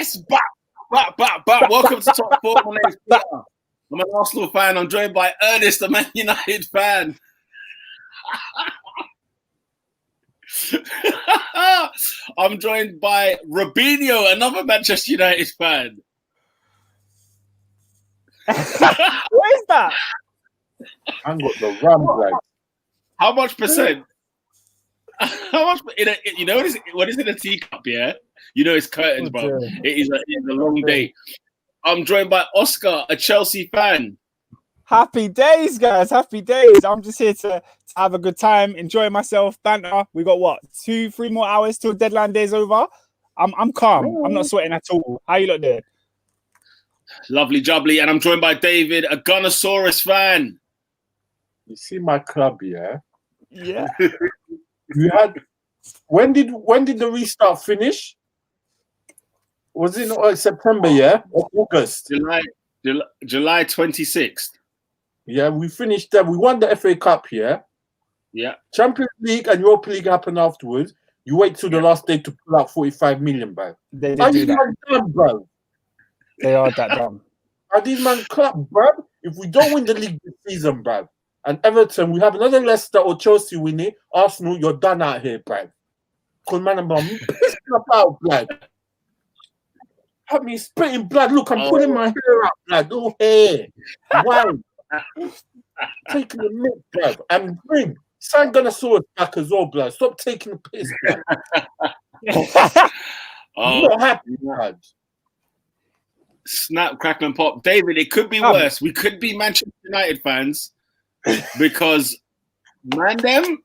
Yes, back. Welcome to Top 4. My name is Peter. I'm an Arsenal fan. I'm joined by Ernest, a Man United fan. I'm joined by Robinho, another Manchester United fan. What is that? I got the rum, like. How much percent? How much? You know what is in a teacup? Yeah, you know it's curtains, bro. It is a long day. I'm joined by Oscar, a Chelsea fan. Happy days, guys. Happy days. I'm just here to have a good time, enjoy myself, banter. We got what, 2-3 more hours till deadline day's over. I'm calm. I'm not sweating at all. How you lot doing? Lovely jubbly. And I'm joined by David, a Gunnosaurus fan. You see my club, yeah? Yeah. You had when did the restart finish? Was it September, yeah? Or August? July 26th. Yeah, we finished that. We won the FA Cup, yeah? Yeah. Champions League and Europa League happened afterwards. You wait till the last day to pull out 45 million, bro. They did do that. Dumb, bro. They are that dumb. Are these man club, bro? If we don't win the league this season, bro, and Everton, we have another Leicester or Chelsea winning, Arsenal, you're done out here, bro. Because, man, I'm pissed about blood. Have me spitting blood. Look, I'm pulling my hair out, blood. Oh, hair. Wow. Taking the milk, blood. And bring. Sign Gunnosaurus back as well, blood. Stop taking the piss, blood. I'm not happy, blood. Snap, crackle, and pop. David, it could be worse. We could be Manchester United fans because, man,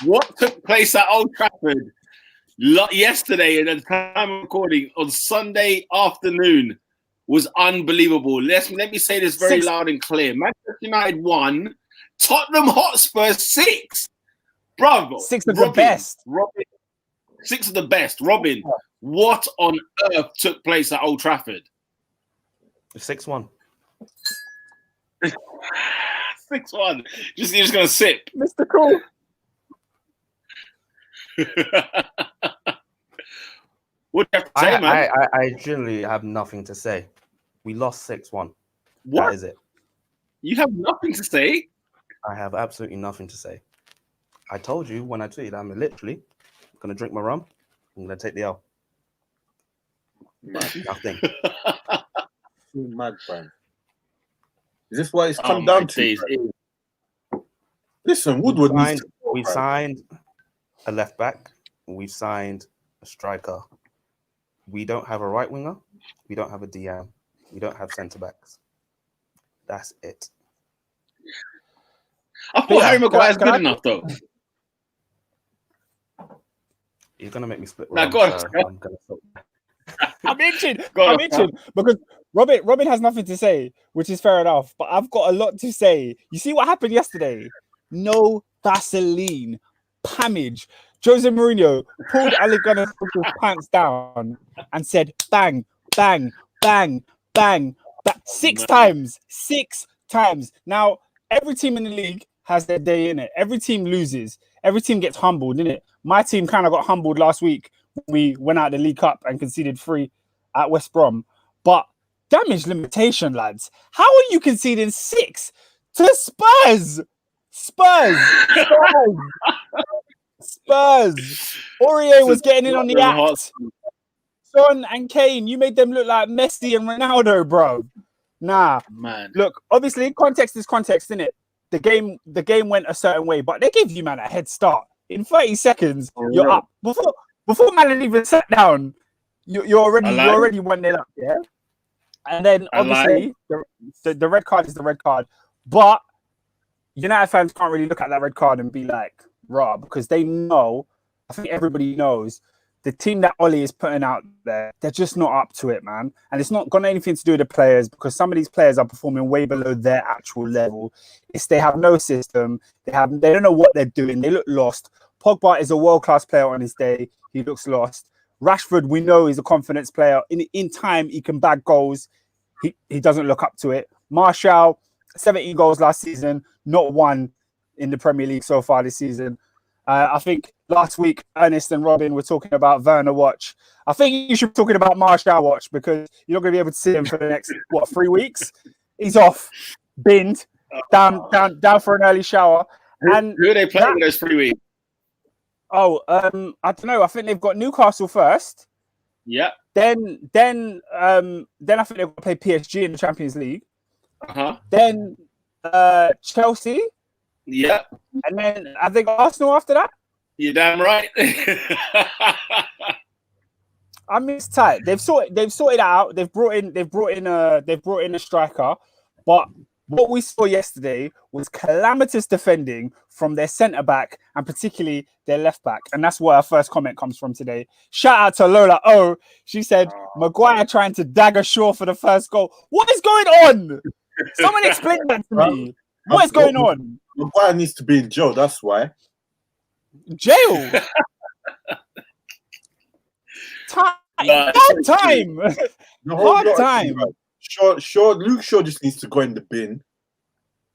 what took place at Old Trafford yesterday at the time of recording on Sunday afternoon was unbelievable. Let me say this very loud and clear. Manchester United won. Tottenham Hotspur 6. Bravo. 6 of the best. Robin, 6 of the best. Robin, what on earth took place at Old Trafford? 6-1. 6-1. You're just going to sip. Mr. Cool. What do you have to say, man? I generally have nothing to say. We lost 6-1. What? That is it. You have nothing to say? I have absolutely nothing to say. I told you when I tweeted, I'm literally going to drink my rum. I'm going to take the L. Nothing. Mad, man. Is this what it's come down to? Listen, Woodward we've signed a left back. We've signed a striker. We don't have a right winger. We don't have a DM. We don't have centre backs. That's it. I thought Harry Maguire's good enough, though. You're gonna make me split. Now, go on. I'm itching because Robin has nothing to say, which is fair enough. But I've got a lot to say. You see what happened yesterday? No Vaseline, Pamage. Jose Mourinho pulled Ole Gunnar Solskjaer's pants down and said, "Bang, bang, bang, bang." That 6 times. 6 times. Now every team in the league has their day in it. Every team loses. Every team gets humbled, innit? My team kind of got humbled last week. We went out the League Cup and conceded 3 at West Brom. But damage limitation, lads. How are you conceding 6 to Spurs? Spurs. Aurier was getting in on the act. Son and Kane, you made them look like Messi and Ronaldo, bro. Nah. Man. Look, obviously, context is context, innit? The game went a certain way, but they gave you, man, a head start. In 30 seconds, you're up. Before man even sat down, you're already 1-0 up, yeah? And then obviously the red card is the red card. But United fans can't really look at that red card and be like, rah, because they know, I think everybody knows, the team that Ollie is putting out there, they're just not up to it, man. And it's not got anything to do with the players because some of these players are performing way below their actual level. They have no system. They don't know what they're doing. They look lost. Pogba is a world-class player on his day. He looks lost. Rashford, we know, is a confidence player. In time, he can bag goals. He doesn't look up to it. Martial, 17 goals last season, not 1 in the Premier League so far this season. I think last week Ernest and Robin were talking about Werner watch. I think you should be talking about Martial watch because you're not going to be able to see him for the next 3 weeks. He's off, binned, down for an early shower. And who are they playing those 3 weeks? Oh, I don't know. I think they've got Newcastle first. Yeah. Then I think they've got to play PSG in the Champions League. Then Chelsea. Yeah. And then I think Arsenal after that. You're damn right. I mean, it's tight. They've sorted it out. They've brought in a striker, but what we saw yesterday was calamitous defending from their centre back and particularly their left back, and that's where our first comment comes from today. Shout out to Lola O. She said Maguire trying to dagger Shaw for the first goal. What is going on? Someone explain that to me. What is going on? Maguire needs to be in jail. That's why. Jail. Hard time. Hard time. Luke Shaw just needs to go in the bin.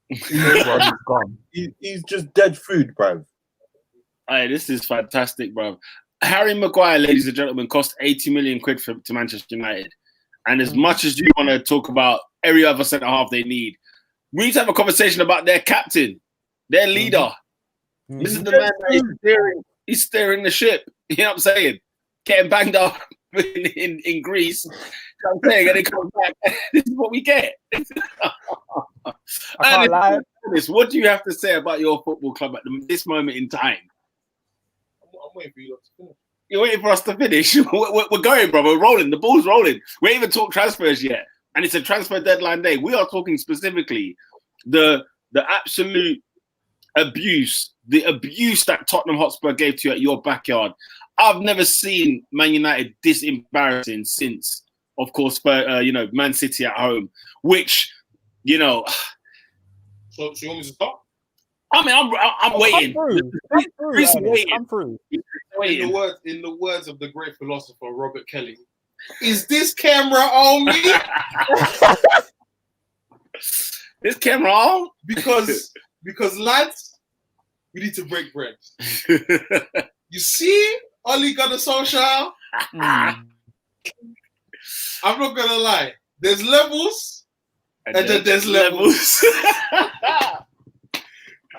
He's just dead food, bro. Hey, this is fantastic, bro. Harry Maguire, ladies and gentlemen, cost 80 million quid to Manchester United. And as much as you want to talk about every other centre half they need, we need to have a conversation about their captain, their leader. This is the man that he's steering the ship. You know what I'm saying? Getting banged up in Greece. You know what I'm saying? And he comes back. This is what we get. What do you have to say about your football club at this moment in time? I'm waiting for you to finish. You're waiting for us to finish? We're going, bro. We're rolling. The ball's rolling. We ain't even talked transfers yet. And it's a transfer deadline day. We are talking specifically the absolute abuse, the abuse that Tottenham Hotspur gave to you at your backyard. I've never seen Man United this embarrassing since, of course, Man City at home, which, you know. So you want me to start? I mean, I'm waiting. I'm through. In the words of the great philosopher Robert Kelly, is this camera on me? This camera on? Because lads, we need to break bread. You see, Ole Gunnar Solskjaer. I'm not gonna lie. There's levels, and then there's levels.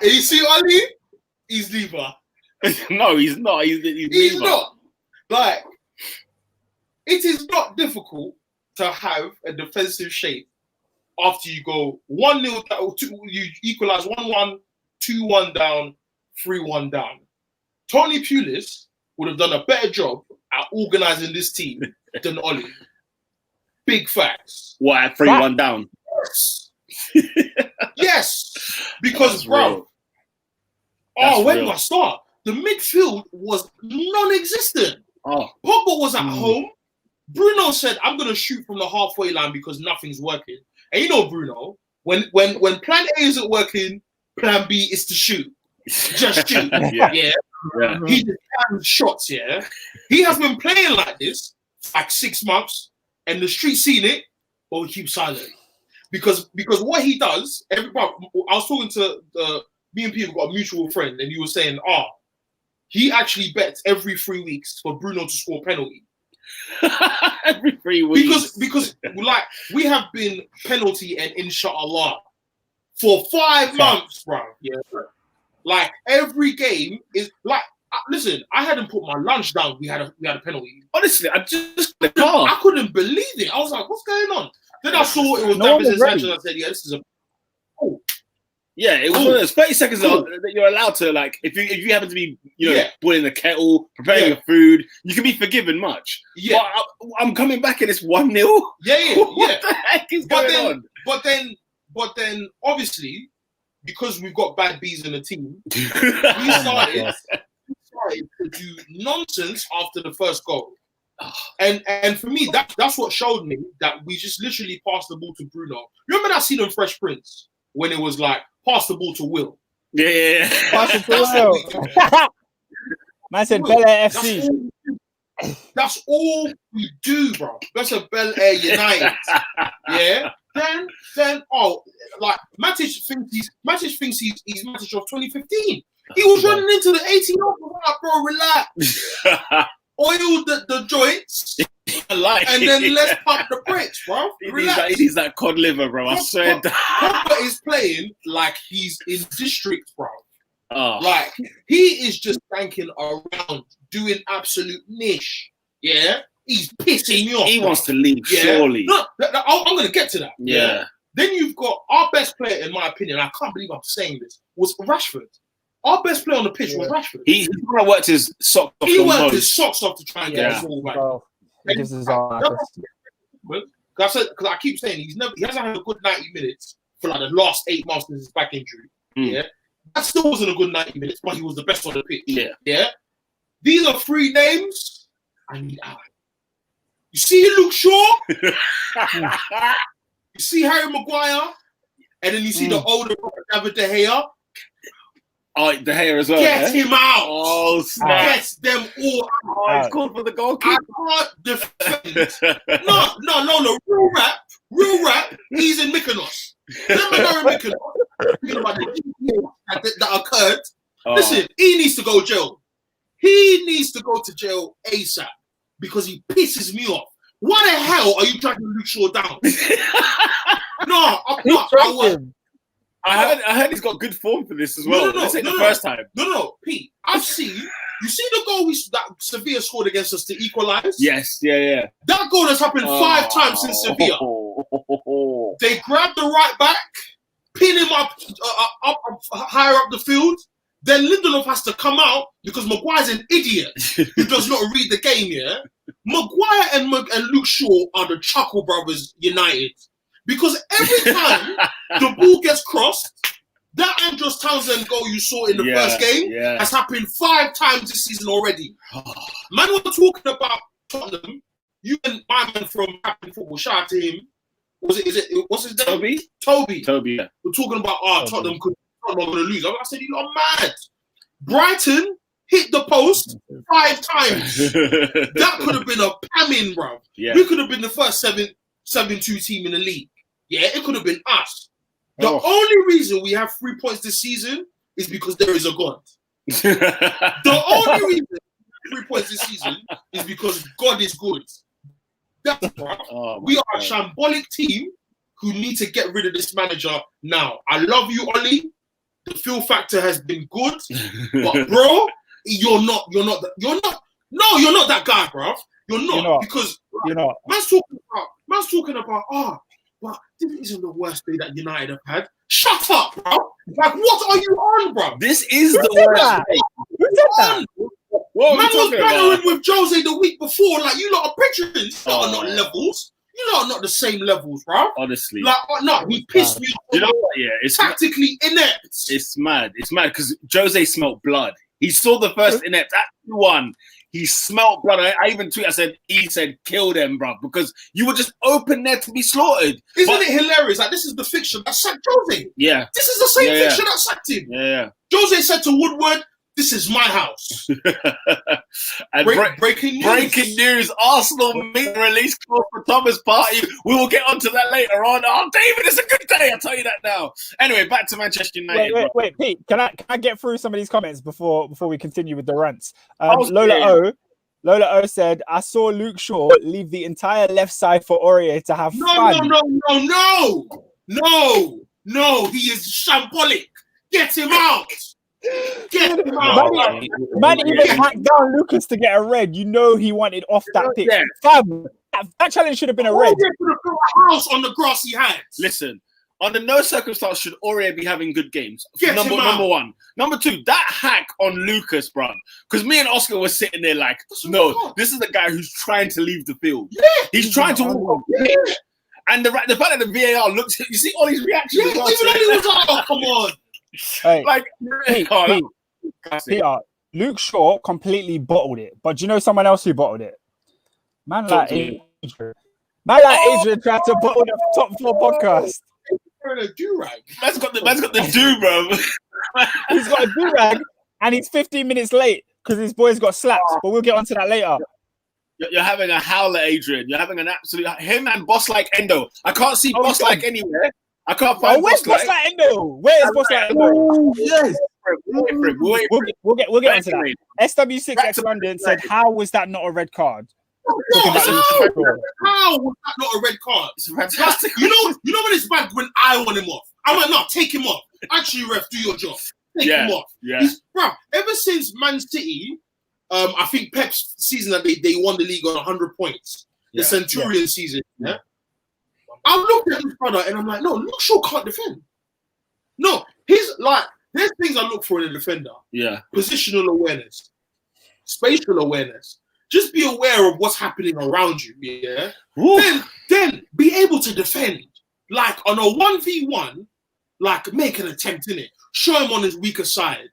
And you see, Ole, he's Lever. No, he's not. He's not. Like, it is not difficult to have a defensive shape after you go 1-0 down, you equalize 1-1, 2-1 down, 3-1 down. Tony Pulis would have done a better job at organizing this team than Ole. Big facts. What, at 3-1 down? Yes. Yes. Because, bro. Where do I start? The midfield was non-existent. Pogba was at home. Bruno said, I'm going to shoot from the halfway line because nothing's working. And you know, Bruno, when plan A isn't working, plan B is to shoot. Just shoot. Yeah. He just has shots, yeah. He has been playing like this for like 6 months, and the street's seen it, but we keep silent. Because what he does, I was talking to me and Peter got a mutual friend, and he was saying, he actually bets every 3 weeks for Bruno to score a penalty. Every 3 weeks. Because like we have been penalty and inshallah for 5 months, bro. Yeah. Like every game is like listen, I hadn't put my lunch down. We had a penalty. Honestly, I couldn't believe it. I was like, what's going on? Then I saw it was Davinson Sanchez. I said, yeah, this is a Yeah, it was one of those 30 seconds that you're allowed to, like, if you happen to be, boiling the kettle, preparing your food, you can be forgiven much. Yeah. But I'm coming back and it's 1-0. Yeah. What the heck is going on? But then, obviously, because we've got bad bees in the team, we started to do nonsense after the first goal. And for me, that's what showed me that we just literally passed the ball to Bruno. Remember that scene in Fresh Prince when it was like, pass the ball to Will. Yeah. Pass it to Will. Man said Bel Air FC. That's all we do, bro. That's a Bel Air United. Yeah. then like Matic thinks he's Matic of 2015. He was running into the 18 yard, bro. Relax. Oil the joints, and then let's pump the brakes, bro. He needs that cod liver, bro. I swear. Pogba is playing like he's in district, bro. Like he is just banking around, doing absolute niche. Yeah, he's pissing me off. He wants to leave, surely. No, I'm gonna get to that. Yeah. Then you've got our best player, in my opinion. I can't believe I'm saying this. Was Rashford. Our best player on the pitch was Rashford. He worked his socks off. He worked his socks off to try and get us all back. Because I keep saying he hasn't had a good 90 minutes for like the last 8 months since his back injury. Yeah, that still wasn't a good 90 minutes, but he was the best on the pitch. Yeah. These are 3 names I need out. You see Luke Shaw, you see Harry Maguire, and then you see the older David De Gea. Oh, De Gea as well. Get him out. Oh, snap. Get them all out. Oh, he's called for the goalkeeper. I can't defend. No. Real rap. He's in Mykonos. Remember in Mykonos? That occurred. Listen, he needs to go jail. He needs to go to jail ASAP because he pisses me off. Why the hell are you dragging Luke Shaw down? I heard he's got good form for this as well. This ain't the first time. No, Pete. I've seen. You see the goal that Sevilla scored against us to equalise? Yes, yeah. That goal has happened 5 times since Sevilla. They grab the right back, pin him up higher up the field. Then Lindelof has to come out because Maguire's an idiot who does not read the game. Yeah, Maguire and Luke Shaw are the Chuckle Brothers United. Because every time the ball gets crossed, that Andros Townsend goal you saw in the first game has happened 5 times this season already. Man, we're talking about Tottenham. You and my man from Happy Football, shout out to him. What's his name? Toby. Yeah. We're talking about Tottenham are going to lose. I said, you're mad. Brighton hit the post 5 times. That could have been a pamming, bro. Yeah. We could have been the first 7-2 team in the league. Yeah, it could have been us. The only reason we have 3 points this season is because there is a God. The only reason 3 points this season is because God is good. That's right. We are a shambolic team who need to get rid of this manager now. I love you, Ollie. The feel factor has been good, but bro, you're not that guy, bro. You're not. Because man's talking about but this isn't the worst day that United have had. Shut up, bro. Like, what are you on, bro? This is the worst day. Who said that? Man was battering with Jose the week before. Like, you lot are picturing. You lot are not levels. You lot are not the same levels, bro. Honestly. Like, no, he pissed me off. You know what? Yeah, it's tactically inept. It's mad. It's mad because Jose smelt blood. He saw the first inept at 2-1. He smelt blood. I even tweeted, he said, kill them, bro, because you were just open there to be slaughtered. Isn't it hilarious? Like, this is the fiction that sacked Jose. Yeah. This is the same fiction that sacked him. Yeah. Jose said to Woodward, this is my house. And breaking news. Arsenal meet release clause for Thomas Partey. We will get onto that later on. Oh, David, it's a good day. I'll tell you that now. Anyway, back to Manchester United. Wait, Pete. Can I get through some of these comments before we continue with the rants? Lola O said, I saw Luke Shaw leave the entire left side for Aurier to have fun. No. He is shambolic. Get him out. Get him out. Man even hacked down Lucas to get a red. You know he wanted off that pitch. Fam, that challenge should have been a red. Aurier could have built a house on the grass he had. Listen, under no circumstance should Aurier be having good games. Number 1. Number 2, that hack on Lucas, bro. Because me and Oscar were sitting there like, this is the guy who's trying to leave the field. Yeah. He's trying to walk off the pitch. And the fact that the VAR looks, you see all these reactions. Yeah, even though he was like, oh, come on. Hey, like, Peter, Luke Shaw completely bottled it. But do you know someone else who bottled it? Man like Adrian tried to bottle the top 4 podcast. A do-rag. Man's got the do, bro. He's got a do-rag and he's 15 minutes late because his boys got slapped. But we'll get onto that later. You're having a howler, Adrian. You're having an absolute him and boss like Endo. I can't see boss like anywhere. I can't find where's boss like Endo? Where's boss like Endo? Oh, yes. We'll get onto that. SW6 X London said, "How was that not a red card?" How was that not a red card? It's fantastic. You know when it's bad when I want him off. I'm like, no, take him off. Actually, ref, do your job. Take him off. Yeah. Bro, ever since Man City, I think Pep's season that they won the league on 100 points. The Centurion season. Yeah. I looked at his brother and I'm like, no, Luke Shaw can't defend. No, he's like, there's things I look for in a defender. Yeah. Positional awareness, spatial awareness. Just be aware of what's happening around you. Yeah. Then be able to defend. Like on a 1v1, like make an attempt in it. Show him on his weaker side.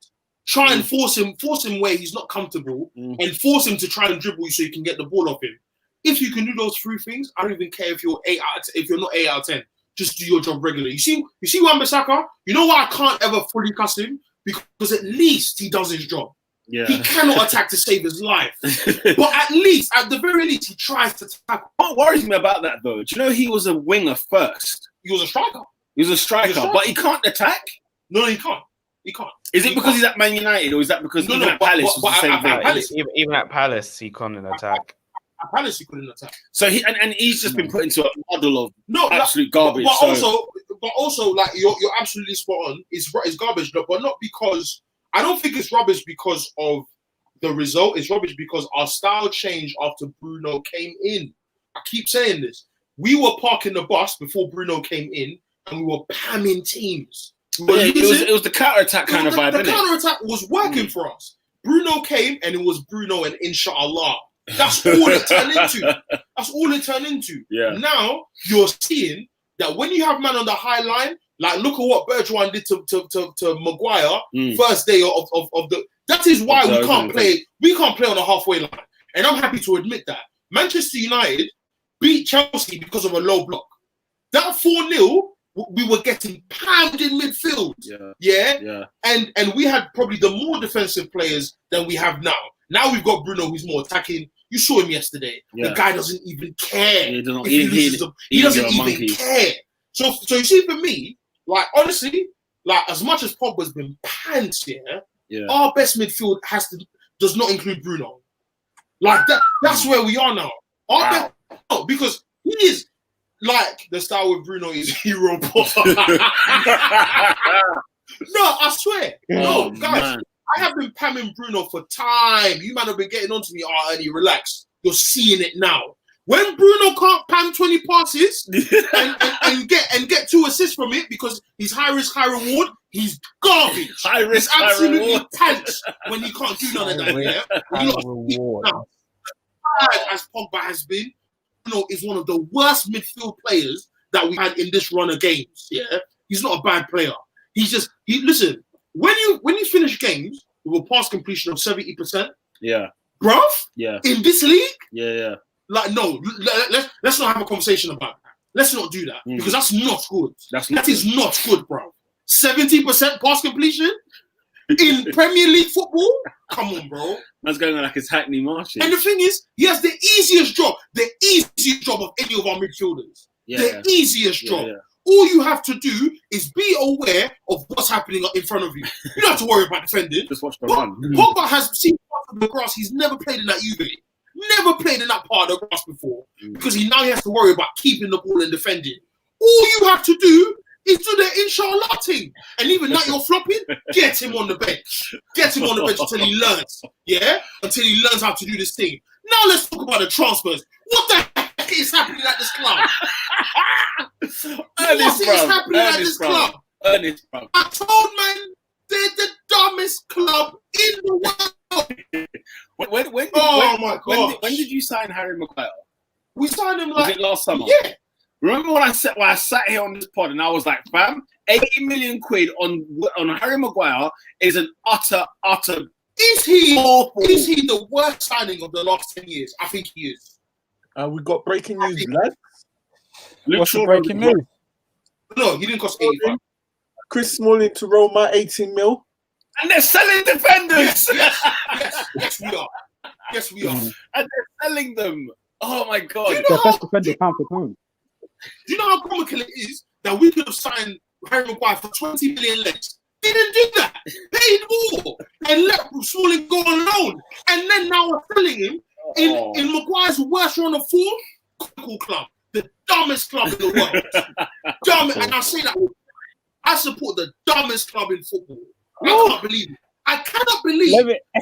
Try and force him where he's not comfortable, and force him to try and dribble you so you can get the ball off him. If you can do those three things, I don't even care if you're if you're not 8 out of 10. Just do your job regularly. You see Wan-Bissaka? You know why I can't ever fully cuss him? Because at least he does his job. Yeah. He cannot attack to save his life. But at the very least, he tries to tackle. What worries me about that, though, do you know he was a winger first? He was a striker. He was a striker, but he can't attack? No, he can't. He can't. Is it because he's at Man United, or is that because even at Palace was the same thing? Even at Palace, he couldn't attack. At Palace, he couldn't attack. So he's just been put into a model of absolute garbage. But also, like you're absolutely spot on. It's garbage, but not because I don't think it's rubbish because of the result. It's rubbish because our style changed after Bruno came in. I keep saying this. We were parking the bus before Bruno came in, and we were pamming teams. It was the counter-attack kind of vibe, The counter-attack was working for us. Bruno came, and it was Bruno and Inshallah. That's all it turned into. That's all it turned into. Yeah. Now, you're seeing that when you have man on the high line, like look at what Bergwijn did to Maguire first day of the... That is why we can't play. We can't play on the halfway line. And I'm happy to admit that. Manchester United beat Chelsea because of a low block. That 4-0... we were getting pounded in midfield. Yeah. And we had probably the more defensive players than we have now. Now we've got Bruno, who's more attacking. You saw him yesterday. The guy doesn't even care. He doesn't even care. So you see, for me, like honestly, like as much as Pogba's been panned here, our best midfield does not include Bruno. Like that's where we are now. Because he is. Like the style with Bruno is hero ball. No, I swear. No, guys, man. I have been pamming Bruno for time. You might have been getting on to me, Ernie, relax. You're seeing it now. When Bruno can't pam 20 passes and get 2 assists from it because he's high risk, high reward, he's garbage. High risk, he's absolutely high pants when he can't do none of that. High reward. As Pogba has been, Bruno is one of the worst midfield players that we had in this run of games. Yeah, he's not a bad player. Listen. When you finish games with a pass completion of 70%, bruv, in this league, like no, let's not have a conversation about that. Let's not do that because that's not good. That is not good, bro. 70% pass completion in Premier League football. Come on, bro. That's going on like it's Hackney Marshall. And the thing is, he has the easiest job of any of our midfielders. The easiest job. All you have to do is be aware of what's happening in front of you. You don't have to worry about defending. Just watch the run. Pogba has seen part of the grass. He's never played in that Juve. Never played in that part of the grass before. Because he has to worry about keeping the ball and defending. All you have to do is do the inshallah thing. And even now you're flopping, get him on the bench. Get him on the bench until he learns. Until he learns how to do this thing. Now let's talk about the transfers. What the heck is happening at this club? Ernest, club? I told man they're the dumbest club in the world. When did you sign Harry Maguire? We signed him was it last summer? Yeah. Remember when I sat here on this pod and I was like, fam, 80 million quid on Harry Maguire is an utter. Is he the worst signing of the last 10 years? I think he is. We got breaking news, lads. What's the breaking news? No, he didn't cost 85. Chris Smalling to Roma, 18 mil. And they're selling defenders. Yes, we are. Yes, we are. And they're selling them. Oh my god! Do you know how comical it is that we could have signed Harry Maguire for 20 million less? Didn't do that. Paid more and let Smalling go on loan, and then now we're selling him in Maguire's worst run of form. Cool club, the dumbest club in the world. Dumb, and I say that I support the dumbest club in football. I can't believe it. I cannot believe it. I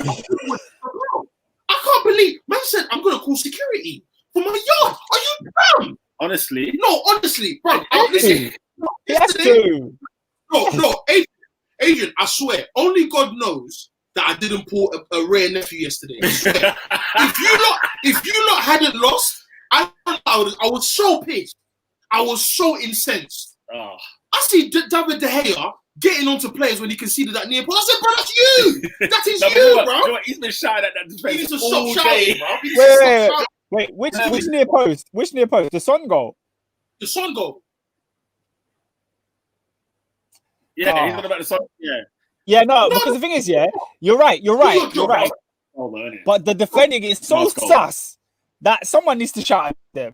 can't believe. Man said, I'm going to call security for my yard. Are you dumb? Honestly? No, honestly, bro. Listen. No, Adrian, I swear, only God knows that I didn't pull a rare nephew yesterday. I swear. if you lot hadn't lost, I was so pissed. I was so incensed. Oh. I see David De Gea getting onto players when he conceded that near post. I said, bro, that's you. That is you, bro. He's been shouting at that defense. He needs to stop shouting, bro. Wait, which near post? Which near post? The Son goal? The Son goal. Yeah, he's talking about the Son. Yeah, no, because the thing is, you're right. But the defending is so sus that someone needs to shout at them.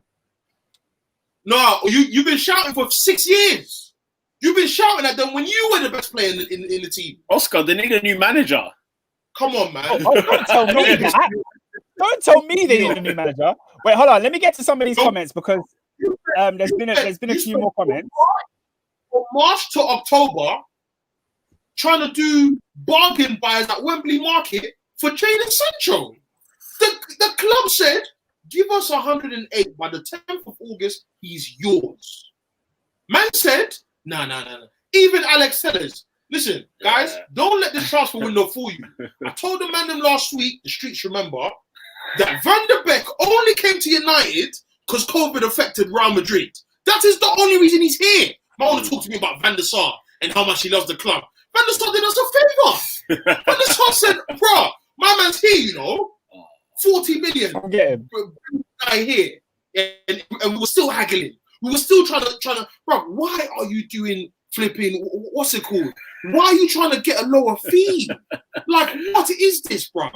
No, you've been shouting for 6 years. You've been shouting at them when you were the best player in the team. Oscar, they need a new manager. Come on, man. Don't tell me that. Don't tell me they need a new manager. Wait, hold on. Let me get to some of these comments because there's been a few more comments. From March to October, trying to do bargain buys at Wembley Market for Jadon Sancho. The club said, give us 108 by the 10th of August, he's yours. Man said, no. Even Alex Tellers, listen, guys, don't let this transfer window fool you. I told the man them last week, the streets remember, that Van der Beek only came to United because COVID affected Real Madrid. That is the only reason he's here. I want to talk to me about Van der Sar and how much he loves the club. Van der Sar did us a favour. Van der Sar said, bro, my man's here, you know. 40 million. Guy here. And we were still haggling. We were still trying to, bro, why are you doing flipping, what's it called? Why are you trying to get a lower fee? Like, what is this, bro?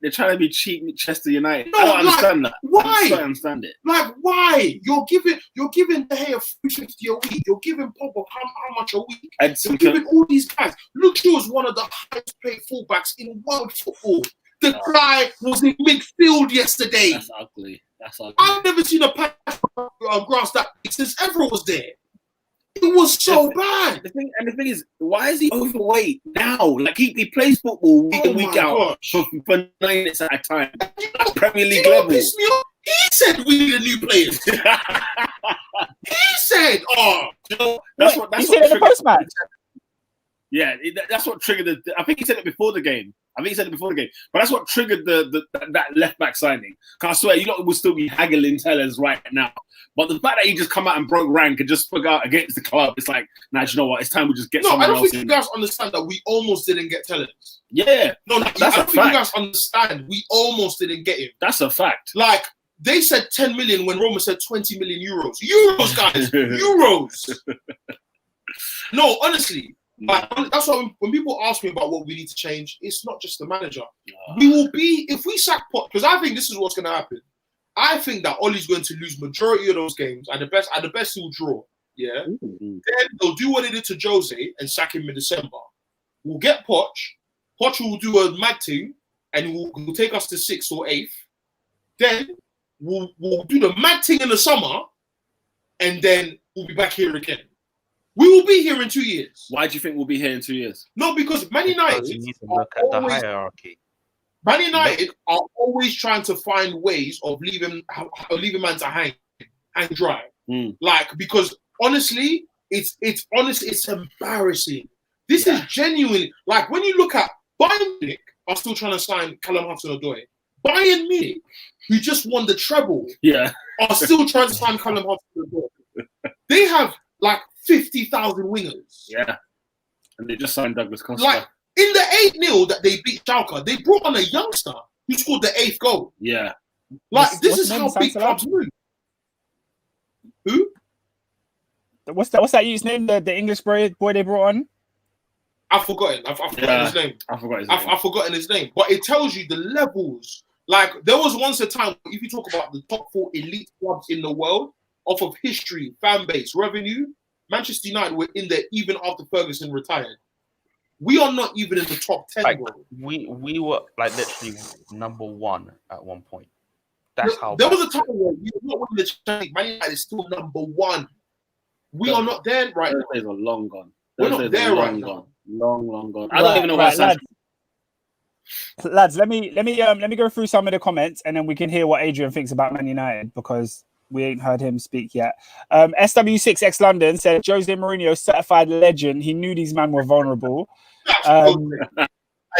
They're trying to be cheap Manchester United. No, I don't understand that. Why? I don't understand it. Like, why? You're giving De Gea 350 a week. You're giving Pogba how much a week? You're giving all these guys. Luke Shaw is one of the highest paid fullbacks in world football. The guy was in midfield yesterday. That's ugly. I've never seen a patch of grass that big since Everton was there. It was so bad. The thing is, why is he overweight now? Like he plays football week in, week out for 9 minutes at a time. Premier League level. He said we need a new player. He said, that's what said in the post-match. Yeah, that's what triggered I think he said it before the game. But that's what triggered that left back signing. Because I swear, you lot will still be haggling Tellers right now. But the fact that he just come out and broke rank and just spoke out against the club, it's like, nah, you know what? It's time we just get someone else in. I don't think you guys understand that we almost didn't get Tellers. Yeah. No, that's a fact. I don't think you guys understand. We almost didn't get him. That's a fact. Like, they said 10 million when Roma said 20 million euros. Euros, guys. Euros. No, honestly. Like, that's why when people ask me about what we need to change, it's not just the manager. We will be, if we sack Pot, because I think this is what's going to happen. I think that Ollie's going to lose majority of those games. At the best, he'll draw. Yeah. Then they'll do what they did to Jose and sack him in December. We'll get Poch. Poch will do a mad thing and will take us to 6th or 8th. Then we'll do the mad thing in the summer, and then we'll be back here again. We will be here in 2 years. Why do you think we'll be here in 2 years? No, because Man United you need to look at the hierarchy. Man United are always trying to find ways of leaving man to hang dry. Like, because honestly, it's embarrassing. This is genuinely, like, when you look at Bayern Munich are still trying to sign Callum Hudson-Odoi. Bayern Munich, who just won the treble, are still trying to sign Callum Hudson-Odoi. They have like 50,000 wingers. Yeah. And they just signed Douglas Costa. Like, in the 8-0 that they beat Schalke, they brought on a youngster who scored the 8th goal. Yeah. Like, this is how big clubs move. Who? What's that youth's name? The English boy they brought on? I've forgotten his name. I've forgotten his name. But it tells you the levels Like, there was once a time, if you talk about the top 4 elite clubs in the world, off of history, fan base, revenue, Manchester United were in there even after Ferguson retired. We are not even in the top 10, Like, bro. we were like literally number 1 at one point. That's how. There was a time where we were not winning the Champions League. Man United is still number 1. We are not there right now. Those days are long gone. We're not there right now. Long gone. I don't even know what lads, let me go through some of the comments and then we can hear what Adrian thinks about Man United because we ain't heard him speak yet. SW6X London said Jose Mourinho, certified legend. He knew these men were vulnerable. Shout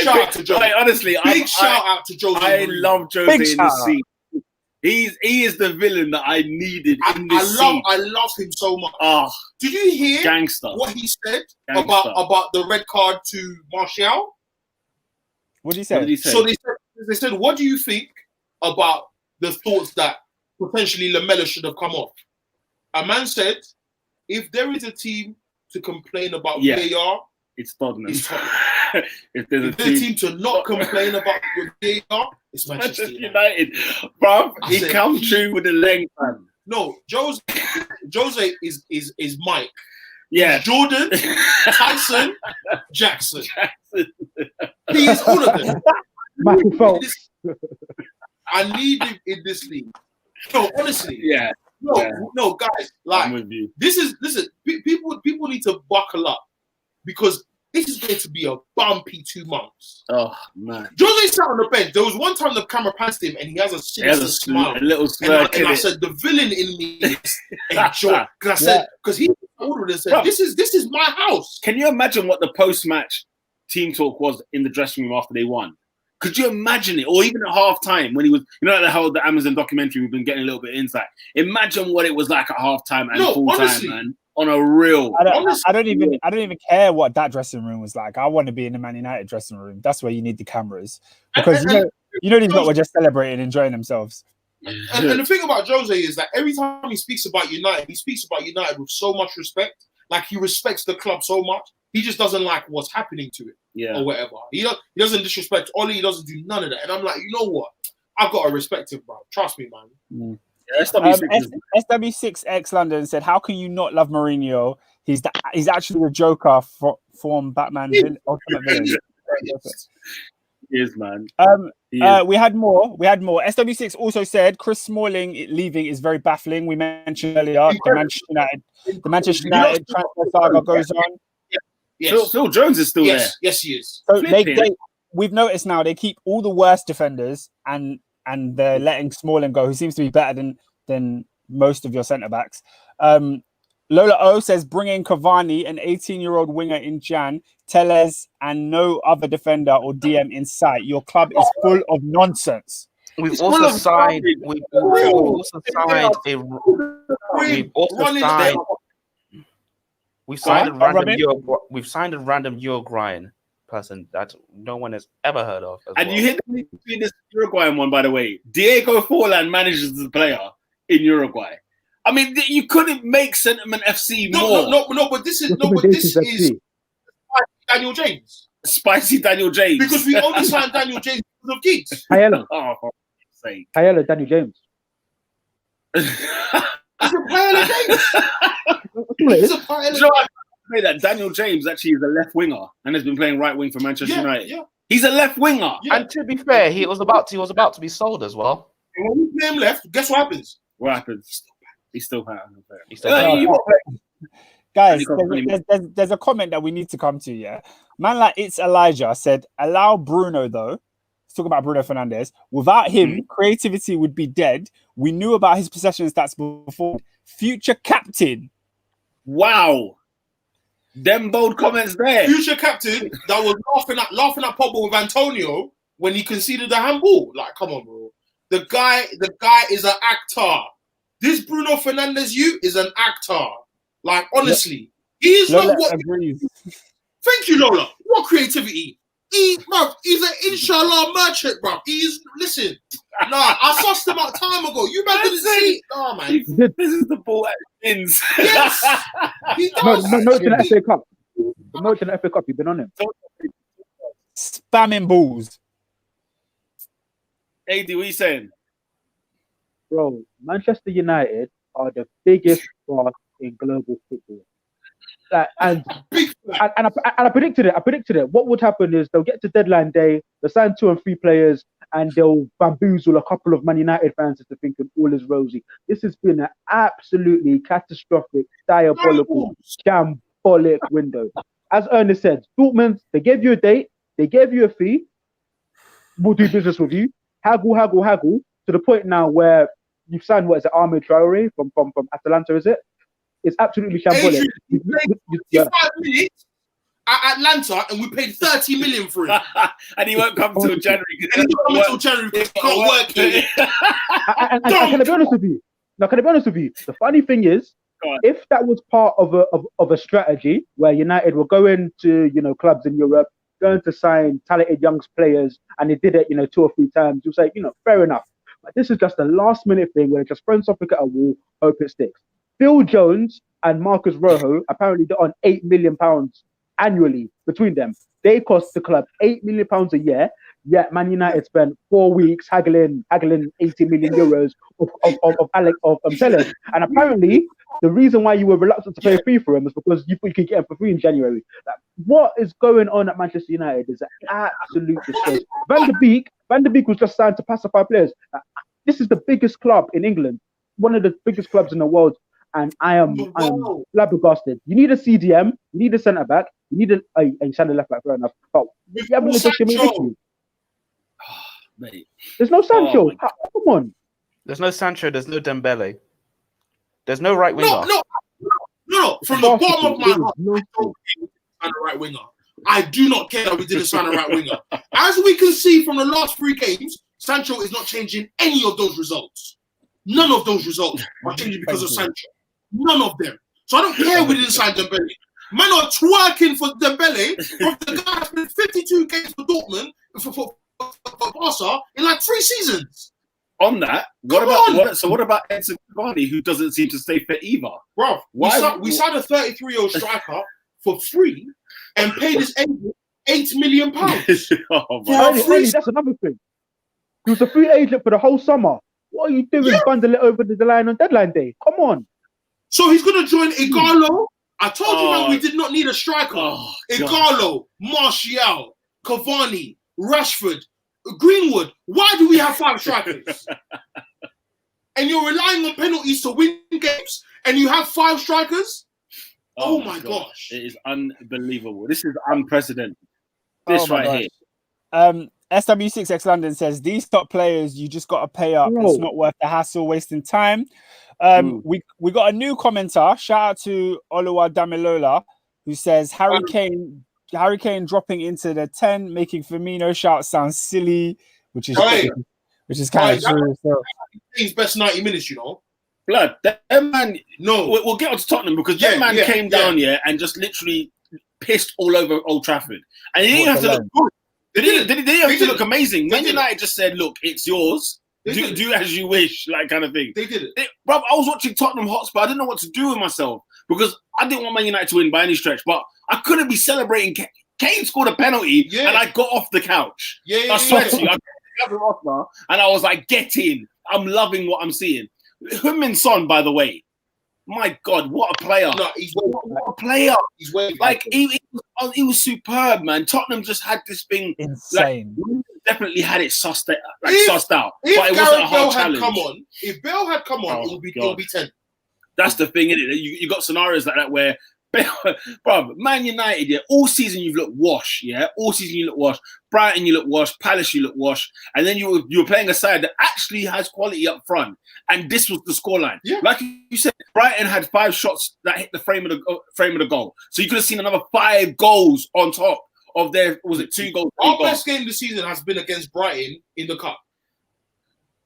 out to Jose. Honestly, shout out to Jose. I love Jose in the scene. He is the villain that I needed in this scene. I love him so much. Did you hear gangster. What he said about the red card to Martial? What did he say? So they said, what do you think about the thoughts that potentially Lamella should have come off? A man said, if there is a team to complain about VAR, it's Tottenham. If there's a team to not complain about VAR, it's Manchester United. Bro, he come true with the length, man. No, Jose is Mike. Yeah. Jordan, Tyson, Jackson. He is all of them. I need him in this league. No, honestly. Yeah. No, guys. Like, I'm with you. Listen, people need to buckle up because this is going to be a bumpy 2 months. Oh, man. Jose sat on the bench. There was one time the camera passed him and he has a smile. A little smirk. And I said, the villain in me is enjoy. Because he ordered and said, this is my house. Can you imagine what the post-match team talk was in the dressing room after they won? Could you imagine it? Or even at half-time when he was, the Amazon documentary, we've been getting a little bit of insight. Imagine what it was like at half-time and full-time, man. On a real, I don't even care what that dressing room was like. I want to be in the Man United dressing room. That's where you need the cameras because you know these guys were just celebrating, enjoying themselves. And the thing about Jose is that every time he speaks about United, he speaks about United with so much respect. Like he respects the club so much. He just doesn't like what's happening to it, or whatever. He doesn't disrespect Ollie. He doesn't do none of that. And I'm like, you know what? I've got to respect him, bro. Trust me, man. SW6X London said, "How can you not love Mourinho? He's actually the Joker from Batman Ultimate Villain." Yes, man. We had more. SW6 also said Chris Smalling leaving is very baffling. We mentioned earlier the Manchester United transfer saga goes on. Yes. Phil Jones is still there. Yes, he is. So we've noticed now they keep all the worst defenders and they're letting Smalling go, who seems to be better than most of your centre backs. Lola O says, bring in Cavani, an 18-year-old winger in Jan, Tellez, and no other defender or DM in sight. Your club is full of nonsense. We've also signed a random Uruguayan person that no one has ever heard of. And you hear this Uruguayan one, by the way. Diego Forlan manages the player in Uruguay. I mean, you couldn't make Sentiment FC more. No, but this is Daniel James. Spicy Daniel James. Because we only signed Daniel James because of Geeks. Paella. Oh, for sake. Paella, Daniel James. It's a Paella James. It's a Paella James. That Daniel James actually is a left winger and has been playing right wing for Manchester United. Yeah. He's a left winger. Yeah. And to be fair, he was about to be sold as well. And when we play him left, guess what happens? What happens? He's still bad. Guys, there's a comment that we need to come to. Yeah, man, like it's Elijah said, allow Bruno though. Let's talk about Bruno Fernandes. Without him, creativity would be dead. We knew about his possession stats before. Future captain. Wow. Them bold comments there. Future captain that was laughing at Pogba with Antonio when he conceded the handball. Like, come on, bro. The guy is an actor. This Bruno Fernandes is an actor. Like, honestly, he is not what. Agrees. Thank you, Lola. What creativity? He's an inshallah merchant, bro. Listen. Nah, I sussed him out time ago. You man didn't see it. Oh man, this is the ball at ins. Yes, he does. No, to the FA Cup. No, to the FA Cup. You've been on him. Spamming balls. AD, what are you saying? Bro, Manchester United are the biggest fraud in global football. And I predicted it. I predicted it. What would happen is they'll get to deadline day, they'll sign 2 and 3 players, and they'll bamboozle a couple of Man United fans into thinking all is rosy. This has been an absolutely catastrophic, diabolical, shambolic window. As Ernest said, Dortmund, they gave you a date, they gave you a fee, we'll do business with you. Haggle, to the point now where you've signed, what is it, Ahmed Traore from Atalanta, is it? It's absolutely shambolic. We played 5 minutes at Atlanta and we paid 30 million for him. And he won't come till January. And he won't come until January because he can't work here. And can I be honest with you? Now, can I be honest with you? The funny thing is, if that was part of a strategy where United were going to, clubs in Europe, going to sign talented young players, and they did it, 2 or 3 times, you'll say, fair enough. But this is just a last minute thing where they just throw something at a wall, hope it sticks. Phil Jones and Marcus Rojo apparently they're on £8 million annually between them. They cost the club £8 million a year. Yet Man United spent 4 weeks haggling 80 million euros of sellers. And apparently the reason why you were reluctant to pay a fee for him is because you thought you could get him for free in January. What is going on at Manchester United is an absolute disgrace. Van der Beek was just signed to pacify players. This is the biggest club in England, one of the biggest clubs in the world. And I am flabbergasted. You need a CDM, you need a centre back, you need a centre left back, fair enough. But you have an issue. Mate. There's no Sancho. Come on. There's no Sancho. There's no Dembele. There's no right winger. No. From the bottom of my heart, I don't care a right winger. I do not care that we didn't sign a right winger. As we can see from the last 3 games, Sancho is not changing any of those results. None of those results are changing because of Sancho. None of them. So I don't care we didn't sign Dembele. Man are twerking for Dembele from the guy that's been 52 games for Dortmund for Barca in like 3 seasons. On that, what about Edson Cavani, who doesn't seem to stay fit either? Bro, we signed a 33-year-old striker for free and paid his agent £8 million. That's another thing. He was a free agent for the whole summer. What are you doing? Yeah. Bundle it over the line on deadline day. Come on. So he's going to join Igalo. I told you, man, we did not need a striker. Igalo, Martial, Cavani, Rashford, Greenwood. Why do we have 5 strikers? And you're relying on penalties to win games, and you have 5 strikers? Oh my gosh. It is unbelievable. This is unprecedented. This here. SW6X London says, these top players, you just got to pay up. It's not worth the hassle, wasting time. We got a new commenter. Shout out to Oluwa Damilola, who says, Harry Kane dropping into the 10, making Firmino shout sound silly, which is kind of true. So. His best 90 minutes, Blood, that man. No, we'll get on to Tottenham because that man came down and just literally pissed all over Old Trafford, and he didn't have to look good. They didn't have to look amazing. Man United just said, "Look, it's yours. Do as you wish," like kind of thing. They did it. Bro, I was watching Tottenham Hotspur. I didn't know what to do with myself because I didn't want Man United to win by any stretch, but I couldn't be celebrating. Kane scored a penalty, and I got off the couch. I swear to you, I got off now, and I was like, "Get in! I'm loving what I'm seeing." Heung-min Son, by the way, my God, what a player! No, what a player! He's way he was superb, man. Tottenham just had this thing insane. Definitely had it sussed out, but it wasn't a hard challenge. If Bale had come on, it would be 10. That's the thing, isn't it? You got scenarios like that where, bro, Man United, all season you've looked wash, all season you look wash. Brighton, you look wash. Palace, you look wash. And then you were playing a side that actually has quality up front, and this was the scoreline. Yeah. Like you said, Brighton had 5 shots that hit the frame of the goal, so you could have seen another 5 goals on top of their. Was it 2 goals? Our best game this season has been against Brighton in the cup.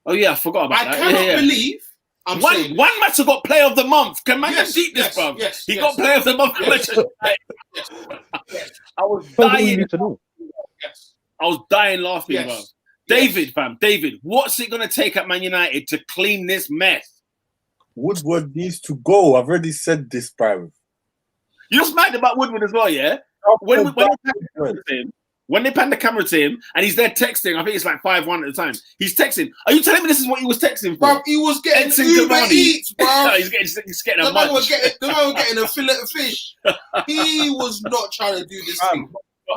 Oh yeah, I forgot about that. I cannot believe. One Matter got Player of the Month. Can man beat this, bro? He got Player of the Month. I was dying. I was dying laughing, bro. David, what's it going to take at Man United to clean this mess? Woodward needs to go. I've already said this, bro. You're smacked about Woodward as well, yeah? When When they pan the camera to him and he's there texting, I think it's like 5-1 at the time. He's texting. Are you telling me this is what he was texting for? Bro, he was getting Uber Eats, bro. No, he's getting a man was getting a fillet of fish. He was not trying to do this thing.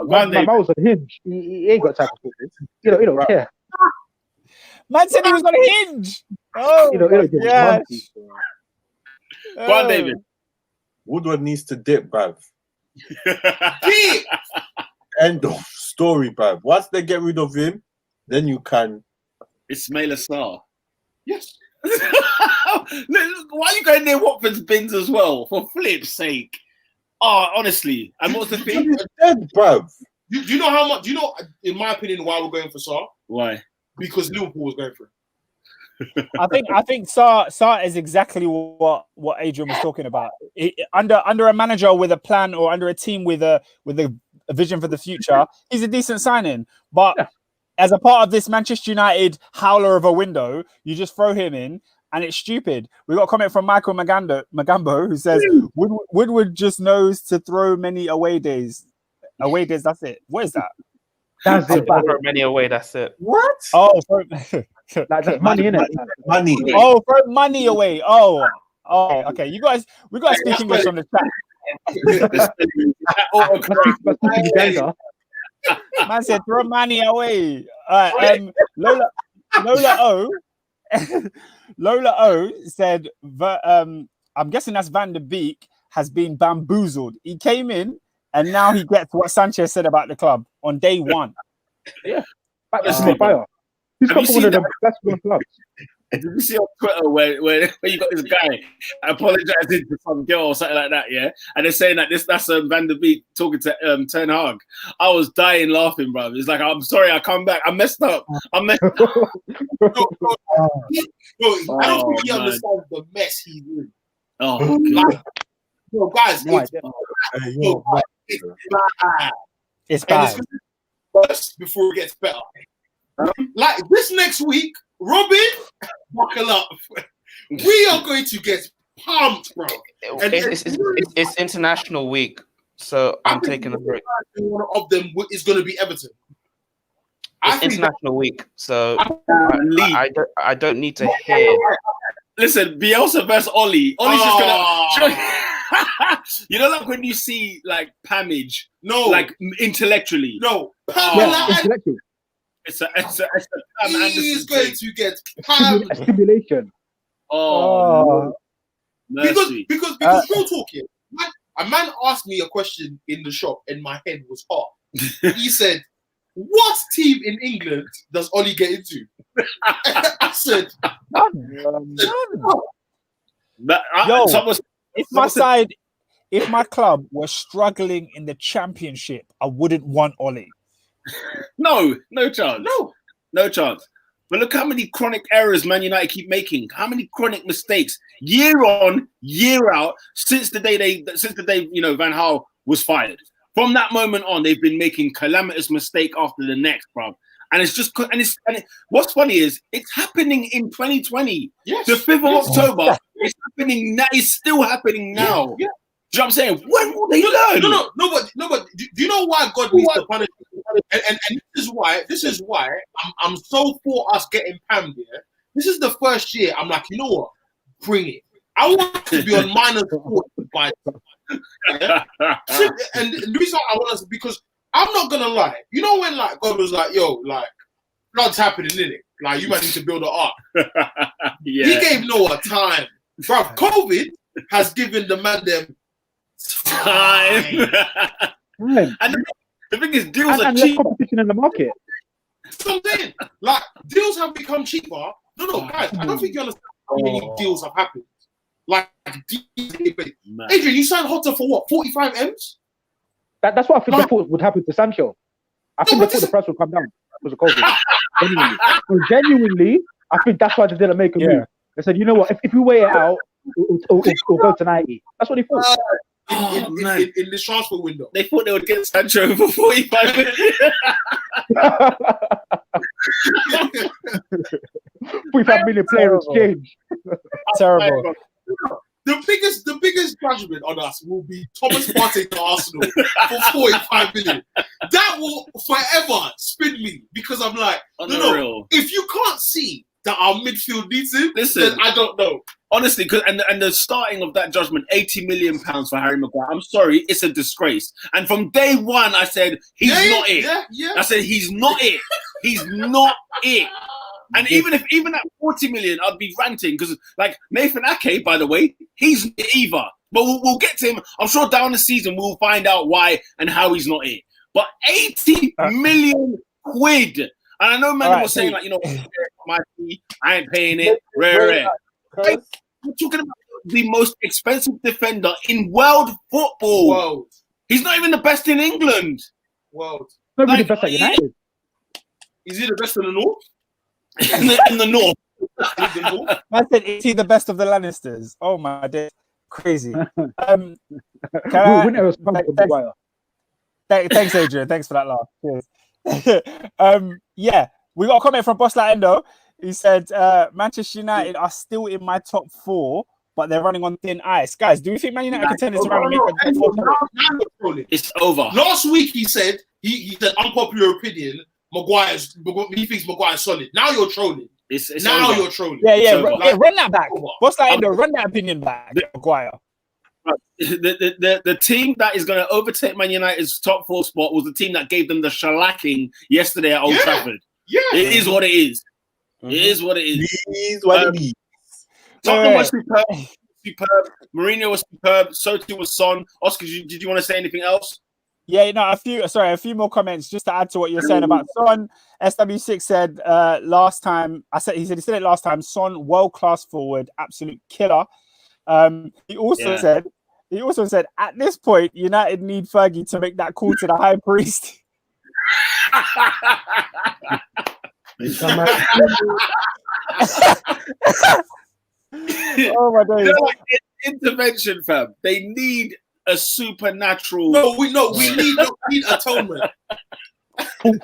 My was on Hinge. He ain't got time for this. He don't care. Man said he was on Hinge. Oh, yeah. Go on, David. Woodward needs to dip, bruv. End of story, bruv. Once they get rid of him, then you can. Ismail Assar. Yes. Look, why are you going near Watford's bins as well? For flip's sake. Oh, honestly. And what's the thing? He's dead, bruv. Do you know how much? Do you know, in my opinion, why we're going for Sarr? Why? Because Liverpool was going for it. I think Sarr is exactly what Adrian was talking about. Under a manager with a plan or under a team with a vision for the future, he's a decent signing. But as a part of this Manchester United howler of a window, you just throw him in, and it's stupid. We got a comment from Michael Magambo who says Woodward just knows to throw many away days. Away days, that's it. What is that? That's it. Throw many away. That's it. What? Oh, that's money, innit? Money. Oh, throw money away. Oh, okay. We got to speak English on the chat. Man said throw money away. Lola O said, I'm guessing that's Van der Beek has been bamboozled. He came in and now he gets what Sanchez said about the club on day one. Yeah. Fire. He's got one of the best clubs. Did you see on Twitter where you got this guy apologizing to some girl or something like that, yeah? And they're saying that that's Van der Beek talking to Ten Hag. I was dying laughing, bro. It's like, I'm sorry, I come back. I messed up. Bro, I don't think he understands the mess he's in. Oh, guys, it's bad. Worse before it gets better. Like this next week, Robin, buckle up. We are going to get pumped, bro. It's international week, so I'm taking a break. One of them is going to be Everton. It's international week, so I don't need to hear. Listen, Bielsa versus Ollie. Ollie's just gonna. You know, like when you see like Pamage, like intellectually, intellectually. It's a he's going to get stimulation. Oh, because real talking. A man asked me a question in the shop, and my head was hot. He said, "What team in England does Ollie get into?" I said, "None." If my club was struggling in the Championship, I wouldn't want Ollie. No chance. No chance. But look how many chronic errors Man United keep making. How many chronic mistakes year on, year out since the day Van Gaal was fired. From that moment on, they've been making calamitous mistake after the next, bro. And it's just what's funny is it's happening in 2020. Yes. The 5th of October. It's happening now. It's still happening now. Yeah. Do you know what I'm saying? When will they learn? No, but do you know why God needs to punish? And this is why I'm so for us getting pammed here. This is the first year I'm like, you know what? Bring it. I want to be on -40 by yeah? And the reason I want us because I'm not gonna lie. You know when like God was like, yo, like blood's happening, innit? Like you might need to build an ark. Yeah. He gave Noah time. Bro, COVID has given the man them time. And the thing is, deals are and cheap. Competition in the market. That's what I'm saying. Like deals have become cheaper. No, guys, I don't think you understand how many deals have happened. Like, Adrian, you signed Hotter for what? 45 M's? That's what I think they thought would happen to Sancho. I think they thought the price would come down because of COVID. Genuinely, I think that's why they didn't make a move. They said, you know what? If we wait it out, we'll go to 90. That's what they thought. In this transfer window. They thought they would get Sancho for 45 minutes. 45 million player exchange. Terrible. The biggest judgment on us will be Thomas Partey to Arsenal for 45 million. That will forever spin me because I'm like, no. If you can't see that our midfield needs him, then I don't know. Honestly, and the starting of that judgment, £80 million for Harry Maguire. I'm sorry, it's a disgrace. And from day one, I said he's not it. Yeah. I said he's not it. He's not it. And even at 40 million, I'd be ranting because, like, Nathan Ake, by the way, he's not it either. But we'll get to him. I'm sure down the season we'll find out why and how he's not it. But 80 million quid. And I know man was saying, like, my fee, I ain't paying it. Rare. We're talking about the most expensive defender in world football. World. He's not even the best in England. World. Not really the best at United. Is he the best in the North? in the North. I said, is he the best of the Lannisters? Oh my days. Crazy. Thanks, Adrian. Thanks for that laugh. Cheers. We got a comment from Boss Endo. He said, Manchester United are still in my top 4, but they're running on thin ice. Guys, do you think Man United contenders around make a top 4? It's over. Last week he said, he said, unpopular opinion, he thinks Maguire's solid. Now you're trolling. It's you're trolling. Run that back. What's that? Run that opinion back, Maguire. The team that is going to overtake Man United's top 4 spot was the team that gave them the shellacking yesterday at Old Trafford. Yeah. It is what it is. It is what it is. It is what it is. Tottenham was superb. Mourinho was superb. So too was Son. Oscar, did you want to say anything else? Yeah, no, a few more comments just to add to what you're saying about Son. SW6 said last time, he said it last time, Son, world-class forward, absolute killer. He also said, at this point, United need Fergie to make that call to the high priest. Oh my days. Intervention, fam. They need a supernatural. No, we need atonement.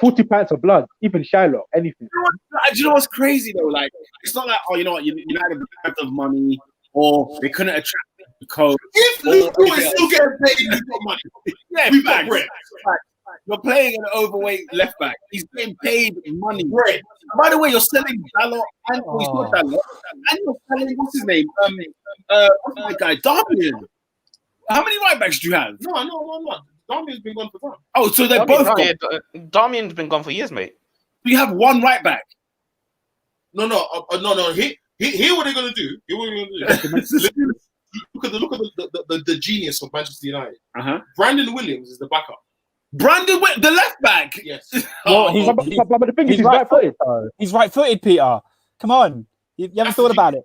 40 pints of blood, even Shylock, anything. Do you know what's crazy though? Like, it's not like, United have the money or they couldn't attract the coach. If Liverpool is still getting paid, we've got money. Yeah, we've got bread. You're playing an overweight left back. He's getting paid money. Bread. By the way, you're selling Dalot and you're selling what's his name? What's my guy? Darmian. How many right backs do you have? No. Darmian's been gone for time. Oh, so they're both gone. Darmian's been gone for years, mate. You have one right back. No. Here what they're gonna do. Look at the genius of Manchester United. Brandon Williams is the backup. The left back. Yes. But the thing is, he's right-footed. He's right-footed, Peter. Come on, you haven't thought about it.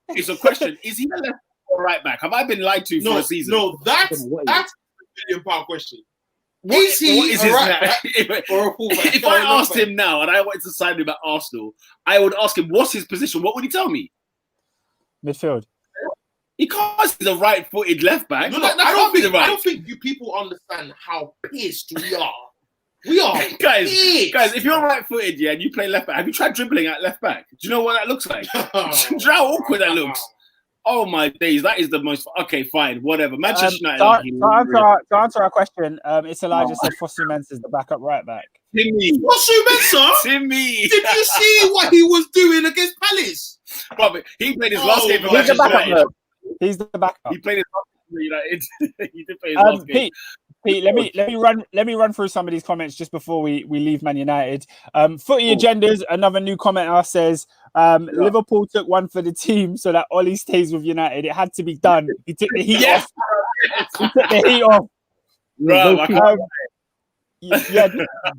It's a question: is he a left or right back? Have I been lied to for a season? No, that's a £1 million question. What is his right back or a fullback? If I asked him now and I wanted to sign him at Arsenal, I would ask him what's his position. What would he tell me? Midfield. He can't be the right-footed left back. No, I don't think you people understand how pissed we are. We are guys. If you're right-footed, and you play left back, have you tried dribbling at left back? Do you know what that looks like? Do you know how awkward that looks? Oh my days, that is the most. Okay, fine, whatever. Manchester United. To answer our question, it's Elijah said Fosu Mensah is the backup right back. Timmy. Fosu Mensah? Timmy. Did you see what he was doing against Palace? Bro, he played his last game for Manchester United. He's the backup. He played his last game for United. He did play his last game. Pete, let me run through some of these comments just before we leave Man United. Footy Agendas, another new commenter says Liverpool took one for the team so that Ollie stays with United. It had to be done. He took the heat off. He took the heat off.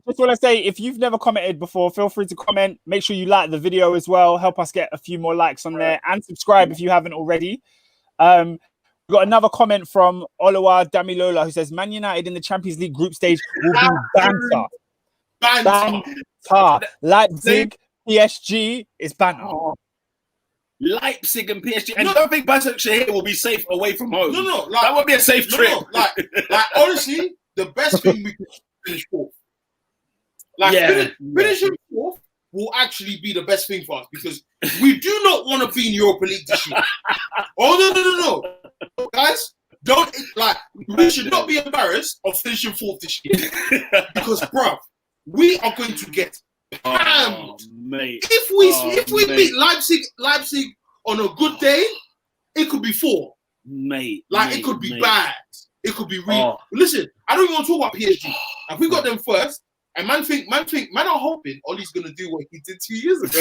Just want to say, if you've never commented before, feel free to comment. Make sure you like the video as well. Help us get a few more likes on there, and subscribe if you haven't already. We've got another comment from Oluwa Damilola who says Man United in the Champions League group stage will be banter. Leipzig, PSG is banter. Leipzig and PSG. And I don't think Başakşehir will be safe away from home. No. That won't be a safe trip. Like honestly, the best thing we can finish fourth. Finishing fourth will actually be the best thing for us because we do not want to be in Europa League this year. Oh, no. Guys, the we should not be embarrassed of finishing fourth this year. Because, bruv, we are going to get pammed. Mate. If we beat Leipzig on a good day, it could be 4. Mate. Like, it could be bad. It could be real. Listen, I don't even want to talk about PSG. If we got them first, and man are hoping Ollie's gonna do what he did 2 years ago.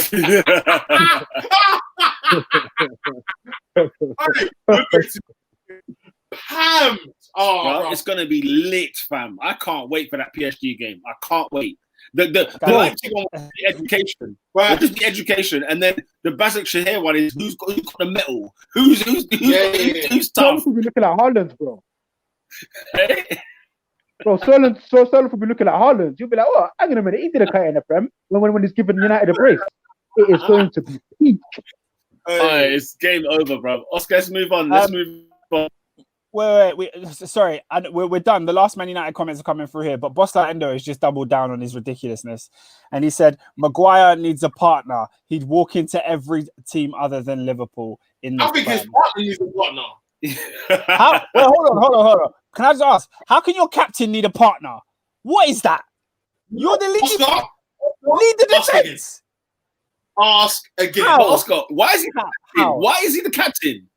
Pam. Bro, it's gonna be lit, fam. I can't wait for that PSG game. I can't wait. The Leipzig one was the education, right? Just the education, and then the Basak Shahir one is who's got the medal, who's tough. We'll be looking at Haaland, bro. Bro, Sterling will be looking at Haaland. You'll be like, oh, hang on a minute, he did a cut in the Prem when he's giving United a brace. It is going to be peak. It's game over, bro. Oscar, let's move on. Wait. Sorry, we're done. The last Man United comments are coming through here, but Bossa Endo has just doubled down on his ridiculousness. And he said, Maguire needs a partner. He'd walk into every team other than Liverpool in the I think his partner needs a partner. Well, hold on. Can I just ask, how can your captain need a partner? What is that? You're the lead. Lead the defense. Ask again. But Oscar, why is he the captain? Why is he the captain?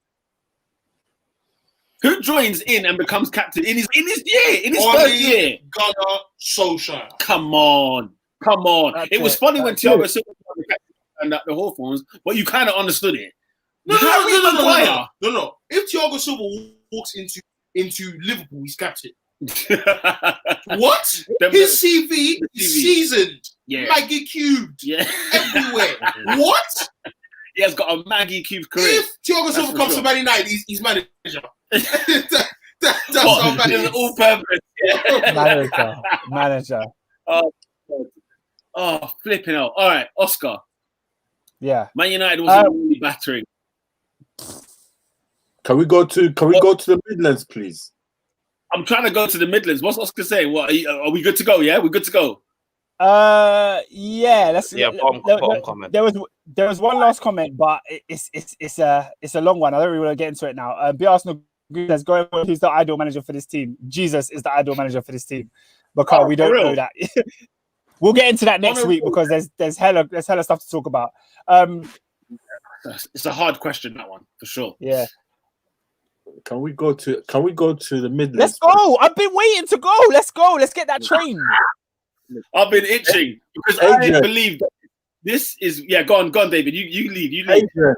Who joins in and becomes captain in his first year? Gunnar Solskjaer. Come on. It was funny when Thiago Silva was the captain and the Hawthorns, but you kind of understood it. No. If Thiago Silva walks into Liverpool, he's captain. What? His CV is seasoned. Yeah. Maggie cubed. Yeah. Everywhere. What? He has got a Maggie cubed career. If Thiago Silva comes to Man United, he's manager. That's our manager. All purpose. Yeah. Manager. Oh, flipping out. All right, Oscar. Yeah. Man United was really battering. Can we go to the Midlands, please? I'm trying to go to the Midlands. What's Oscar saying? What are we good to go? Yeah, we're good to go. Yeah. Bottom comment. There was one last comment, but it's a long one. I don't really want to get into it now. Be Arsenal says, going forward, who's the ideal manager for this team? Jesus is the ideal manager for this team, because we don't know that. We'll get into that next week because there's hella stuff to talk about. It's a hard question, that one, for sure. Yeah. Can we go to the Midlands? Let's go. I've been waiting to go. Let's go. Let's get that train. I've been itching because I believe that this is Go on, David. You lead. Adrian,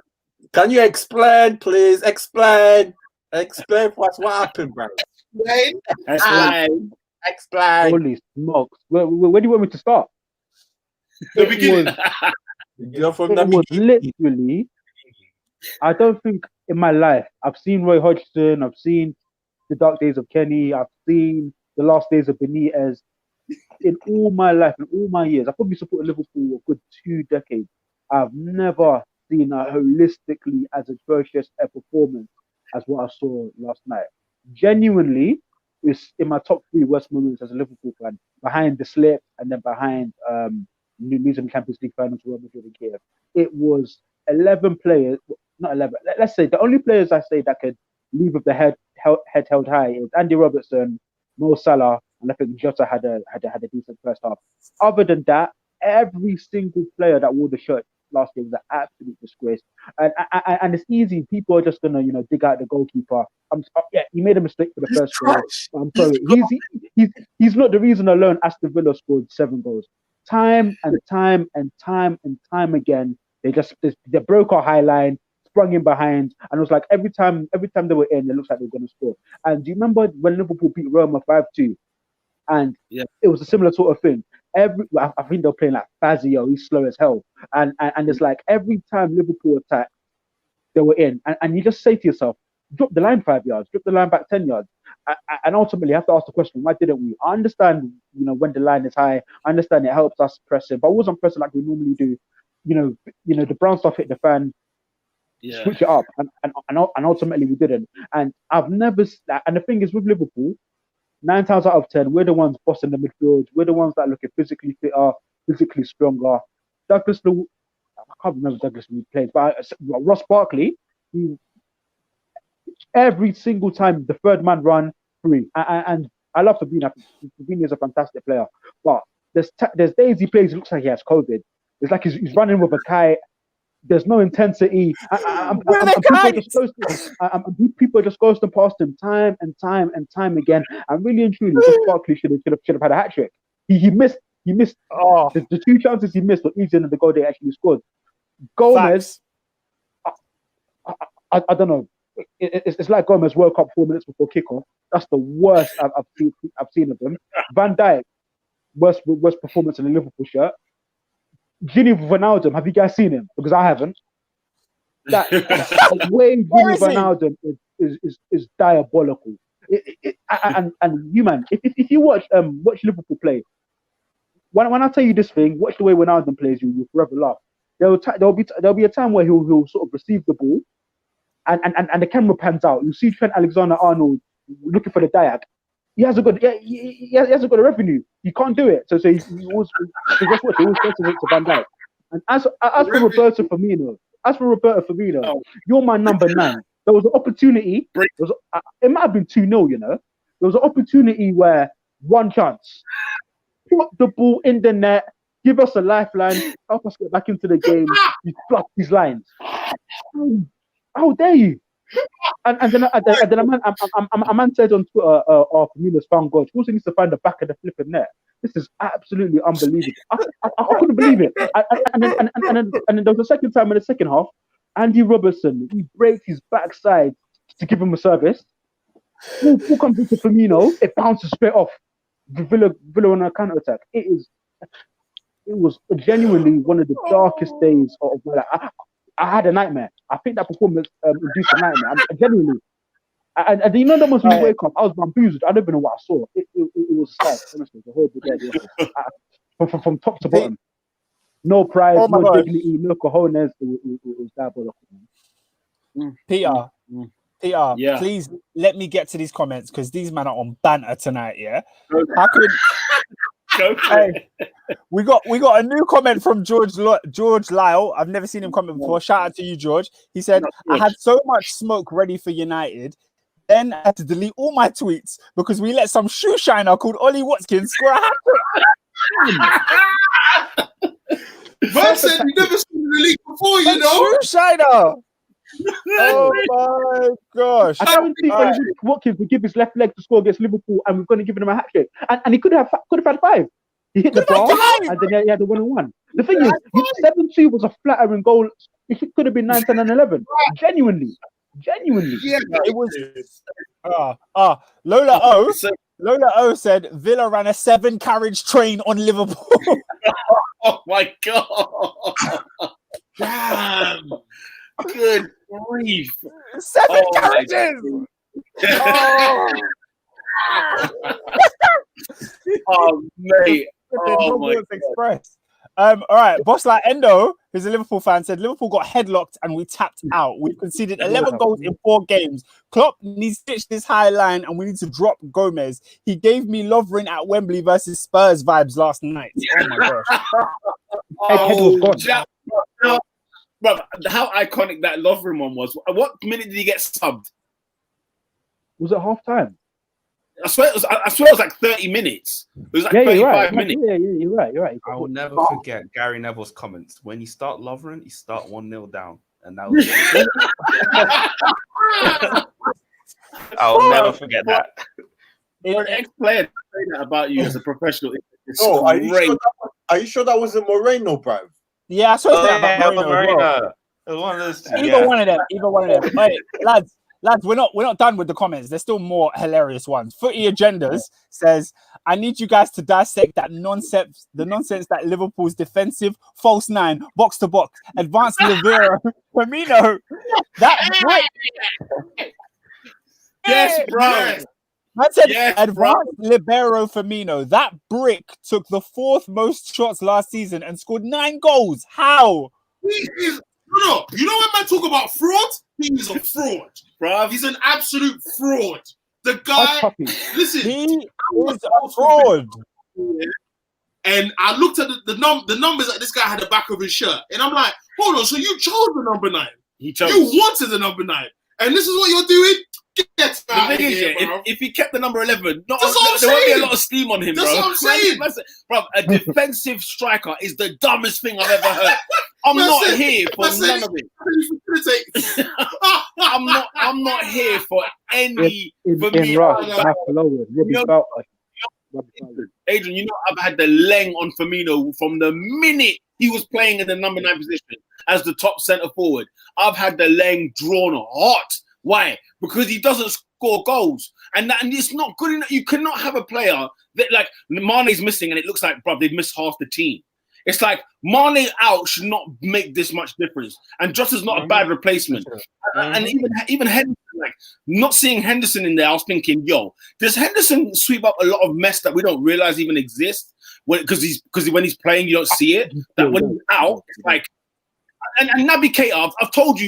can you explain, please? Explain what happened, bro. Explain. Holy smokes. Where do you want me to start? The beginning. Literally, I don't think in my life I've seen Roy Hodgson, I've seen the dark days of Kenny, I've seen the last days of Benitez. In all my life, in all my years, I've probably supported Liverpool a good 2 decades. I've never seen a holistically as atrocious a performance as what I saw last night. Genuinely, it's in my top 3 worst moments as a Liverpool fan, behind the slip and then behind losing the Champions League final to Real Madrid and Kiev. It was 11 players, not 11. Let's say the only players I say that could leave with the head held high is Andy Robertson, Mo Salah, and I think Jota had a decent first half. Other than that, every single player that wore the shirt last year was an absolute disgrace. And it's easy. People are just gonna dig out the goalkeeper. He made a mistake for the first goal. I'm sorry. He's not the reason alone Aston Villa scored 7 goals. Time and time again, they broke our high line, sprung in behind, and it was like every time they were in, it looks like they were going to score. And do you remember when Liverpool beat Roma 5-2? And it was a similar sort of thing. I think they were playing like Fazio, he's slow as hell. And it's like every time Liverpool attacked, they were in. And you just say to yourself, drop the line 5 yards, drop the line back 10 yards. And ultimately, you have to ask the question, why didn't we? I understand, when the line is high, I understand it helps us press it, but I wasn't pressing like we normally do. The brown stuff hit the fan, switch it up, and ultimately we didn't. And I've never. And the thing is, with Liverpool, 9 times out of 10, we're the ones bossing the midfield. We're the ones that are looking physically fitter, physically stronger. I can't remember Douglas Luiz played, but Ross Barkley, every single time the third man run, free. And I love Fabinho. Fabinho is a fantastic player, but there's days he plays. It looks like he has COVID. It's like he's running with a kite. There's no intensity. People just ghosting past him time and time again. And really and truly, Ross Barkley should have had a hat trick. He missed. The 2 chances he missed were easier than the goal they actually scored. Gomez, I don't know. It's like Gomez woke up 4 minutes before kickoff. That's the worst I've seen of him. Van Dijk, worst performance in the Liverpool shirt. Gini Wijnaldum, have you guys seen him? Because I haven't. That way Gini Wijnaldum is diabolical. And you man, if you watch Liverpool play, when I tell you this thing, watch the way Wijnaldum plays, you'll forever laugh. There'll be a time where he'll sort of receive the ball, and the camera pans out. You see Trent Alexander-Arnold looking for the diag. He hasn't got a revenue. He can't do it. So he always goes to Van Dijk. And as for Roberto Firmino, you're my number 9. There was an opportunity. It might have been 2-0. You know, there was an opportunity where one chance, put the ball in the net, give us a lifeline, help us get back into the game. You fluff these lines. How dare you? And then a man said on Twitter, Firmino's found God. He also needs to find the back of the flipping net. This is absolutely unbelievable. I couldn't believe it. And then there was a second time in the second half, Andy Robertson, he breaks his backside to give him a service. Who comes into Firmino? It bounces straight off. Villa on a counter attack. It was genuinely one of the darkest days of my life. I had a nightmare. I think that performance induced a nightmare. Genuinely. And you know that once we wake up, I was bamboozled. I don't even know what I saw. It was sad. Honestly, the whole day. From top to bottom. No pride, no dignity, no cojones. It was diabolical. Peter, yeah. Please let me get to these comments because these men are on banter tonight. Yeah. Hey, we got a new comment from George Lyle. I've never seen him comment before. Shout out to you, George. He said, "I had so much smoke ready for United, then I had to delete all my tweets because we let some shoe shiner called Ollie Watkins score a hat trick." Man said you never seen the league before, you know. Shoe shiner. Oh my gosh! I don't think Watkins would give his left leg to score against Liverpool, and we're going to give him a hat trick. And he could have had 5. He hit the bar, and then he had the 1-on-1. The thing is, 7-2 was a flattering goal. It could have been 9, 10, and 11. Genuinely. Yeah, it was. Lola O said Villa ran a 7-carriage train on Liverpool. Oh my god! Damn. Good grief. 7 carriages! Oh, mate. Oh, my Express. All right, boss like Endo, who's a Liverpool fan, said Liverpool got headlocked and we tapped out. We conceded 11 goals in 4 games. Klopp needs to stitch this high line and we need to drop Gomez. He gave me Lovren at Wembley versus Spurs vibes last night. Oh my gosh. But how iconic that Lovren one was. What minute did he get subbed? Was it half time? I swear it was like 30 minutes. It was like 35 minutes. Yeah, you're right. I will never forget Gary Neville's comments. When you start Lovren, you start 1-0 down. And that was I'll never forget that. For an ex-player to say that about you as a professional, it's are you sure that wasn't Moreno, bruv? Yeah, I saw that about Moreno. Well. It was one of those two. Either one of them. Hey, lads, we're not done with the comments. There's still more hilarious ones. Footy Agendas says, I need you guys to dissect the nonsense that Liverpool's defensive false 9, box to box, advanced Libero, Firmino. That brick. Yes, bro. I said advanced libero Firmino. That brick took the 4th most shots last season and scored 9 goals. How? You know when man talk about fraud? He is a fraud, bro. He's an absolute fraud. The guy, listen, he is a fraud. And I looked at the numbers that this guy had the back of his shirt, and I'm like, hold on, so you chose the number 9? You wanted the number 9, and this is what you're doing? Get out of here, if he kept the number 11, there won't be a lot of steam on him, That's bro. what I'm saying. Bro, a defensive striker is the dumbest thing I've ever heard. I'm not here for none of it. I'm not here for any. Adrian, you know I've had the leng on Firmino from the minute he was playing in the number 9 position as the top centre forward. I've had the leng drawn hot. Why? Because he doesn't score goals, and it's not good enough. You cannot have a player that like Mane's missing, and it looks like, bro, they've missed half the team. It's like Mane out should not make this much difference, and Jota's not a bad replacement. And even Henderson, like not seeing Henderson in there, I was thinking, yo, does Henderson sweep up a lot of mess that we don't realize even exists? Because when he's playing, you don't see it. That when he's out, it's like. And Naby Keita, I've told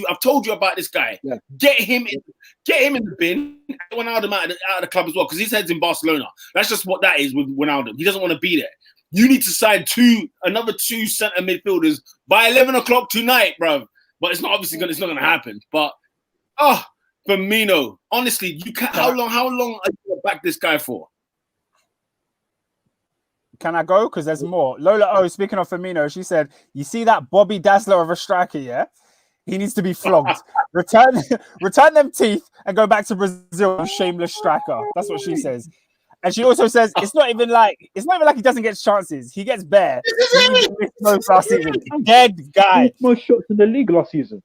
you about this guy. Yeah. Get him in the bin. Wijnaldum out of the club as well, because his head's in Barcelona. That's just what that is with Wijnaldum. He doesn't want to be there. You need to sign another two centre midfielders by 11 o'clock tonight, bro. But it's not going to happen. But Firmino, honestly, you can't. How long are you going to back this guy for? Can I go? Because there's more. Lola, speaking of Firmino, she said, you see that Bobby Dazzler of a striker, yeah? He needs to be flogged. Return them teeth and go back to Brazil, shameless striker. That's what she says. And she also says it's not even like he doesn't get chances. He gets bare. He missed most last season. Dead guy. Most shots in the league last season.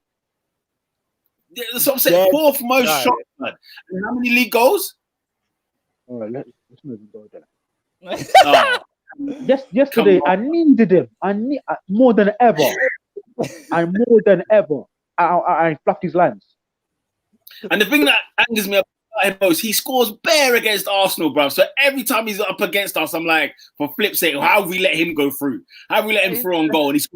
Yeah, that's what I'm saying. Fourth most shots, man. And how many league goals? All right, let's move and go there. Yesterday, I needed him. More than ever. I fluffed his lines. And the thing that angers me about him most, he scores bare against Arsenal, bro. So every time he's up against us, I'm like, for flip's sake, how have we let him go through? How have we let him through on goal? And he's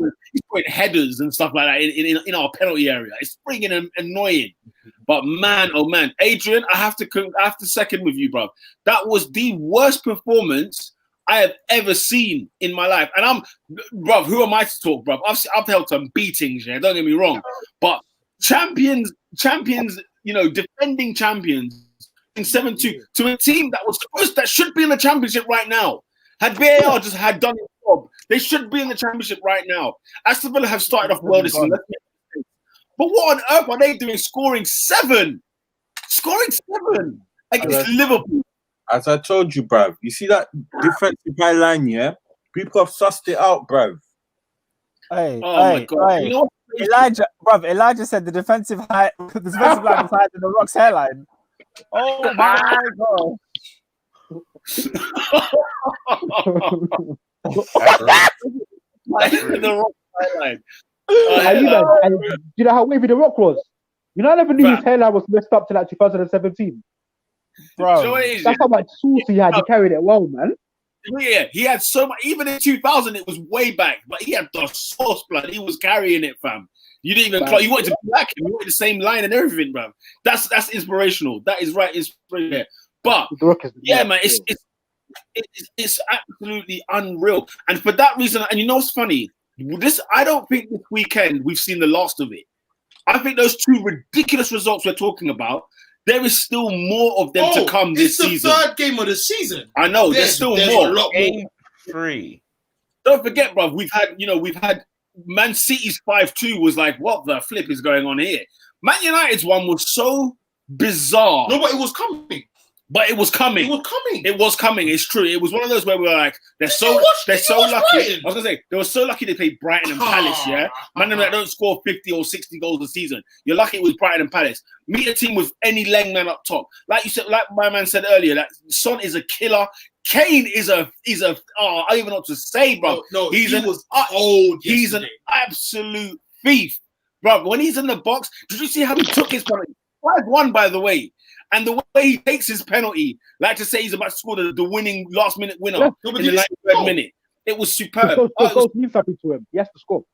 scoring headers and stuff like that in our penalty area. It's freaking annoying. But man, oh man, Adrian, I have to second with you, bro. That was the worst performance I have ever seen in my life. And who am I to talk, bruv? I've held some beatings, yeah, don't get me wrong. But champions, defending champions in 7-2 to a team that should be in the championship right now. Had VAR just had done its job, they should be in the championship right now. Aston Villa have started off well this season. But what on earth are they doing scoring 7? Against Liverpool. As I told you, bruv, you see that defensive high line, yeah? People have sussed it out, bruv. My God. You know what? Elijah said the defensive line is higher than the Rock's hairline. Oh my God. The Rock's hairline. Do you know how wavy the Rock was? You know, I never knew his hairline was messed up till like 2017. Bro, that's how much sauce he had. He carried it well, man. Yeah, he had so much. Even in 2000, it was way back, but he had the sauce, blood. He was carrying it, fam. You didn't even. You wanted to black him. You wanted the same line and everything, bro. That's inspirational. That is right. Inspirational. But yeah, man, it's absolutely unreal. And for that reason, and you know what's funny? I don't think this weekend we've seen the last of it. I think those 2 ridiculous results we're talking about. There is still more of them to come this season. It's the 3rd game of the season. I know. There's still more. A lot more. 3. Don't forget, bro. We've had Man City's 5-2 was like, what the flip is going on here? Man United's one was so bizarre. No, but it was coming. It was coming. It's true. It was one of those where we were like, they're so lucky. Brighton? I was gonna say they were so lucky they played Brighton and Palace. Yeah, man, that don't score 50 or 60 goals a season. You're lucky it was Brighton and Palace. Meet a team with any leng man up top, like you said, like my man said earlier. That Son is a killer. Kane is a. I don't even know what to say, bro. No, he was old. He's an absolute thief, bro. When he's in the box, did you see how he took his penalty? 5-1, by the way. And the way he takes his penalty, like to say he's about to score the winning last-minute winner in the 93rd minute. It was superb. The goal means something to him. He has to score.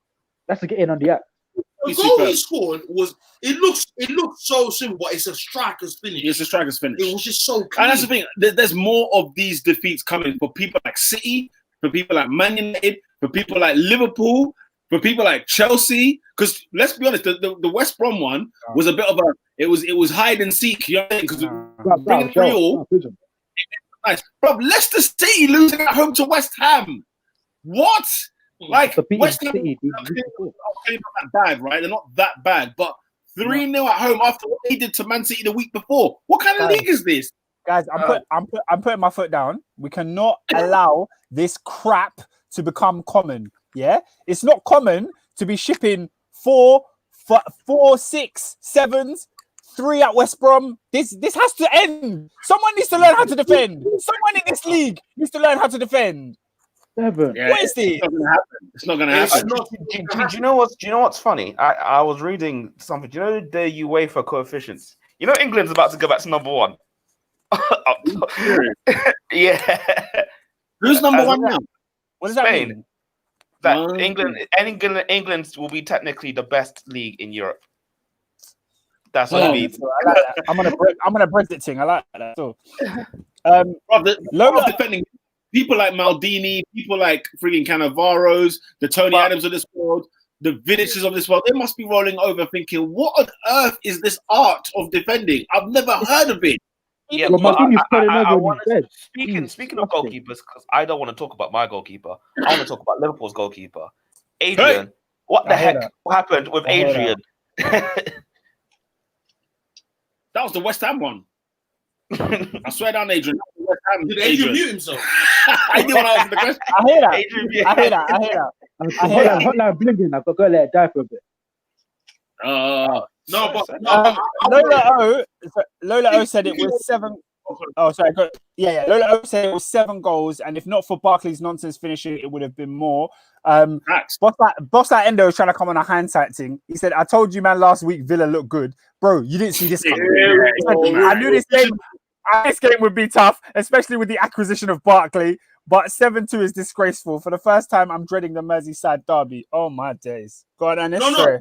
That's to get in on the act. The goal he scored it looks so simple, but it's a striker's finish. It's a striker's finish. It was just so clean. And that's the thing. There's more of these defeats coming for people like City, for people like Man United, for people like Liverpool. for people like Chelsea, because let's be honest, the West Brom one was a bit of a it was hide and seek, you know, because bringing 3-3. Nice, bro. Leicester City losing at home to West Ham. What? Like West Ham are not that bad, right? They're not that bad, but 3-0 at home after what they did to Man City the week before. What kind of league is this? Guys, I'm putting my foot down. We cannot allow this crap to become common. Yeah, it's not common to be shipping 4, 6, 7s, 3 at West Brom. This has to end. Someone needs to learn how to defend. Someone in this league needs to learn how to defend. 7. Yeah, what is this? It's not gonna happen. Do you know what's funny? I was reading something. Do you know the UEFA coefficients? You know England's about to go back to number 1. Yeah. Who's number 1 now? What does that Spain. mean? That England will be technically the best league in Europe. That's what it means. I like that. I'm gonna Brexit thing. I like that. So, defending people like Maldini, people like frigging Cannavaros, the Tony Adams of this world, the Vidics of this world, they must be rolling over thinking, what on earth is this art of defending? I've never heard of it. Yeah, well, speaking of goalkeepers, because I don't want to talk about my goalkeeper. I want to talk about Liverpool's goalkeeper, Adrian. Hey. What the heck happened with Adrian? That was the West Ham one. I swear down, Adrian. Did Adrian mute himself? I didn't want to answer the question. I hear that. Hotline blinking. I've got to let it die for a bit. Lola O said it was 7. Oh, sorry. Lola O said it was 7 goals, and if not for Barkley's nonsense finishing, it would have been more. Boss that Endo was trying to come on a hindsight thing. He said, "I told you, man, last week Villa looked good, bro. You didn't see this coming. I knew this game would be tough, especially with the acquisition of Barkley. But 7-2 is disgraceful. For the first time, I'm dreading the Merseyside derby. Oh my days. Go on, Anis. No.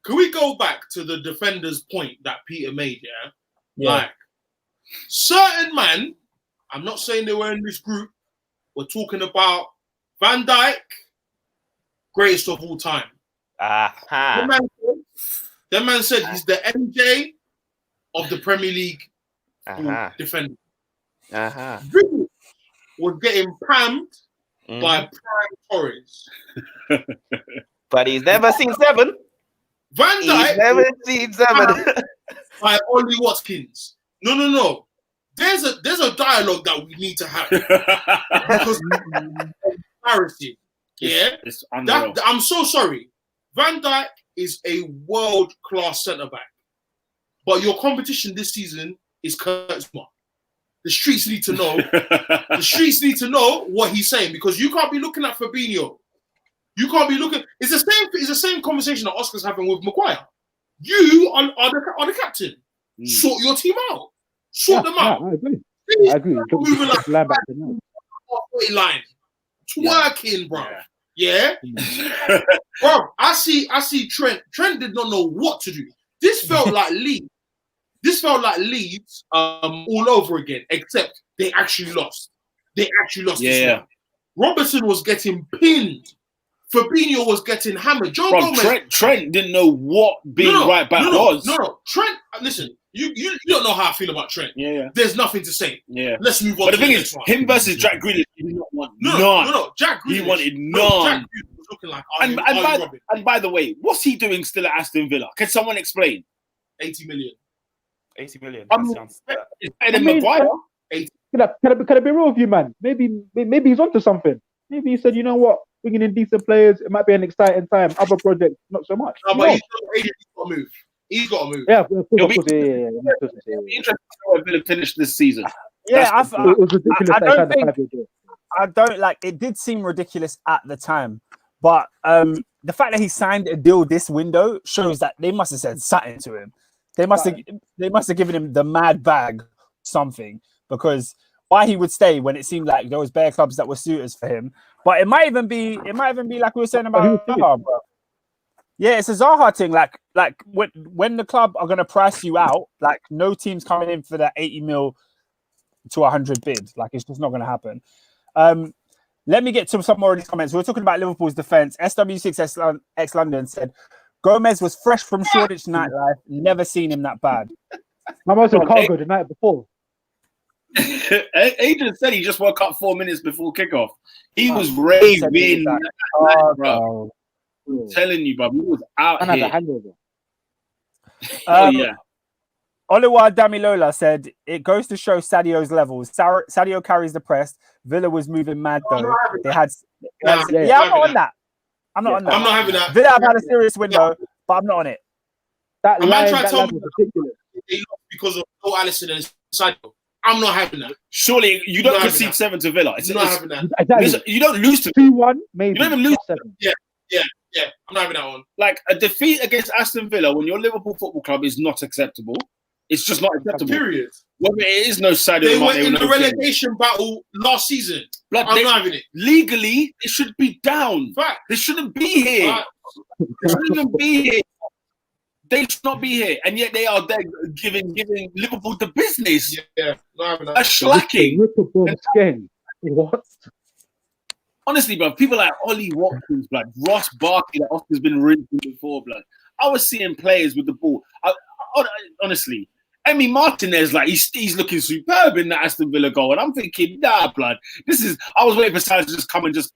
Can we go back to the defender's point that Peter made? Yeah. Like certain man, I'm not saying they were in this group. We're talking about Van Dijk, greatest of all time. The man said he's the MJ of the Premier League defender. Was getting pammed by Prime Torres. But he's never seen 7. Van Dijk never seen 7 by Ollie Watkins. No. There's a dialogue that we need to have because embarrassing. Yeah, I'm so sorry. Van Dijk is a world-class centre back, but your competition this season is Kurtzma. The streets need to know. The streets need to know what he's saying because you can't be looking at Fabinho. You can't be looking. It's the same conversation that Oscar's having with Maguire. You are the captain. Sort your team out. Sort them out. I agree. Moving like halfway line, twerking, bro. Yeah. Bro, I see Trent. Trent did not know what to do. This felt like Leeds. This felt like Leeds all over again, except they actually lost. This one. Robertson was getting pinned. Fabinho was getting hammered. Trent didn't know what being right back was. No. Trent, listen, you don't know how I feel about Trent. Yeah. There's nothing to say. Yeah. Let's move on. But the thing is, him versus Jack Grealish, he did not want none. No. Jack Grealish. He wanted none. Jack Grealish was looking like and by the way, what's he doing still at Aston Villa? Can someone explain? 80 million. 80 million. It's better than Maguire. Can I be real with you, man? Maybe he's onto something. Maybe he said, you know what, bringing in decent players, it might be an exciting time. Other projects, not so much. No, but he's got to move. He's got to move. Yeah, of course. It'll be interesting to see Villa finish this season. Yeah, it was ridiculous. I don't like. It did seem ridiculous at the time, but the fact that he signed a deal this window shows that they must have said something to him. They must have given him the mad bag something, because why he would stay when it seemed like there was bare clubs that were suitors for him. But it might even be like we were saying about Zaha, bro. Yeah, it's a Zaha thing. Like when the club are gonna price you out, like no team's coming in for that 80 mil to 100 bid. Like it's just not gonna happen. Let me get to some more of these comments. We're talking about Liverpool's defense. SW6 X London said Gomez was fresh from Shoreditch nightlife. Never seen him that bad. I was in Cargo the night before. Adrian said he just woke up 4 minutes before kickoff. He was raving. Bro. I'm telling you, bro. He was out here. A hangover. Yeah. Oluwa Damilola said it goes to show Sadio's levels. Sadio carries the press. Villa was moving mad though. They had, I'm not on that. I'm not having that. Villa have had a serious window, but I'm not on it. That line was ridiculous. They lost because of no Alisson and Sadio. I'm not having that. Surely you don't concede 7 to Villa. I'm not having that. Exactly. You don't lose to 2-1, maybe. You don't even lose 7. Yeah. I'm not having that one. Like a defeat against Aston Villa when your Liverpool Football Club is not acceptable. It's just not acceptable. Period. Well, it is no Sadio. They were in the relegation battle last season. I'm not having it. Legally, it should be down. Fact. They shouldn't be here. They shouldn't even be here. They should not be here, and yet they are there giving Liverpool the business. Yeah, not having that. A slacking. What? Honestly, bro, people like Ollie Watkins, blood, Ross Barkley, that Oscar's been rinsing before, blood. I was seeing players with the ball. Honestly, Emi Martinez, like he's looking superb in the Aston Villa goal, and I'm thinking, nah, blood. I was waiting for Salah to just come and just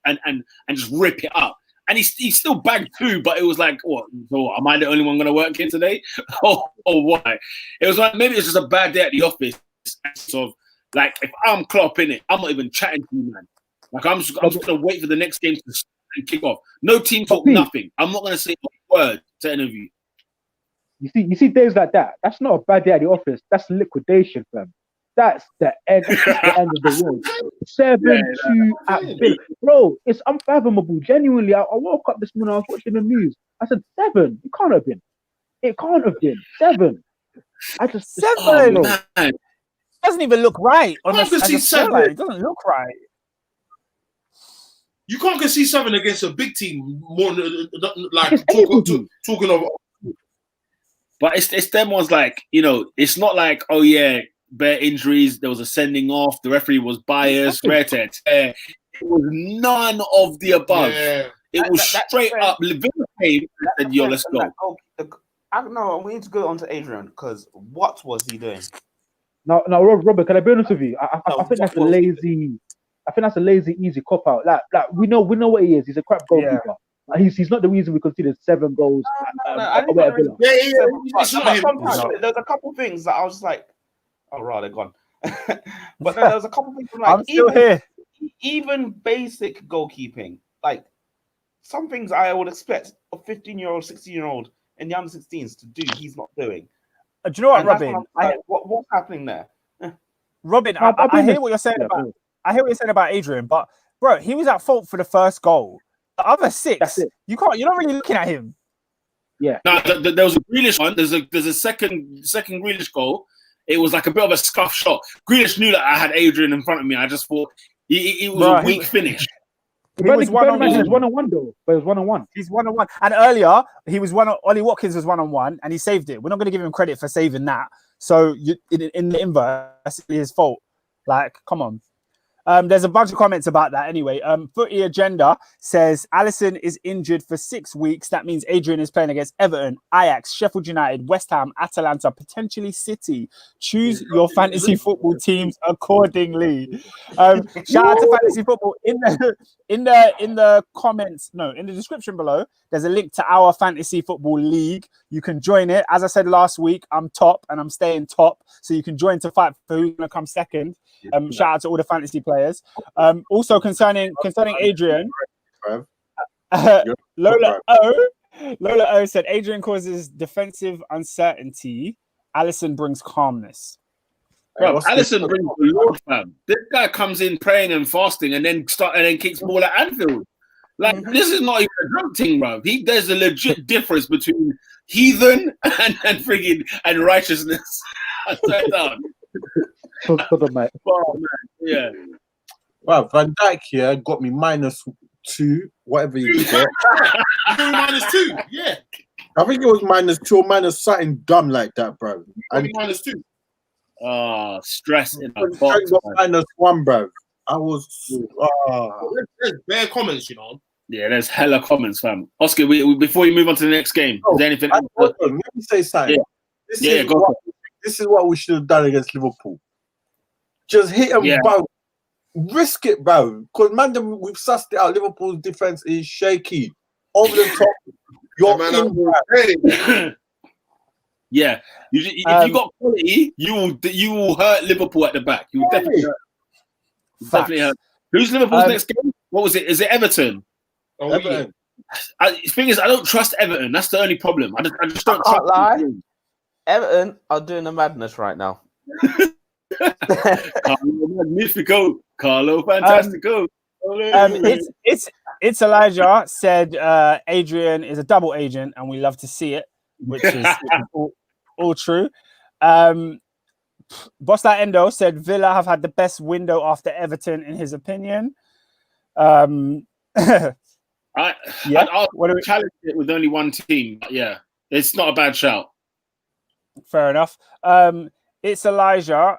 rip it up, and he still bagged 2, but it was like, what? So am I the only one going to work here today? or why? It was like maybe it's just a bad day at the office. So, like, if I'm Klopp in it, I'm not even chatting to you, man. Like I'm just going to wait for the next game to kick off. No team talk, nothing. I'm not going to say a word to any of you. You see days like that. That's not a bad day at the office. That's liquidation, fam. That's the end, of the road. 7-2 at Villa. Bro, it's unfathomable. Genuinely, I woke up this morning, I was watching the news. I said, 7. It can't have been. 7. I just 7. It doesn't even look right. It doesn't look right. You can't concede 7 against a big team. More like talking of. But it's them ones like, it's not like, oh yeah, bare injuries, there was a sending off, the referee was biased, it was none of the above. Yeah. It was straight up, Villa came and said, yo, let's go. I don't know, we need to go on to Adrian, because what was he doing? No, Robert, can I be honest with you? I think that's a lazy... I think that's a lazy, easy cop out. Like we know what he is. He's a crap goalkeeper. Yeah. He's not the reason we conceded 7 goals. There's a couple things that I was like, oh, right, they're gone. But then there's a couple things like, I'm still here. Even basic goalkeeping, like some things I would expect a 15-year-old, 16-year-old in the under-16s to do, he's not doing. Do you know what, Robin? What's happening there? Robin, I hear what you're saying about. I hear what you're saying about Adrian, but bro, he was at fault for the first goal. The other 6, you're not really looking at him. Yeah. No, there was a Grealish one. There's a second Grealish goal. It was like a bit of a scuff shot. Grealish knew that I had Adrian in front of me. I just thought it was a weak finish. He was 1-on-1 though. But it was 1-on-1. He's 1-on-1. And earlier, Ollie Watkins was 1-on-1, and he saved it. We're not going to give him credit for saving that. So in the inverse, that's his fault. Like, come on. There's a bunch of comments about that anyway. Footy Agenda says Alisson is injured for 6 weeks. That means Adrian is playing against Everton, Ajax, Sheffield United, West Ham, Atalanta, potentially City. Choose your fantasy football teams accordingly. Shout out to fantasy football in the comments. No, in the description below. There's a link to our fantasy football league. You can join it. As I said last week, I'm top and I'm staying top. So you can join to fight for who's going to come second. Shout out to all the fantasy players. Also concerning Adrian, Lola O said Adrian causes defensive uncertainty. Alisson brings calmness. Bro, Alisson brings the Lord, fam. This guy comes in praying and fasting and then kicks ball at Anfield. Like this is not even a drug thing, bro. There's a legit difference between heathen and friggin' and righteousness. I said that. Mate. Oh, man. Yeah. Wow, Van Dijk here got me -2, whatever you got. -2, yeah. I think it was -2 or minus something dumb like that, bro. -2. Stress in the box. -1, bro. I was. There's bare comments, you know. Yeah, there's hella comments, fam. Oscar, before you move on to the next game, is there anything? Let me say something. Yeah. This is what we should have done against Liverpool. Just hit them, bro. Risk it, bro. Because, man, we've sussed it out. Liverpool's defense is shaky. Over the top, you're in. Yeah. If you got quality, you will hurt Liverpool at the back. You will definitely hurt. Who's Liverpool's next game? What was it? Is it Everton? Everton. The thing is, I don't trust Everton. That's the only problem. I just don't trust them. Everton are doing a madness right now. Carlo Magnifico. Carlo Fantastico. It's Elijah said Adrian is a double agent and we love to see it, which is all true. Boss That Endo said Villa have had the best window after Everton in his opinion. I'll challenge it with only one team. But yeah, it's not a bad shout. Fair enough. It's Elijah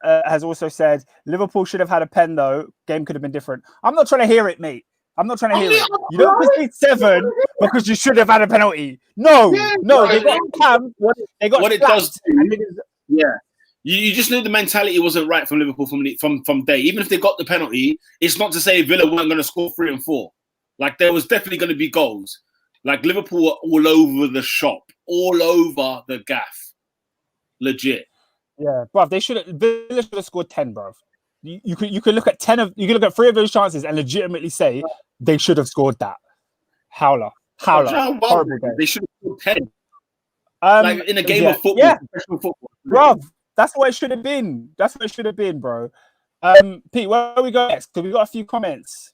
has also said Liverpool should have had a pen though. Game could have been different. I'm not trying to hear it, mate. I'm not trying to hear it. You don't concede 7 because you should have had a penalty. No. They got camped. They got what it does. You just knew the mentality wasn't right from Liverpool from day. Even if they got the penalty, it's not to say Villa weren't going to score 3 and 4. Like there was definitely going to be goals. Like Liverpool were all over the shop, all over the gaff. Legit. Yeah, bruv. Villa should have scored 10, bruv. You could look at 3 of those chances and legitimately say they should have scored that. Howler. Horrible game. They should have scored 10. Like in a game of football, professional football. Bruv, that's what it should have been. Bro. Pete, where we go next? Because we got a few comments.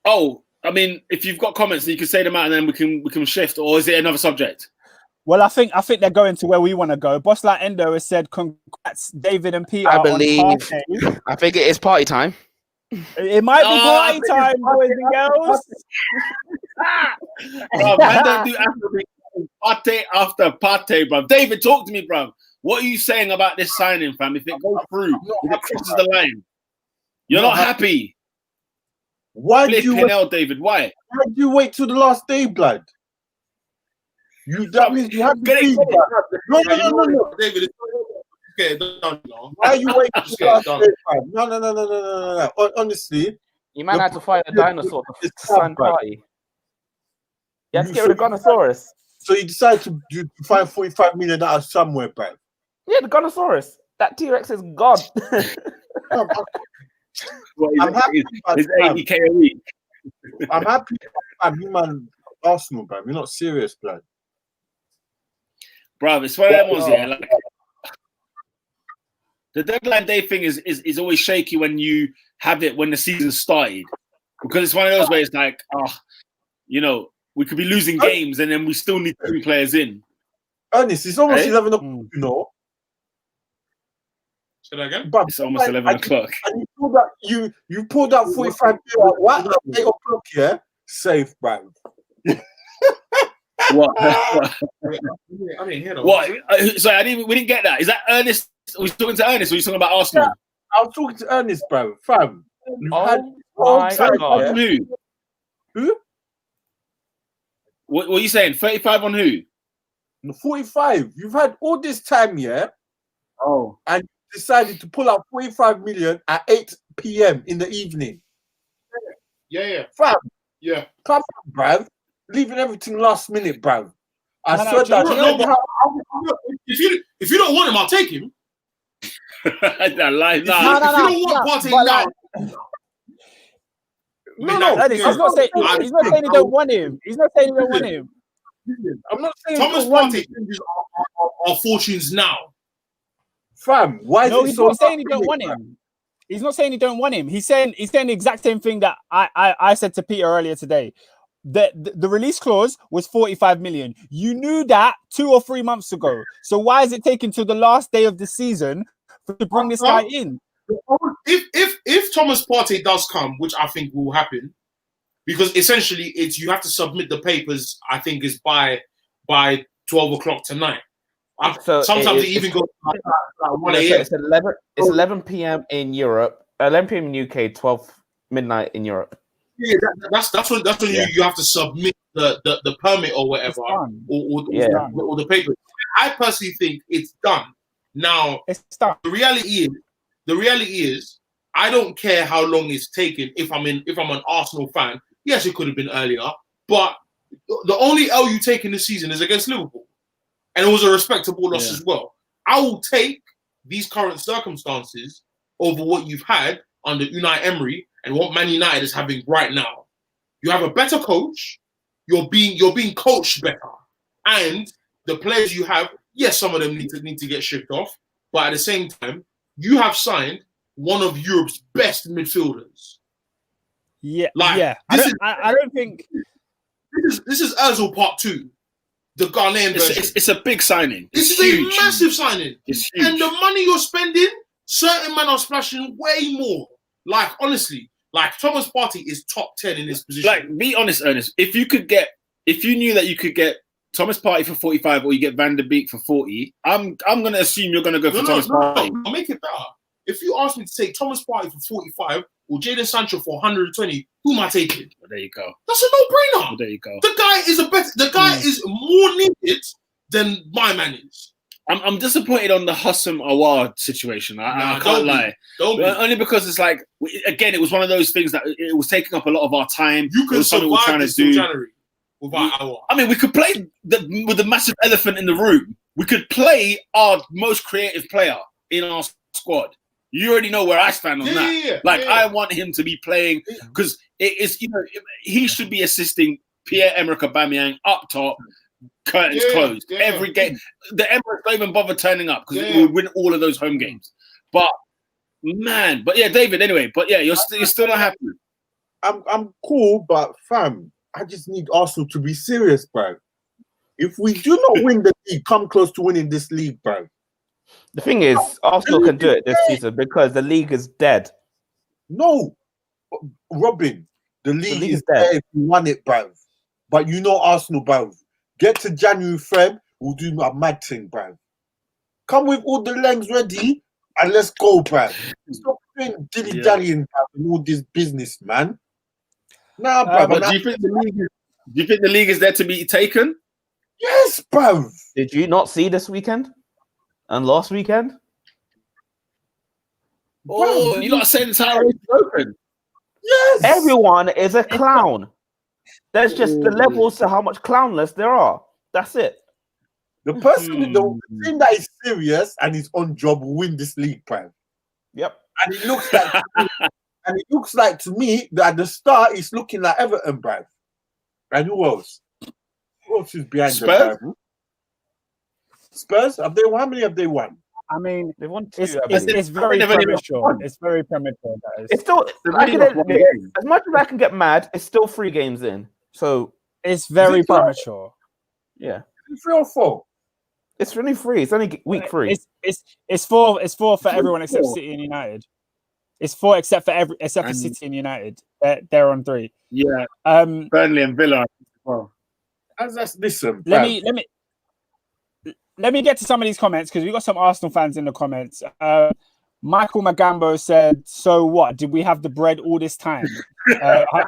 Oh, I mean, if you've got comments, you can say them out and then we can shift, or is it another subject? Well, I think they're going to where we want to go. Boss Like Endo has said, "Congrats, David and Peter." I believe. I think it is party time. It might be party time, boys and girls. Bro, man, don't do party after party, bro. David, talk to me, bro. What are you saying about this signing, fam? If it goes through, if it crosses the line, you're not happy. Why do you wait, David? Why do you wait till the last day, blood? That means you have to be. No. David, why are you waiting till the last day, fam? No. Honestly, you might have to find a dinosaur to sign party. You have to get rid of Gunnosaurus. So you decided to find 45 million out of somewhere, bro. Yeah, the Gunnosaurus. That T-Rex is gone. I'm happy. It's 80K a week. I'm happy. You man, Arsenal, bro. You're not serious, blood. Bro, it's one of them ones, yeah. Like, the deadline day thing is always shaky when you have it when the season started, because it's one of those where it's like, we could be losing games and then we still need 3 players in. Ernest, it's almost 11 o'clock, you know. Say that again? But it's almost 11 o'clock. And you pulled out 45 million. What? 8 o'clock, yeah? Safe, bro. What? I didn't hear that. What? Sorry, we didn't get that. Is that Ernest? Are we talking to Ernest or are you talking about Arsenal? I was talking to Ernest, bro. Fam. Who? What are you saying? 35 on who? 45. You've had all this time, yeah? Oh. And decided to pull out 45 million at 8 p.m. in the evening. Yeah. Fam. Yeah. Come on, bruv. Leaving everything last minute, bruv. If you don't want him, I'll take him. If you don't want Partey now. He's not saying he don't want him. He's not saying he don't want him. I'm not saying Thomas Partey changes our fortunes now. Fam, why is he's not saying he don't want him. He's not saying he don't want him. He's saying the exact same thing that I said to Peter earlier today. The release clause was 45 million. You knew that 2 or 3 months ago. So why is it taking till the last day of the season to bring this guy in? If Thomas Partey does come, which I think will happen, because essentially you have to submit the papers. I think is by 12 o'clock tonight. Sometimes it even goes like 1 a.m. It's 11 p.m. in Europe, 11 p.m. in UK, 12 midnight in Europe. Yeah, that's when you have to submit the permit or whatever, or the paper. I personally think it's done. Now, it's done. The reality is, I don't care how long it's taken. If I'm an Arsenal fan, yes, it could have been earlier, but the only L you take in this season is against Liverpool, and it was a respectable loss as well. I will take these current circumstances over what you've had under Unai Emery and what Man United is having right now. You have a better coach. You're being coached better, and the players you have, yes, some of them need to get shipped off, but at the same time, you have signed one of Europe's best midfielders. Yeah, I don't think this is Ozil Part 2, the Ghanaian version. It's a big signing. This is a massive signing, and the money you're spending, certain men are splashing way more. Like honestly, like Thomas Partey is top 10 in his position. Like, be honest, Ernest. If you knew that you could get Thomas Partey for 45 or you get Van der Beek for 40, I'm going to assume you're going to go for Thomas Partey. I'll make it better. If you ask me to take Thomas Partey for 45 or Jadon Sancho for 120, who am I taking? Well, there you go. That's a no-brainer. Well, there you go. The guy is more needed than my man is. I'm disappointed on the Hussam Awad situation. I can't lie. Only because it's like, again, it was one of those things that it was taking up a lot of our time. You could survive this till January without Awad. I mean, we could play with the massive elephant in the room. We could play our most creative player in our squad. You already know where I stand on that. I want him to be playing because he should be assisting Pierre-Emerick Aubameyang up top. Curtains closed. Every game. The Emirates don't even bother turning up because we win all of those home games. But David. Anyway, you're still not happy. I'm cool, but fam, I just need Arsenal to be serious, bro. If we do not win the league, come close to winning this league, bro. The thing is, Arsenal can do it this season because the league is dead. No, Robin, the league is dead if you won it, bro. But you know Arsenal, bro. Get to January, Feb, we'll do a mad thing, bro. Come with all the legs ready and let's go, bro. Stop doing dilly-dallying and all this business, man. Nah, bro. But do you think the league is there to be taken? Yes, bro. Did you not see this weekend and last weekend? Oh, you're not saying it's how it's open. Yes. Everyone is a clown. There's just the levels to how much clownless there are. That's it. The person, the team that is serious and is on job will win this league, bro. Yep. And it looks like, to me that at the start it's looking like Everton, bro. And who else? Who else is behind Spurs? them? Spurs? Have they won? How many have they won? I mean, they won 2. It's very premature. It's very premature, guys. It's still as much as I can get mad. It's still 3 games in, so it's very premature. Yeah, 3 or 4. It's only 3. It's only week 3. It's 4. It's 4 for everyone except City and United. It's 4 except for City and United. They're on 3. Yeah. Burnley and Villa. Well, listen. Let me get to some of these comments because we got some Arsenal fans in the comments. Michael Magambo said, "So what? Did we have the bread all this time?"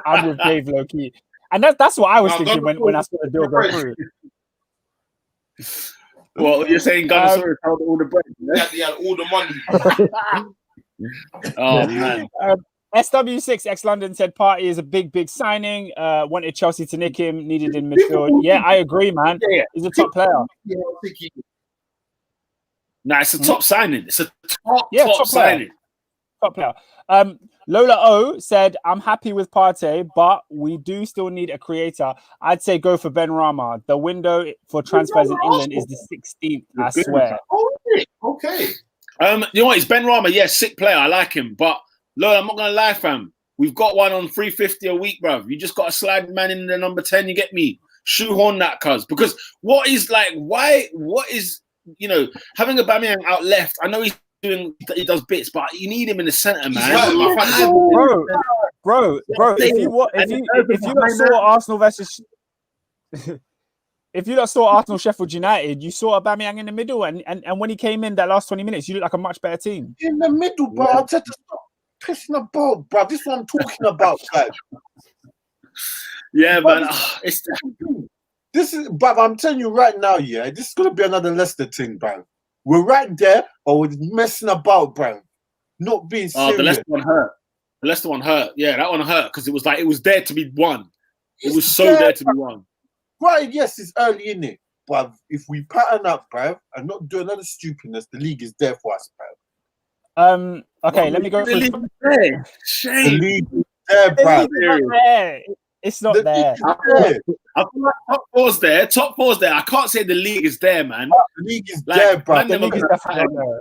I'm with Dave Loki, and that's what I was thinking when I saw the deal go through. Well, you're saying Gunnarsson held all the bread? He had all the money. Oh man. SW6 X London said Partey is a big signing. Wanted Chelsea to nick him, needed in midfield. Yeah, I agree, man. He's a top player. It's a top signing. It's a top signing. Top player. Lola O said, I'm happy with Partey, but we do still need a creator. I'd say go for Ben Rama. The window for transfers in England is the 16th, I swear. Okay. You know what? It's Ben Rama. Yeah, sick player. I like him. But Lola, I'm not going to lie, fam. We've got one on $350 a week, bruv. You just got to slide man in the number 10. You get me? Shoehorn that, cuz. Because what is, having a Aubameyang out left, I know he does bits, but you need him in the centre, man. Bro, if you saw Arsenal versus if you saw Arsenal Sheffield United, you saw Aubameyang in the middle, and when he came in that last 20 minutes, you look like a much better team. In the middle, bro. I said to stop pissing about, bro. This is what I'm talking about, guys. Yeah, but man. It's this is, but I'm telling you right now, yeah, this is gonna be another Leicester thing, bro. We're right there, but we're messing about, bro. Not being serious. The Leicester one hurt. The Leicester one hurt. Yeah, that one hurt because it was there to be won. It was so there to be won. Right, yes, it's early in it, but if we pattern up, bro, and not do another stupidness, the league is there for us, bro. Okay, let me go through. Shame. The league is there, bro. It's not there. I feel like top four's there. Top four's there. I can't say the league is there, man. The league is there, bro. The league is definitely there.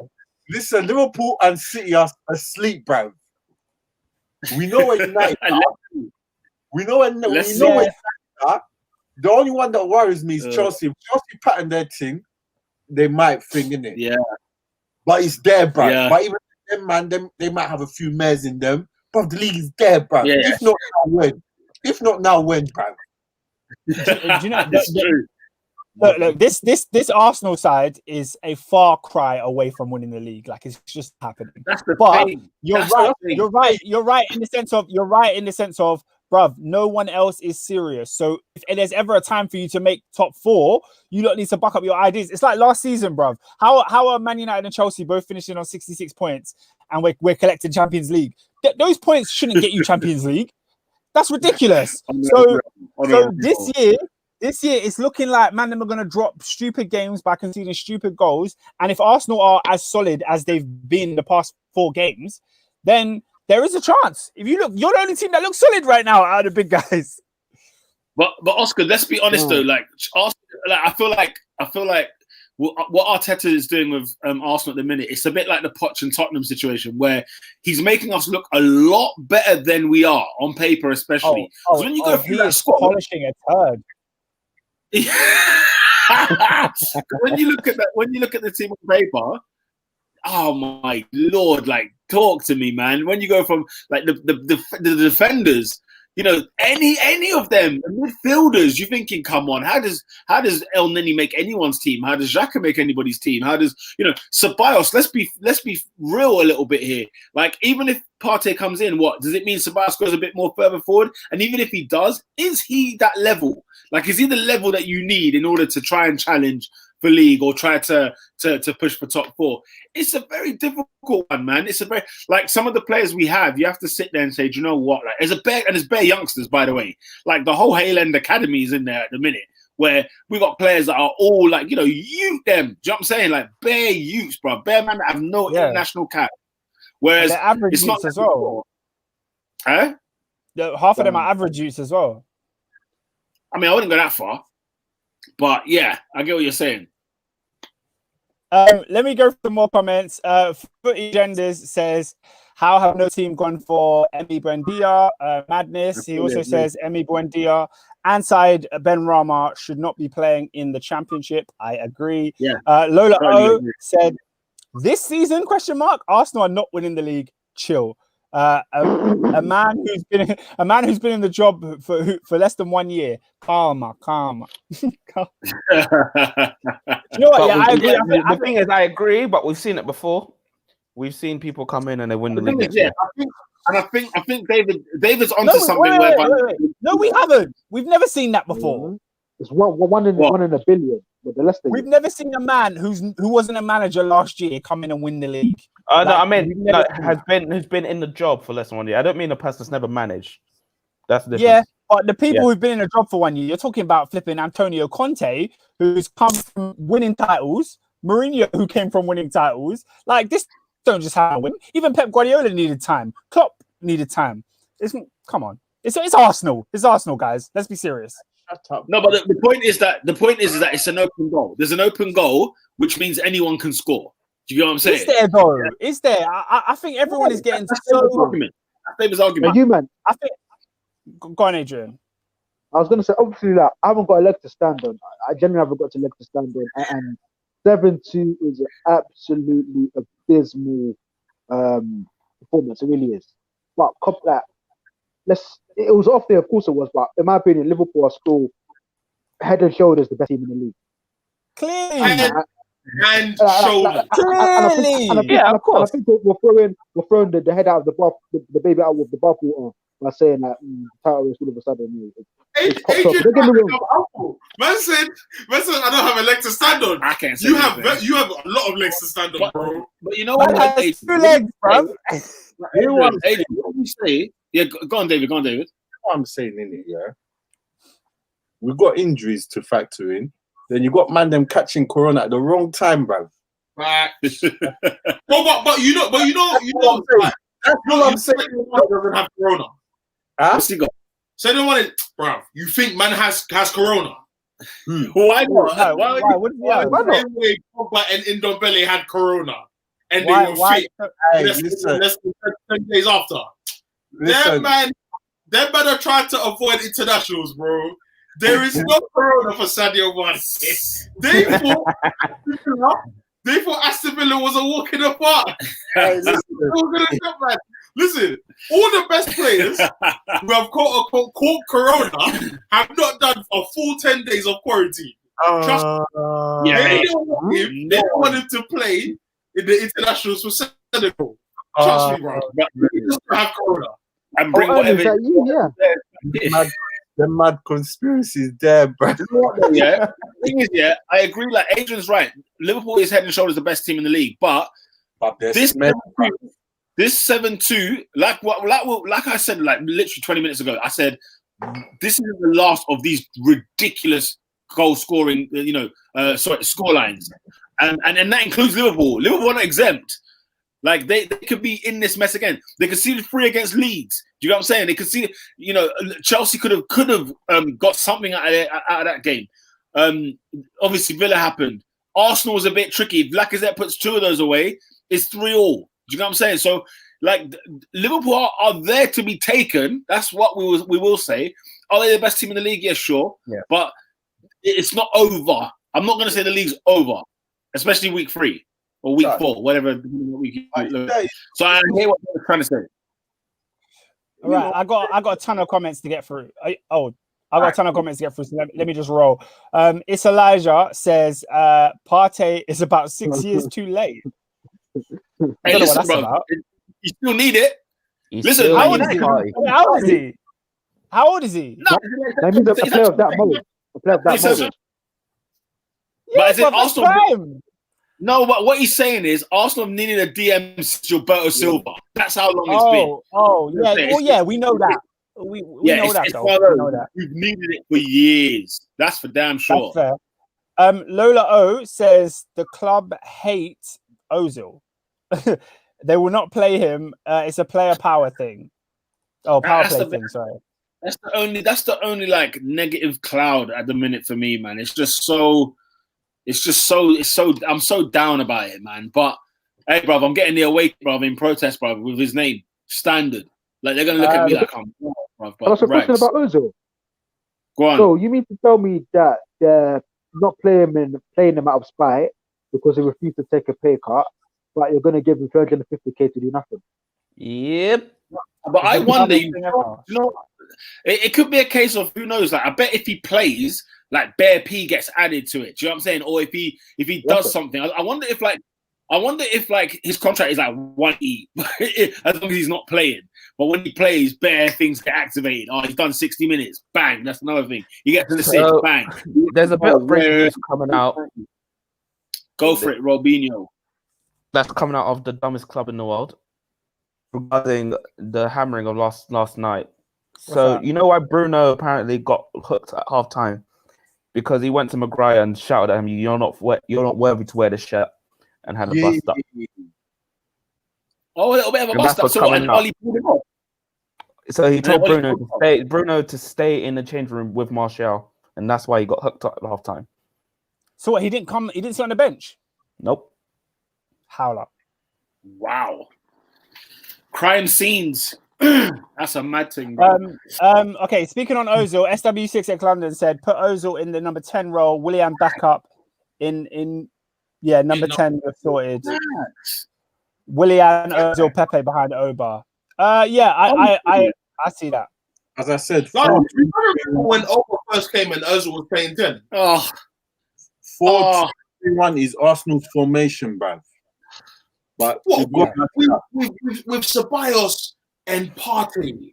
Listen, Liverpool and City are asleep, bro. We know where United are. We know where United are. The only one that worries me is Chelsea. If Chelsea pattern their thing, they might think, innit? Yeah. But it's there, bro. Yeah. But even them, man, they might have a few mares in them. But the league is there, bro. Yeah. If not now, when? If not now, when, bro? Do you know, look, this Arsenal side is a far cry away from winning the league. Like, it's just happening. But you're right in the sense of, bruv, no one else is serious. So if there's ever a time for you to make top four, you don't need to buck up your ideas. It's like last season, bruv. How are Man United and Chelsea both finishing on 66 points and we're collecting Champions League? Those points shouldn't get you Champions League. That's ridiculous. So this year it's looking like man, them are going to drop stupid games by conceding stupid goals. And if Arsenal are as solid as they've been the past 4 games, then there is a chance. If you look, you're the only team that looks solid right now out of the big guys. But Oscar, let's be honest though. Like Arsenal, I feel like what Arteta is doing with Arsenal at the minute, it's a bit like the Poch and Tottenham situation where he's making us look a lot better than we are on paper, especially. When you go through that squad, polishing a turd. when you look at the team on paper, oh my lord! Like, talk to me, man. When you go from like the defenders, you know, any of them, the midfielders, you're thinking, come on, how does El Neni make anyone's team? How does Xhaka make anybody's team? How does, you know, Ceballos? Let's be real a little bit here. Like, even if Partey comes in, what does it mean? Ceballos goes a bit more further forward, and even if he does, is he that level? Like, is he the level that you need in order to try and challenge for league or try to push for top 4? It's a very difficult one, man. It's a very, like, some of the players we have, you have to sit there and say, do you know what? Like, there's bare youngsters, by the way. Like, the whole Haaland Academy is in there at the minute, where we got players that are all like, you know, youth them. Do you know what I'm saying? Like, bare youths, bro. Bare man that have no international cap. Whereas it's not as well. Huh? Half of them are average youths as well. I mean, I wouldn't go that far. But yeah, I get what you're saying. Let me go through more comments. Footy Genders says, how have no team gone for Emi Buendia? Madness. He also says Emi Buendia and Said Ben Rama should not be playing in the championship. I agree. Yeah. Lola O said, this season, ? Arsenal are not winning the league. Chill. A man who's been in the job for less than 1 year. Calma. You know what? Yeah, I agree. The thing is, I agree, but we've seen it before. We've seen people come in and they win the league. I think David's onto something. Wait. No, we haven't. We've never seen that before. It's one in a billion. With the Leicester, we've never seen a man who wasn't a manager last year come in and win the league. No, I mean, who's been in the job for less than 1 year. I don't mean a person that's never managed. That's the difference. Yeah, but the people who've been in a job for 1 year, you're talking about flipping Antonio Conte, who's come from winning titles, Mourinho, who came from winning titles. Like, this don't just happen. Even Pep Guardiola needed time. Klopp needed time. Come on. It's Arsenal. It's Arsenal, guys. Let's be serious. No, but the point is that it's an open goal. There's an open goal, which means anyone can score. Do you get what I'm saying? It's there, though. Yeah. It's there. I think everyone is getting so. Argument. That's David's argument. You man. I think. Go on, Adrian. I was going to say, obviously, like, I haven't got a leg to stand on. I genuinely haven't got a leg to stand on. And 7-2 is an absolutely abysmal performance. It really is. But it was off there, of course it was. But in my opinion, Liverpool are still head and shoulders the best team in the league. Clearly. And shoulders. Yeah, of course. I think we're throwing the head out of the bath, the baby out with the bathwater by saying that title race all of a sudden. Man said, I don't have a leg to stand on. I can't say you have a lot of legs to stand on, bro. But you know what? Two legs, bro. What you say? Yeah, go on, David. What I'm saying in it, yeah. We've got injuries to factor in. Then you got them catching corona at the wrong time, bruv. Right. but you know. That's what I'm saying. Doesn't have corona. What's he got? So they want it, bruv. You think man has corona? Why not? Why not? Pogba and Ndombele had corona, and they were fit. Less than 10 days after. That man are trying to avoid internationals, bro. There is no corona for Sadio Mane. They thought Aston Villa was a walk in the park. Listen, all the best players who have caught corona have not done a full 10 days of quarantine. Trust me. They don't want him to play in the internationals for Senegal. Trust me, bro. He doesn't have corona. And bring whatever. The mad conspiracies there, bro. Yeah. The thing is, I agree. Like Adrian's right. Liverpool is head and shoulders the best team in the league, but this 7-2, like I said, like literally 20 minutes ago, I said this is the last of these ridiculous goal scoring, score lines, and that includes Liverpool. Liverpool are not exempt. Like they could be in this mess again. They conceded 3 against Leeds. Do you know what I'm saying? They conceded. Chelsea could have got something out of that game. Obviously Villa happened. Arsenal was a bit tricky. If Lacazette puts 2 of those away, it's 3-3. Do you know what I'm saying? So like Liverpool are there to be taken. That's what we will say. Are they the best team in the league? Yeah, sure. Yeah. But it's not over. I'm not going to say the league's over, especially week 3. Or week 4, whatever week. So I hear what you're trying to say. All right, I got a ton of comments to get through. I got a ton of comments to get through. So let me just roll. It's Elijah says Partey is about 6 years too late. Hey, listen, bro. You still need it. Listen, how old is he? How old is he? No, that means a player of that moment. A player of that moment. But is it Arsenal? No, but what he's saying is Arsenal have needed a DM since Gilberto Silva. That's how long it's been. Oh, yeah. Oh, yeah, we know that. We know that, though. We know that. We've needed it for years. That's for damn sure. That's fair. Lola O says the club hates Ozil. They will not play him. It's a player power thing. Oh, power play thing, sorry. That's the only like negative cloud at the minute for me, man. It's so I'm so down about it, man. But hey, bro, I'm getting the awake, bro, in protest, bro, with his name standard. Like they're gonna look at me like I'm. Bro, that's a question about Ozil. Go on. So you mean to tell me that they're not playing him out of spite because he refused to take a pay cut, but you're gonna give him 350k to do nothing? Yep. But I wonder, it could be a case of who knows. Like I bet if he plays, like Bear P gets added to it. Do you know what I'm saying? Or if he does something, I wonder if his contract is like 1E as long as he's not playing. But when he plays, Bear things get activated. Oh, he's done 60 minutes. Bang, that's another thing. He gets an assist. Bang. There's a bit of breaking news coming out. Go for it, Robinho. That's coming out of the dumbest club in the world regarding the hammering of last night. So you know why Bruno apparently got hooked at halftime? Because he went to Maguire and shouted at him, "You're not worthy to wear this shirt," and had a bust up. Oh, a little bit of a bust up. So he told Bruno to stay in the change room with Martial, and that's why he got hooked up at halftime. So what? He didn't come. He didn't sit on the bench. Nope. Howler. Wow. Crime scenes. That's a mad thing, bro. Okay, speaking on Ozil, SW6X London said put Ozil in the number 10 role, Willian back up in number 10 was sorted. Willian, Ozil, Pepe behind Oba. I see that. As I said, when Oba first came and Ozil was playing 10. 4-2-3-1 is Arsenal's formation, bruv. But with Ceballos and Partey.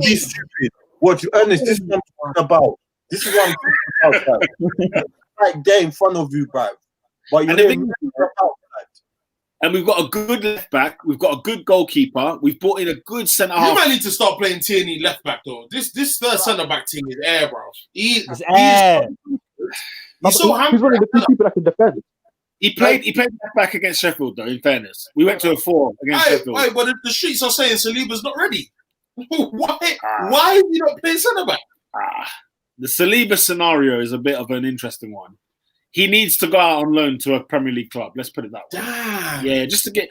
Be stupid. What you Ernest, this is what I'm talking about. This is what I'm talking about, bruv. Right there in front of you, bruv. But and we've got a good left back. We've got a good goalkeeper. We've brought in a good centre half. You might need to start playing Tierney left back though. This third centre back team is air, bro. He's so he's one of the few people that can defend. He played left back against Sheffield though. In fairness, we went to a 4 against Sheffield. But the streets are saying Saliba's not ready. Why is he not playing centre back? The Saliba scenario is a bit of an interesting one. He needs to go out on loan to a Premier League club. Let's put it that way. Damn. Yeah, just to get.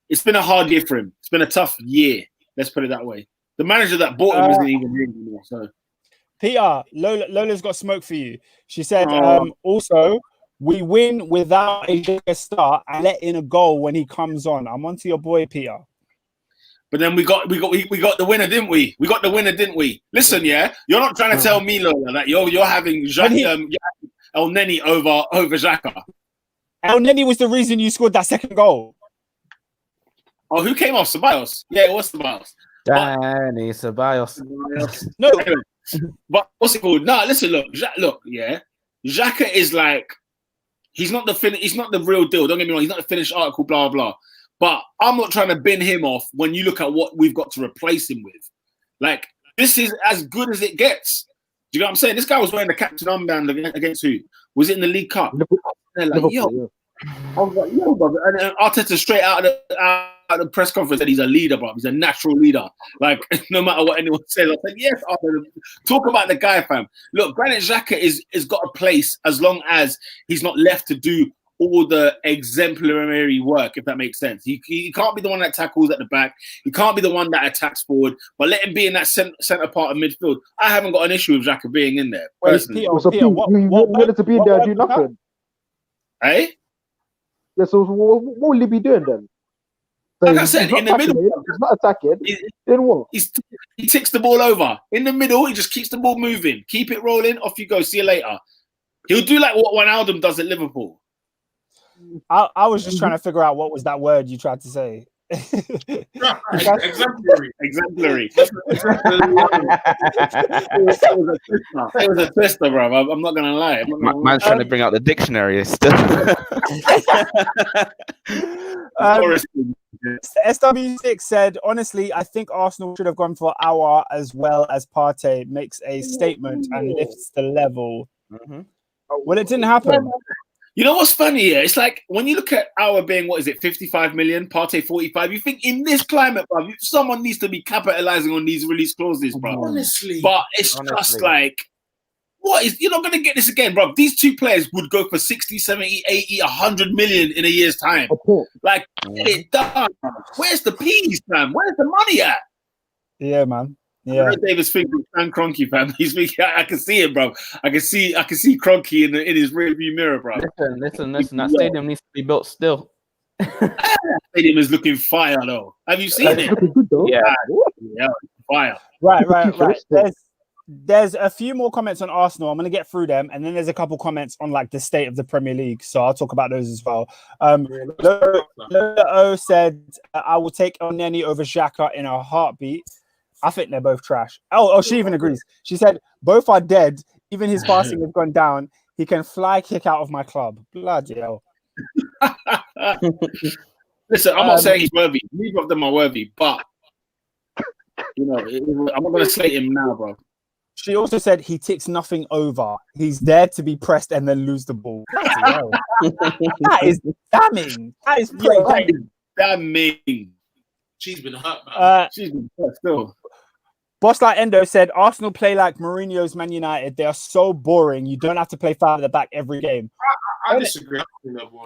It's been a hard year for him. It's been a tough year. Let's put it that way. The manager that bought him isn't even here anymore. So, Peter, Lola's got smoke for you. She said, also, we win without a start and let in a goal when he comes on. I'm onto your boy, Peter. But then we got the winner, didn't we? We got the winner, didn't we? Listen, yeah, you're not trying to tell me, Lola, that you're having El Neni over Xhaka. El Neni was the reason you scored that second goal. Oh, who came off? Ceballos. Yeah, it was Ceballos. Danny Ceballos. No, but what's it called? No, listen, look, yeah. Xhaka is like, he's not the real deal. Don't get me wrong, he's not the finished article, blah, blah. But I'm not trying to bin him off when you look at what we've got to replace him with. Like, this is as good as it gets. Do you know what I'm saying? This guy was wearing the captain armband against who? Was it in the League Cup? Liverpool, I was like, yo, brother. And Arteta straight out of the press conference said he's a leader, bro. He's a natural leader. Like, no matter what anyone says, I said, yes, Arteta. Talk about the guy, fam. Look, Granit Xhaka is got a place as long as he's not left to do all the exemplary work, if that makes sense. He can't be the one that tackles at the back. He can't be the one that attacks forward. But let him be in that centre part of midfield. I haven't got an issue with Xhaka being in there. Peter, what to be in there and do nothing? Eh? Yeah, so what will he be doing then? So like I said, in the middle. He's not attacking. Then what? He ticks the ball over. In the middle, he just keeps the ball moving. Keep it rolling. Off you go. See you later. He'll do like what Wijnaldum does at Liverpool. I was just trying to figure out what was that word you tried to say. Exemplary. It was a twister, bro. I'm not gonna lie. Man's trying to bring out the dictionary still. SW6 said, honestly, I think Arsenal should have gone for Aouar as well as Partey. Makes a statement and lifts the level. Mm-hmm. Well, it didn't happen. You know what's funny here? It's like when you look at our being, 55 million, Partey 45, you think in this climate, bro, someone needs to be capitalizing on these release clauses, bro. Honestly. But it's just like, you're not going to get this again, bro. These two players would go for 60, 70, 80, 100 million in a year's time. Like, get it done. Where's the peas, man? Where's the money at? Yeah, man. Yeah, Davis thinking Stan Kroenke, fam. He's thinking, I can see it, bro. I can see Kroenke in his rearview mirror, bro. Listen. That stadium needs to be built still. That stadium is looking fire, though. Have you seen it? Yeah, fire. Right. There's a few more comments on Arsenal. I'm going to get through them, and then there's a couple comments on like the state of the Premier League. So I'll talk about those as well. Lola said, "I will take El Neni over Xhaka in a heartbeat." I think they're both trash. Oh, she even agrees. She said, both are dead. Even his passing has gone down. He can fly kick out of my club. Bloody hell. Listen, I'm not saying he's worthy. Neither of them are worthy, but, I'm not going to slate him now, bro. She also said he ticks nothing over. He's there to be pressed and then lose the ball. That is damning. That is pretty damning. She's been hurt, man. She's been hurt still. Boss like Endo said, Arsenal play like Mourinho's Man United. They are so boring. You don't have to play 5 at the back every game. I disagree.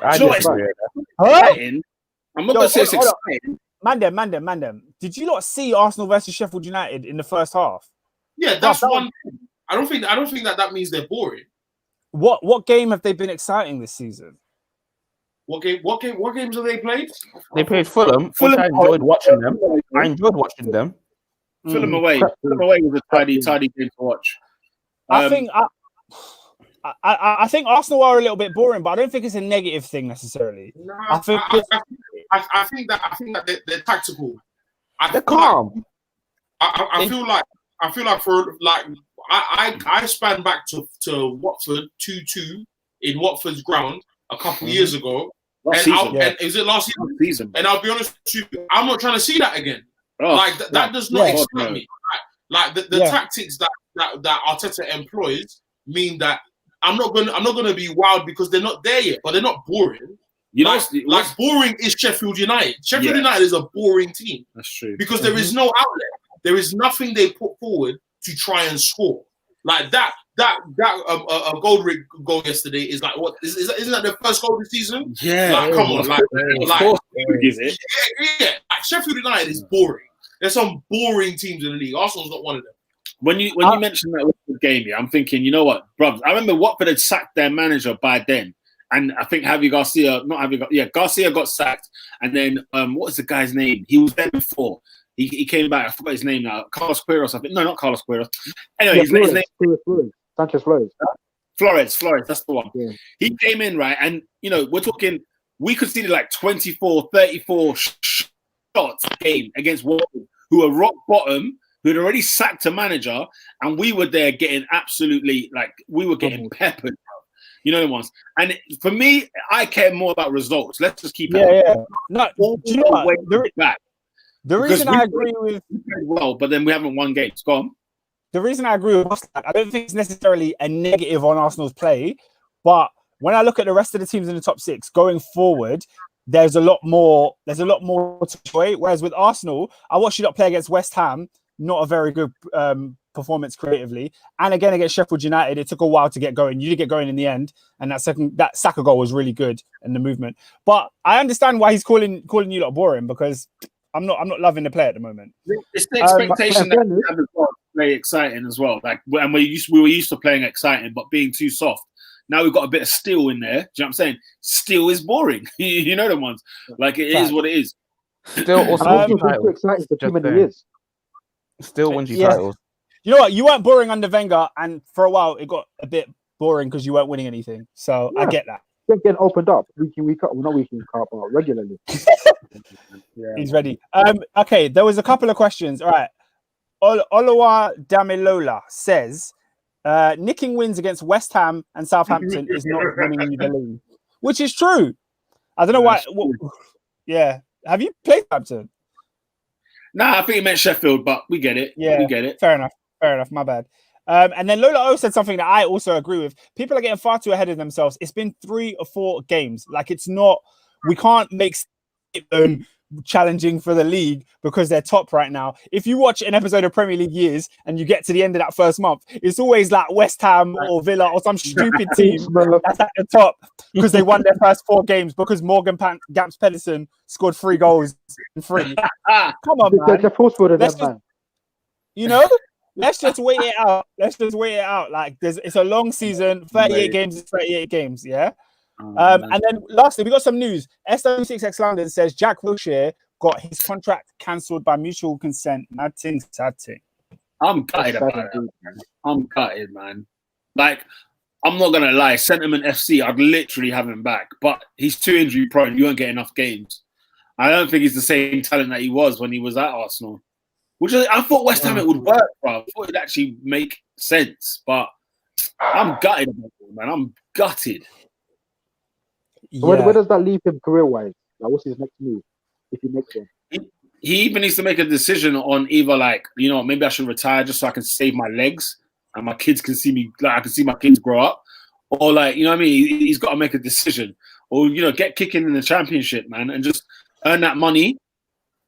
I disagree. I'm not going to say it's exciting. Mandem. Did you not see Arsenal versus Sheffield United in the first half? Yeah, that's one thing. I don't think that means they're boring. What game have they been exciting this season? What games have they played? They played Fulham. I enjoyed watching them. Fulham away. Fulham away was a tidy game to watch. I think Arsenal are a little bit boring, but I don't think it's a negative thing necessarily. No, I think that they're tactical. They're calm. I feel like for like I span back to Watford 2-2 in Watford's ground a couple years ago. Is it last season? And I'll be honest with you, I'm not trying to see that again. That does not excite me. Like the tactics that Arteta employs mean that I'm not gonna be wild because they're not there yet, but they're not boring. Boring is Sheffield United. Sheffield United is a boring team. That's true. Because there is no outlet. There is nothing they put forward to try and score. Like that goal yesterday is like what? Isn't that the first goal of the season? Yeah. Like, come on. Like Sheffield United is boring. There's some boring teams in the league. Arsenal's not one of them. When you mentioned that Watford game, I'm thinking, you know what, bruv? I remember Watford had sacked their manager by then. And I think Garcia got sacked. And then, what was the guy's name? He was there before. He came back. I forgot his name now. Carlos Queiroz, I think. No, not Carlos Queiroz. Anyway, his name. Sanchez Flores. Flores, that's the one. Yeah. He came in, right? And, we're talking, we conceded like 24, 34 shots a game against Watford, who were rock bottom, who had already sacked a manager. And we were there getting absolutely, getting peppered. You know the ones. And for me, I care more about results. Let's just keep it. Yeah. No, do you know what? The reason I agree with but then we haven't won games. Go on. The reason I agree with Mustang, I don't think it's necessarily a negative on Arsenal's play, but when I look at the rest of the teams in the top six going forward, there's a lot more to enjoy. Whereas with Arsenal, I watched you not play against West Ham, not a very good performance creatively, and again against Sheffield United, it took a while to get going. You did get going in the end, and that Saka goal was really good in the movement. But I understand why he's calling you lot boring, because I'm not loving the play at the moment. It's the expectation that we have as well to play exciting as well. Like, and we were used to playing exciting, but being too soft. Now we've got a bit of steel in there. Do you know what I'm saying? Steel is boring. You know the ones. Like, it is what it is. Still also exciting for too many years. Still wins you titles. You know what? You weren't boring under Wenger, and for a while it got a bit boring because you weren't winning anything. So I get that. Getting opened up week in, week out. Well, not week in, week out, but regularly. He's ready. Okay, there was a couple of questions. All right. Oluwa Damilola says, nicking wins against West Ham and Southampton is not winning you the league, which is true. I don't know why. Yeah. Have you played Southampton? Nah, I think he meant Sheffield, but we get it. Yeah, we get it. Fair enough. My bad. And then Lola O said something that I also agree with. People are getting far too ahead of themselves. It's been 3 or 4 games. Like, it's not. We can't make them challenging for the league because they're top right now. If you watch an episode of Premier League Years and you get to the end of that first month, it's always like West Ham or Villa or some stupid team that's at the top because they won their first 4 games because Morgan Gamps Pedersen scored 3 goals in 3. Come on, man. Let's just wait it out. Like, it's a long season. 38 games is 38 games. Yeah. And then lastly, we got some news. SW6X London says Jack Wilshere got his contract cancelled by mutual consent. Sad thing. I'm gutted about that, man. I'm gutted, man. Like, I'm not gonna lie, Sentiment FC, I'd literally have him back, but he's too injury prone. You won't get enough games. I don't think he's the same talent that he was when he was at Arsenal. Which I thought West Ham it would work, bro. I thought it'd actually make sense, but I'm gutted about it, man. I'm gutted. Yeah. Where does that leave him career-wise? Like, what's his next move if he makes one? He even needs to make a decision on either, like, maybe I should retire just so I can save my legs and my kids can see me, like I can see my kids grow up, or like, you know what I mean? He's got to make a decision, or get kicking in the Championship, man, and just earn that money,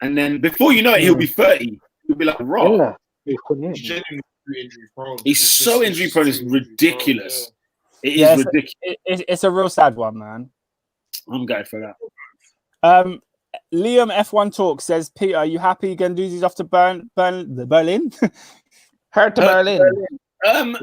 and then before you know it, he'll be 30. He'll be like, raw. He's genuinely injury prone. He's so injury prone. It's ridiculous. It is ridiculous. It's a real sad one, man. I'm going for that. Liam F1 Talk says, Peter, are you happy Guendouzi's off to Berlin? Heard to Berlin. You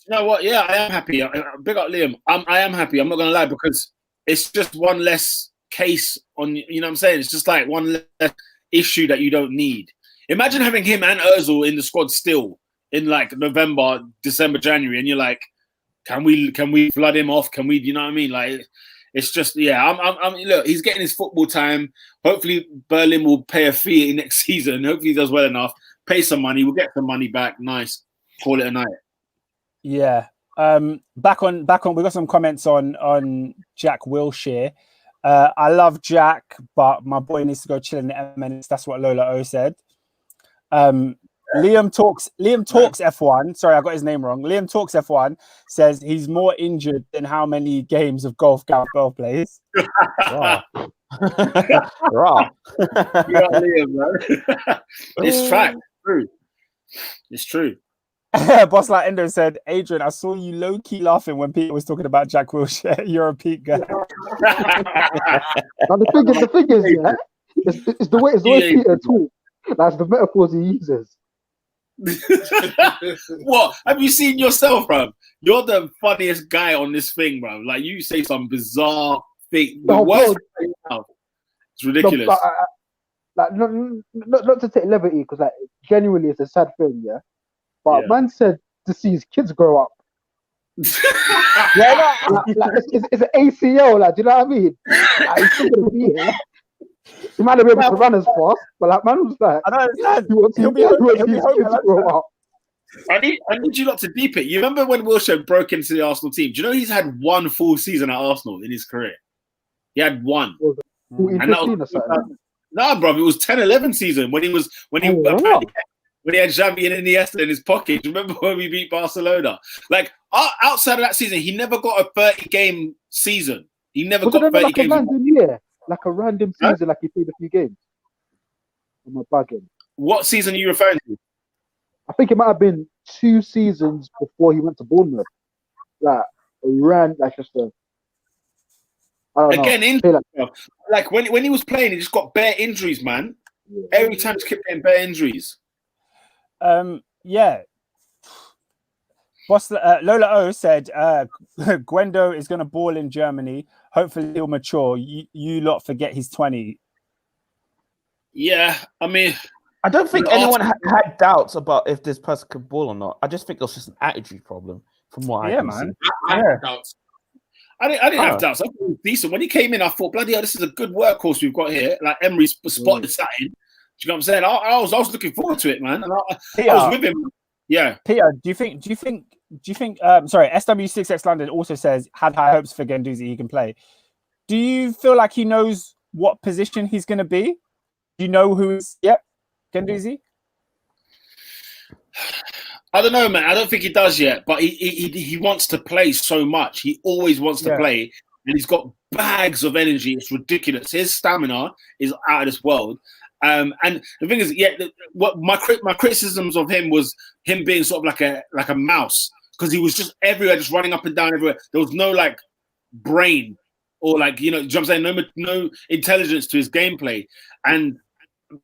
know what? Yeah, I am happy. Big up Liam. I am happy. I'm not going to lie, because it's just one less case on, you know what I'm saying? It's just like one less issue that you don't need. Imagine having him and Ozil in the squad still. in like November, December, January, and you're like, can we flood him off? Can we? You know what I mean? Like, it's just look, he's getting his football time. Hopefully, Berlin will pay a fee next season. Hopefully, he does well enough. Pay some money. We'll get some money back. Nice. Call it a night. Yeah. Back on. We got some comments on Jack Wilshere. I love Jack, but my boy needs to go chill in the M&S. That's what Lola O said. Liam talks F1. Sorry, I got his name wrong. Liam talks F1 says he's more injured than how many games of golf Gareth Bale plays. Raw. Liam, man. It's fact. It's true. Boss like Endo said, Adrian, I saw you low-key laughing when Peter was talking about Jack Wilshere. You're a Pete guy. Now, the thing is, yeah, it's the way Peter talks. That's the metaphors he uses. What have you seen yourself, bro? You're the funniest guy on this thing, bro. Like, you say some bizarre thing. It's ridiculous. No, not to take levity, because like genuinely it's a sad thing, yeah. But man said to see his kids grow up. It's an ACL, like, do you know what I mean? Like, he's still gonna be here. He might not be able to run as fast, but like, man was like, I don't understand. He wants his kids to grow up. I need you not to deep it. You remember when Wilshere broke into the Arsenal team? Do you know he's had one full season at Arsenal in his career? He had one. And that was, bro, it was 10-11 season when he had Xavi and Iniesta in his pocket. Do you remember when we beat Barcelona? Like, outside of that season, he never got a 30-game season. He never got 30 games. Like a random season, like he played a few games. I'm not bugging. What season are you referring to? I think it might have been 2 seasons before he went to Bournemouth. Like, just a... Again, injury. Like when he was playing, he just got bare injuries, man. Yeah. Every time he kept getting bare injuries. Yeah. Boss Lola O said Gwendo is going to ball in Germany. Hopefully he'll mature. You lot forget he's 20. Yeah, I mean, I don't think anyone had doubts about if this person could ball or not. I just think it was just an attitude problem from what I can see. I had doubts. I didn't have doubts. I thought it was decent. When he came in, I thought, bloody hell, this is a good workhorse we've got here. Like, Emery spotted something. Do you know what I'm saying? I was looking forward to it, man. And I was with him. Yeah. Peter, do you think sorry, SW6X London also says had high hopes for Guendouzi, he can play. Do you feel like he knows what position he's gonna be? Do you know who's Guendouzi? I don't know, man. I don't think he does yet, but he wants to play so much. He always wants to play, and he's got bags of energy. It's ridiculous. His stamina is out of this world. And the thing is, what my criticisms of him was him being sort of like a mouse, because he was just everywhere, just running up and down everywhere. There was no like brain or like, you know what I'm saying, no intelligence to his gameplay. And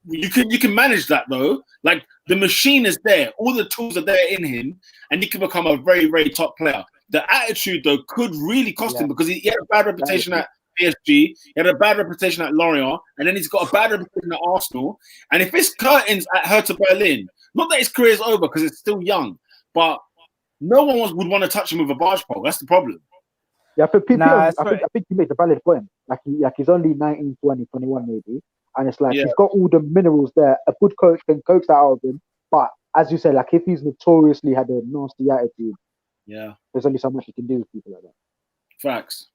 you can manage that though. Like, the machine is there, all the tools are there in him, and he can become a very, very top player. The attitude though could really cost him, because he had a bad reputation at PSG, he had a bad reputation at Lorient, and then he's got a bad reputation at Arsenal. And if his curtains at Hertha Berlin, not that his career is over because it's still young, but no one would want to touch him with a barge pole. That's the problem. Yeah, for people, I think you made a valid point. Like he's only 19, 20, 21 maybe. And it's like he's got all the minerals there. A good coach can coax that out of him. But as you said, like if he's notoriously had a nasty attitude, there's only so much you can do with people like that. Facts.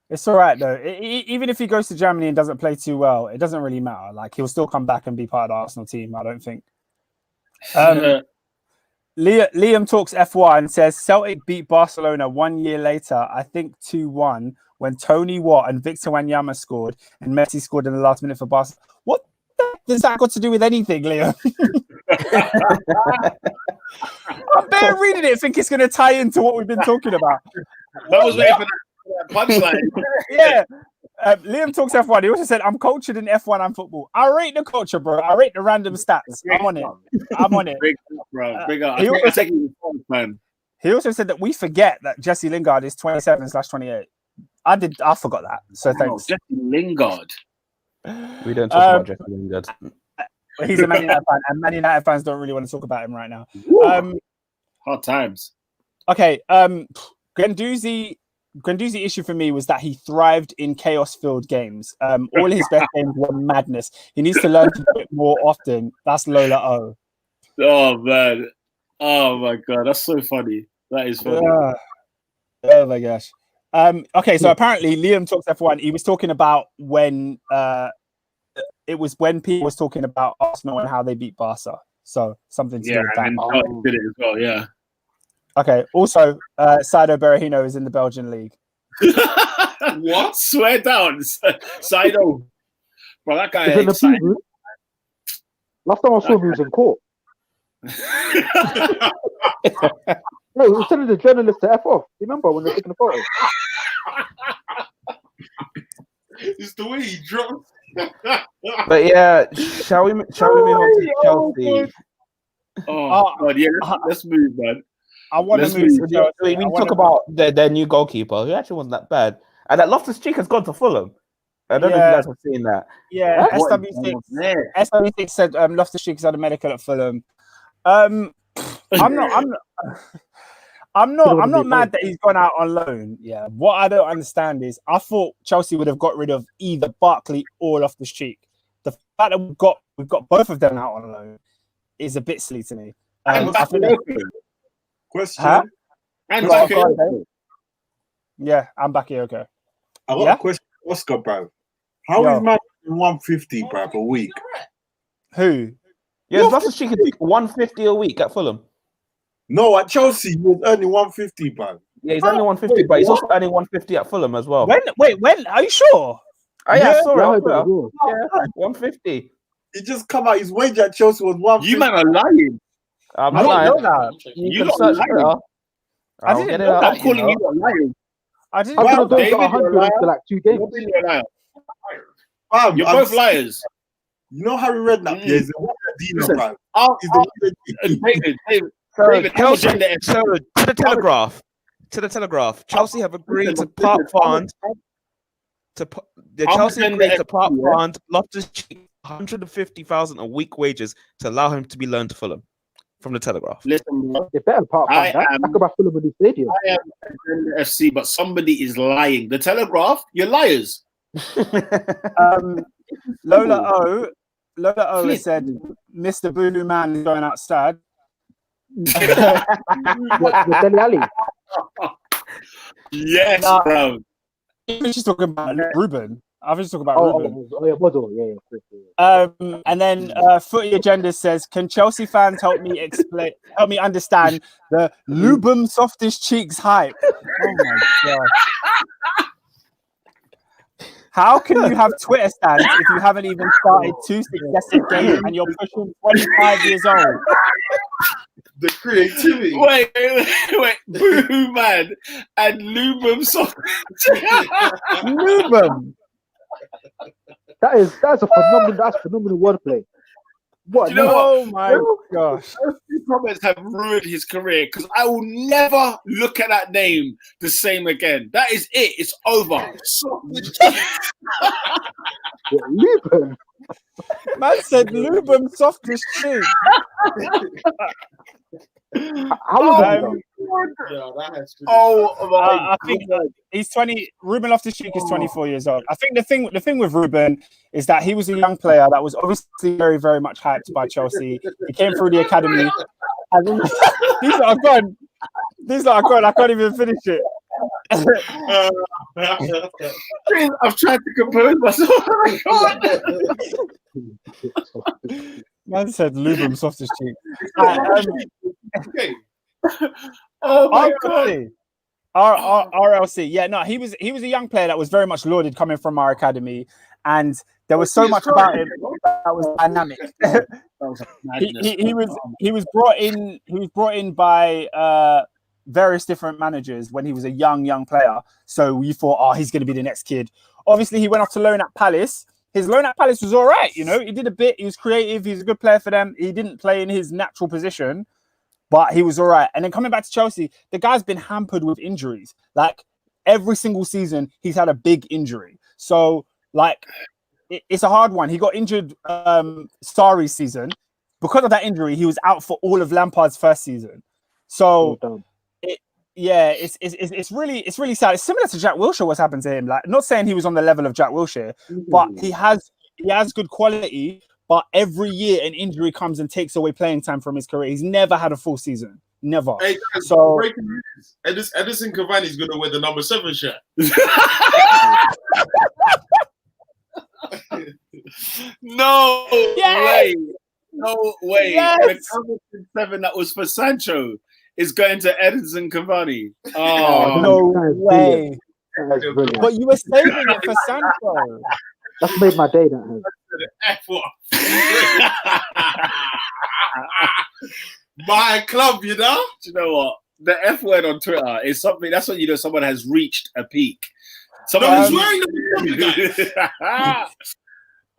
It's all right though. Even if he goes to Germany and doesn't play too well, it doesn't really matter. Like, he'll still come back and be part of the Arsenal team, I don't think. Liam talks F1 says Celtic beat Barcelona 1 year later, I think 2-1, when Tony Watt and Victor Wanyama scored and Messi scored in the last minute for Barcelona. What does that got to do with anything, Liam? I'm bare reading it, think it's going to tie into what we've been talking about. That was waiting for that punchline. Liam talks F1. He also said, I'm cultured in F1 and football. I rate the culture, bro. I rate the random stats. I'm on it. Big up, bro. Big up. He also said that we forget that Jesse Lingard is 27/28. I forgot that. So thanks. Jesse Lingard. We don't talk about Jesse Lingard. But he's a Man United fan, and Man United fans don't really want to talk about him right now. Hard times. Okay, Guendouzi issue for me was that he thrived in chaos-filled games. All his best games were madness. He needs to learn to do it more often. That's Lola O. Oh man. Oh my god, that's so funny. That is funny. Oh my gosh. Okay, so apparently Liam talks F1. He was talking about when it was when Pete was talking about Arsenal and how they beat Barca. So something to do with that. And did it as well, yeah. Okay. Also, Saido Berahino is in the Belgian league. What? Swear down, Saido. Bro, that guy is in the last time I saw him, he was in court. No, he was telling the journalist to F off. Remember when they're taking the photo? It's the way he dropped. But yeah, shall we move on to Chelsea? Oh God, yeah, let's move, man. I want to move to Chelsea. We talk about their new goalkeeper, who actually wasn't that bad, and that Loftus-Cheek has gone to Fulham. I don't know if you guys have seen that. Yeah, SW6 said Loftus-Cheek is had a medical at Fulham. I'm not mad that he's gone out on loan. Yeah. What I don't understand is I thought Chelsea would have got rid of either Barkley or Loftus-Cheek. The fact that we've got both of them out on loan is a bit silly to me. Question. Huh? And yeah, I'm back here. Okay. I got a question, Oscar, bro. How is man 150, bro, a week? Who? Yeah, Loftus-Cheek is 150 a week at Fulham. No, at Chelsea, he was earning 150, bro. Yeah, he's earning 150, but he's also earning 150 at Fulham as well. When? Are you sure? Oh, yeah, sorry. Yeah, 150. He just come out, his wage at Chelsea was 150. You man are lying. I'm I lying. didn't know that. You can search it up. I didn't know that. I'm calling you a liar. I didn't I know could have that. done 100 after like 2 games. You're a liar. You're both liars. You know Harry Redknapp? Yeah, he's the one dealer, bro. He's David, So, Chelsea, to the Telegraph. Chelsea have agreed to part fund. Chelsea agreed to part fund Loftus-Cheek 150,000 a week wages to allow him to be loaned to Fulham. From the Telegraph. Listen, bro. They better part fund that. Talk about Fulham in the stadium. I am FC, but somebody is lying. The Telegraph, you're liars. Lola O has said, Mr. Boo Man is going outside. What, with Dele Alli? Yes, bro. She's talking about Ruben. I was just talking about Ruben. And then Footy Agenda says, "Can Chelsea fans help me understand the Lubum softest cheeks hype?" Oh my god! How can you have Twitter stands if you haven't even started 2 successive games and you're pushing 25 years old? The creativity. Wait. Boo man and Lubum soft. Lubum. That's a phenomenal wordplay. What? You know oh my gosh! Those two comments have ruined his career because I will never look at that name the same again. That is it. It's over. Lubum. Man said Lubum softest cheek. How I think he's 20. Ruben Loftus-Cheek is 24 years old. I think the thing with Ruben is that he was a young player that was obviously very, very much hyped by Chelsea. He came through the academy. And then, these are gone. I can't even finish it. I've tried to compose myself. Man said Lubum softest cheek. Okay. Oh my god. RLC. Yeah, no, he was a young player that was very much lauded coming from our academy, and there was so much about him that was dynamic. he was brought in by various different managers when he was a young player. So we thought, oh, he's going to be the next kid. Obviously, he went off to loan at Palace. His loan at Palace was all right. You know, he did a bit. He was creative. He's a good player for them. He didn't play in his natural position, but he was all right. And then coming back to Chelsea, the guy's been hampered with injuries. Like every single season, he's had a big injury. So, like, it's a hard one. He got injured Sarri's season. Because of that injury, he was out for all of Lampard's first season. So it's really sad. It's similar to Jack Wilshere. What's happened to him? Like, not saying he was on the level of Jack Wilshere, but he has good quality. But every year, an injury comes and takes away playing time from his career. He's never had a full season. Never. Hey, guys, so breaking news. Edison Cavani's going to wear the number 7 shirt. No way. No way. Yes. The Covington 7 that was for Sancho is going to Edison Cavani. Oh, no way. That's brilliant. But you were saving it for Sancho. That's made my day, that has. My club, you know? Do you know what? The F word on Twitter is something, that's when you know someone has reached a peak. Someone He's wearing the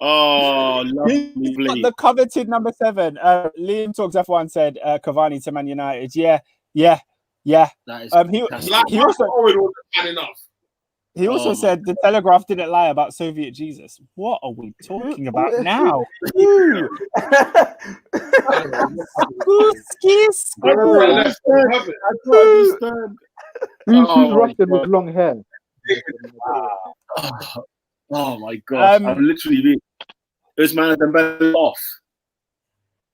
Oh, lovely. The coveted number 7. Liam Talks F1 said Cavani to Man United. Yeah. That is He also said the Telegraph didn't lie about Soviet Jesus. What are we talking about now? Who's Russian with long hair? Oh my god! I'm literally this man has been off.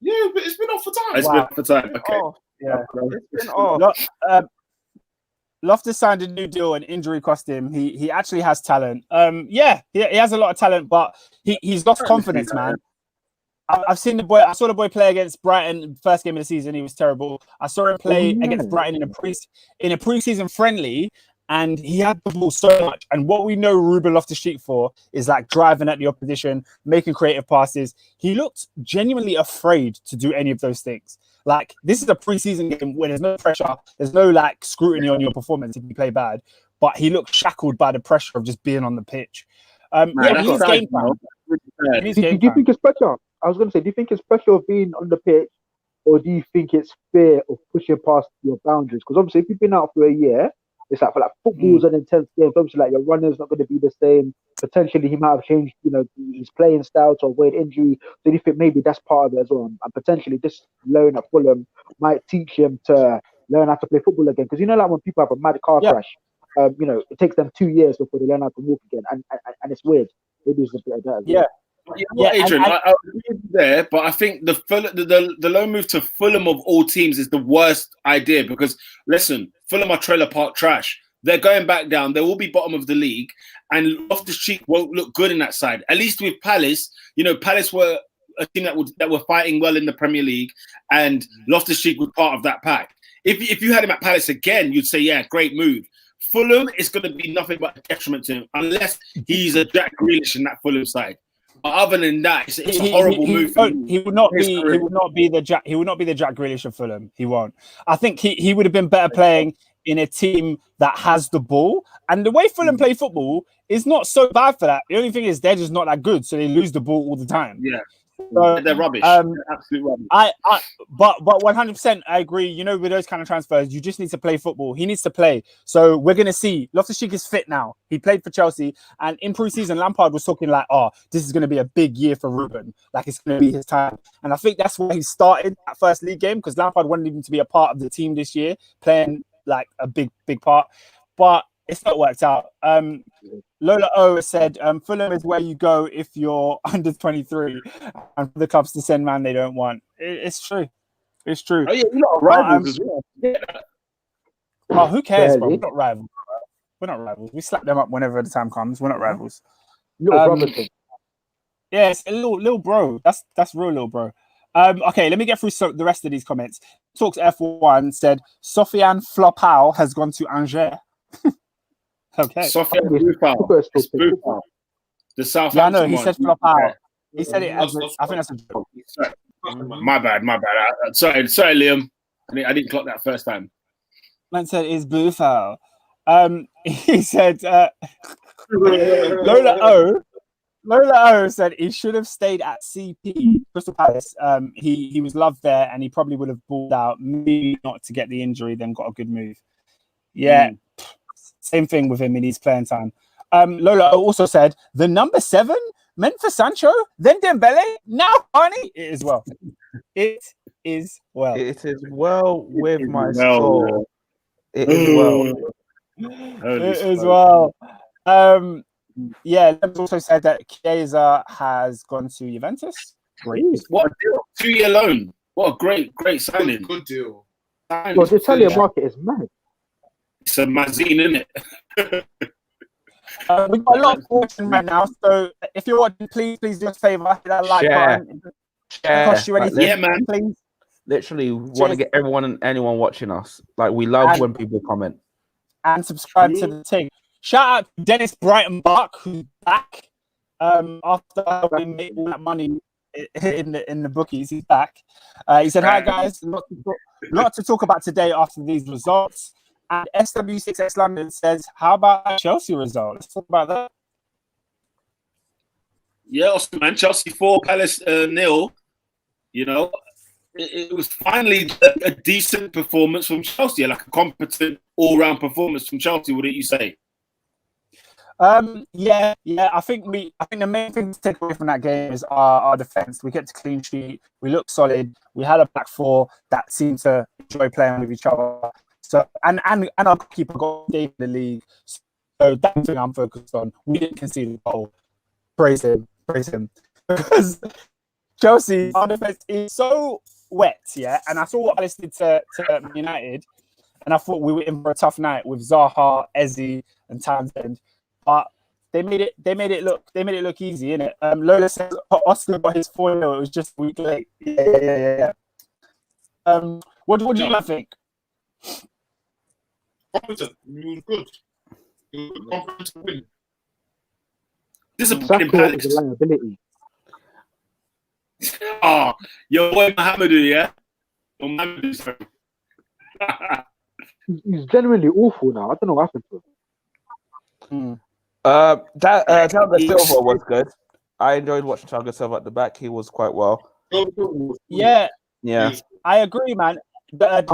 Yeah, but it's been off for time. It's been off for time. Okay. Oh, yeah, it's been off. Loftus signed a new deal and injury cost him. He actually has talent. He has a lot of talent, but he's lost confidence, man. I've seen the boy. I saw the boy play against Brighton first game of the season. He was terrible. I saw him play against Brighton in a preseason friendly, and he had the ball so much. And what we know Ruben Loftus-Cheek for is like driving at the opposition, making creative passes. He looked genuinely afraid to do any of those things. Like, this is a preseason game where there's no pressure, there's no like scrutiny on your performance if you play bad. But he looked shackled by the pressure of just being on the pitch. Do you think it's pressure? I was going to say, do you think it's pressure of being on the pitch, or do you think it's fear of pushing past your boundaries? Because obviously, if you've been out for a year, it's like, for like football's an intense game. Obviously, like your runner's not going to be the same. Potentially, he might have changed, his playing style to avoid injury. So, do you think maybe that's part of it as well? And potentially, this loan at Fulham might teach him to learn how to play football again. Because like when people have a mad car crash, it takes them 2 years before they learn how to walk again, and it's weird. Maybe it's a bit of that. Yeah. Adrian, I agree with you there, but I think the loan move to Fulham of all teams is the worst idea because, listen, Fulham are trailer park trash. They're going back down. They will be bottom of the league, and Loftus-Cheek won't look good in that side. At least with Palace, Palace were a team that were fighting well in the Premier League, and Loftus-Cheek was part of that pack. If you had him at Palace again, you'd say, yeah, great move. Fulham is going to be nothing but a detriment to him unless he's a Jack Grealish in that Fulham side. But other than that, it's a horrible move. He would not be the Jack Grealish of Fulham. He won't. I think he would have been better playing in a team that has the ball. And the way Fulham play football is not so bad for that. The only thing is they're just not that good, so they lose the ball all the time. Yeah. So, they're rubbish. They're absolute rubbish. But 100%, I agree. With those kind of transfers, you just need to play football. He needs to play. So we're going to see. Loftus-Cheek is fit now. He played for Chelsea. And in pre-season, Lampard was talking like, this is going to be a big year for Ruben. Like, it's going to be his time. And I think that's where he started that first league game because Lampard wanted him to be a part of the team this year, playing like a big part. But it's not worked out. Lola O said, Fulham is where you go if you're under 23 and for the clubs to send man they don't want. It's true. It's true. Oh, yeah, we're not rivals as well. Yeah. Who cares, bro? We're not rivals. We're not rivals. We slap them up whenever the time comes. We're not rivals. Little brother thing. Yeah, it's a little bro. That's real little bro. Okay, let me get through the rest of these comments. Talks F1 said, Sofiane Flopau has gone to Angers. Okay. Sofiane Flopau. The Southampton. Yeah, I know. He said Flopau. He said it. I think that's a joke. My bad. Sorry, Liam. I didn't clock that first time. Man said it's Buffal. He said Lola O said he should have stayed at CP Crystal Palace. He was loved there, and he probably would have balled out. Maybe not to get the injury, then got a good move. Yeah. Same thing with him. He needs playing time. Lola also said the number 7. meant for Sancho, then Dembele, now Barney. It is well. It is well. It is well with my soul. It is well. It is well. Yeah, Lebs also said that Chiesa has gone to Juventus. Great. What a deal. 2-year loan. What a great signing. Good deal. Well, the Italian market is mad. It's a Mazzine, isn't it? We've got a lot of watching right now, so if you're watching, please do us a favor, hit that like button. Cost you anything, yeah, man. Please. Literally, want to get everyone and anyone watching us. Like, we love when people comment and subscribe to the thing. Shout out to Dennis Brighton Bark, who's back. After we made all that money in the bookies, he's back. He said, "Hi guys, lot to talk about today after these results." And SW6X London says, "How about that Chelsea result? Let's talk about that." Yeah, Austin, man. Chelsea 4, Palace 0. You know, it was finally a decent performance from Chelsea, like a competent all-round performance from Chelsea. Wouldn't you say? Yeah. I think the main thing to take away from that game is our defense. We kept a clean sheet. We looked solid. We had a back four that seemed to enjoy playing with each other. So and our keeper got in the league. So that's the thing I'm focused on. We didn't concede a goal. Praise him. Because Chelsea, our defense is so wet, yeah. And I saw what Palace did to United, and I thought we were in for a tough night with Zaha, Eze, and Townsend. But they made it look easy, innit? Lola says Oscar got his 4-0. It was just a week late. Yeah. What do you think? Competent. It was good. It was good. Confident to win. Disappointing Palace. Is a liability. Oh, your boy Mohamedou, yeah? He's genuinely awful now. I don't know what happened to him. Thiago Silva was good. I enjoyed watching Thiago Silva at the back. He was quite well. Yeah. Yeah. I agree, man. The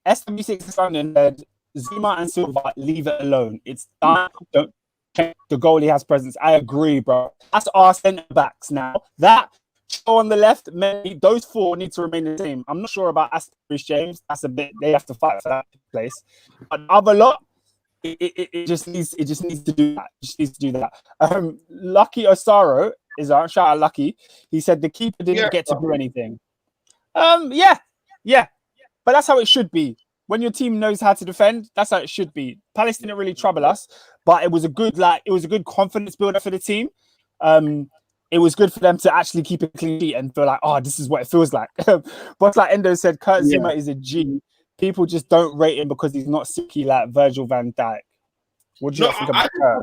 SW6 London said Zuma and Silva, leave it alone. It's done. Don't check the goalie has presence. I agree, bro. That's our centre backs now. That show on the left, those 4 need to remain the same. I'm not sure about Aston James. That's a bit. They have to fight for that place. But the other lot, it just needs to do that. It just needs to do that. Lucky Osaro is our shout out. Lucky. He said the keeper didn't get to do anything. Yeah. But that's how it should be. When your team knows how to defend, that's how it should be. Palace didn't really trouble us, but it was a good confidence builder for the team. It was good for them to actually keep a clean sheet and feel like, oh, this is what it feels like. But like Endo said, Kurt Zuma is a G. People just don't rate him because he's not sicky like Virgil van Dijk. What do you think about Kurt?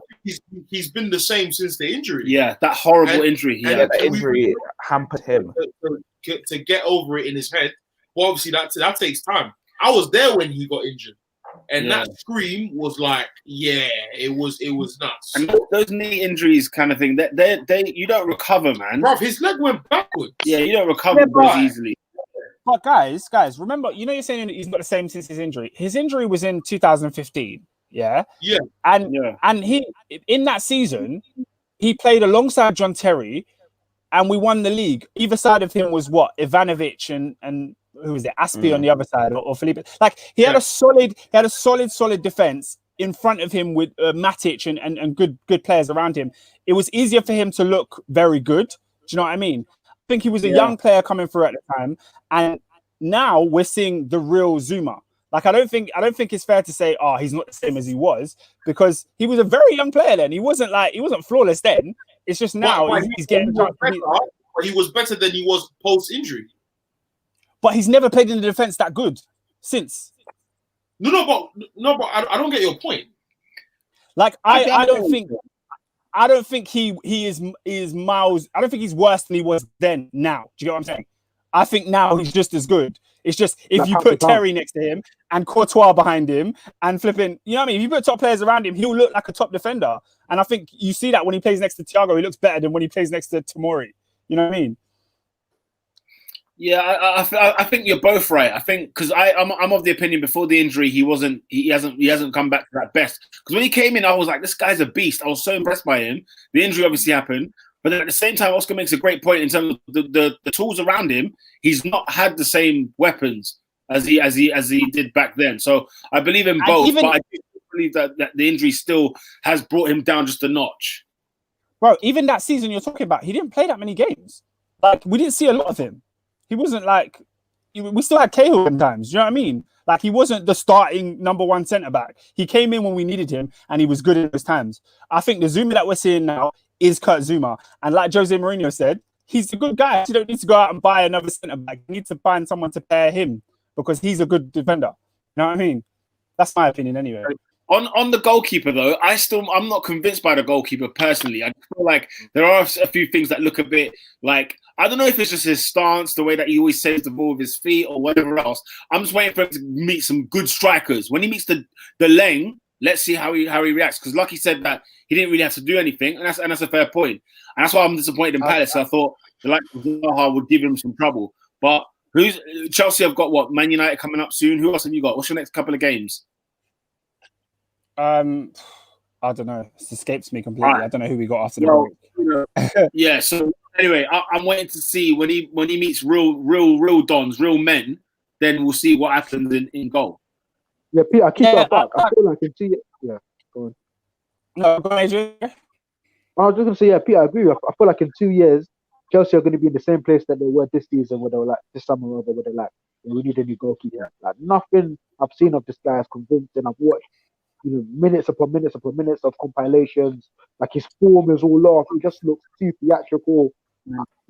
He's been the same since the injury. Yeah, that horrible injury. Yeah, that injury hampered him. To get over it in his head. Well, obviously, that takes time. I was there when he got injured. And that scream was like, it was nuts. And those knee injuries kind of thing, they you don't recover, man. Bro, his leg went backwards. Yeah, you don't recover as easily. But guys, remember, you're saying he's got the same since his injury. His injury was in 2015. Yeah. And he in that season, he played alongside John Terry, and we won the league. Either side of him was what? Ivanovic and who was it? Aspi on the other side, or Felipe. Like he had a solid defense in front of him with Matic and good players around him. It was easier for him to look very good. Do you know what I mean? I think he was a young player coming through at the time, and now we're seeing the real Zuma. Like I don't think it's fair to say, oh, he's not the same as he was, because he was a very young player then. He wasn't flawless then. It's just now he's getting better. He was better than he was post injury. But he's never played in the defense that good since. No, but I don't get your point. Like I don't think he is miles. I don't think he's worse than he was then. Now, do you get what I'm saying? I think now he's just as good. It's just if you put Terry next to him and Courtois behind him and flipping, you know what I mean? If you put top players around him, he'll look like a top defender. And I think you see that when he plays next to Thiago, he looks better than when he plays next to Tomori. You know what I mean? Yeah, I think you're both right. I think because I'm of the opinion before the injury he hasn't come back to that best. Because when he came in, I was like, this guy's a beast. I was so impressed by him. The injury obviously happened, but then at the same time, Oscar makes a great point in terms of the tools around him. He's not had the same weapons as he did back then. So I believe in both, but I do believe that the injury still has brought him down just a notch. Bro, even that season you're talking about, he didn't play that many games. Like, we didn't see a lot of him. He wasn't like, we still had Cahill in times. Do you know what I mean? Like, he wasn't the starting number one centre back. He came in when we needed him, and he was good in those times. I think the Zuma that we're seeing now is Kurt Zuma. And like Jose Mourinho said, he's a good guy. You don't need to go out and buy another centre back. You need to find someone to pair him because he's a good defender. You know what I mean? That's my opinion anyway. On the goalkeeper, though, I'm not convinced by the goalkeeper personally. I feel like there are a few things that look a bit like, I don't know if it's just his stance, the way that he always saves the ball with his feet or whatever else. I'm just waiting for him to meet some good strikers. When he meets the lane, let's see how he reacts. Because Lucky said that he didn't really have to do anything, and that's a fair point. And that's why I'm disappointed in Palace. I thought the likes of Zaha would give him some trouble. But Chelsea have got what? Man United coming up soon. Who else have you got? What's your next couple of games? I don't know. It escapes me completely. Right. I don't know who we got after the break. Yeah. So anyway, I'm waiting to see when he meets real dons, real men. Then we'll see what happens in goal. Yeah, Peter, I keep that back. I feel like in 2 years. Yeah, go on. No, go on, Adrian. I was just gonna say, yeah, Peter, I agree. I feel like in 2 years, Chelsea are going to be in the same place that they were this season, where they were like this summer, where they were like, we need a new goalkeeper. Like, nothing I've seen of this guy is convincing. I've watched minutes upon minutes upon minutes of compilations. Like, his form is all off. He just looks too theatrical.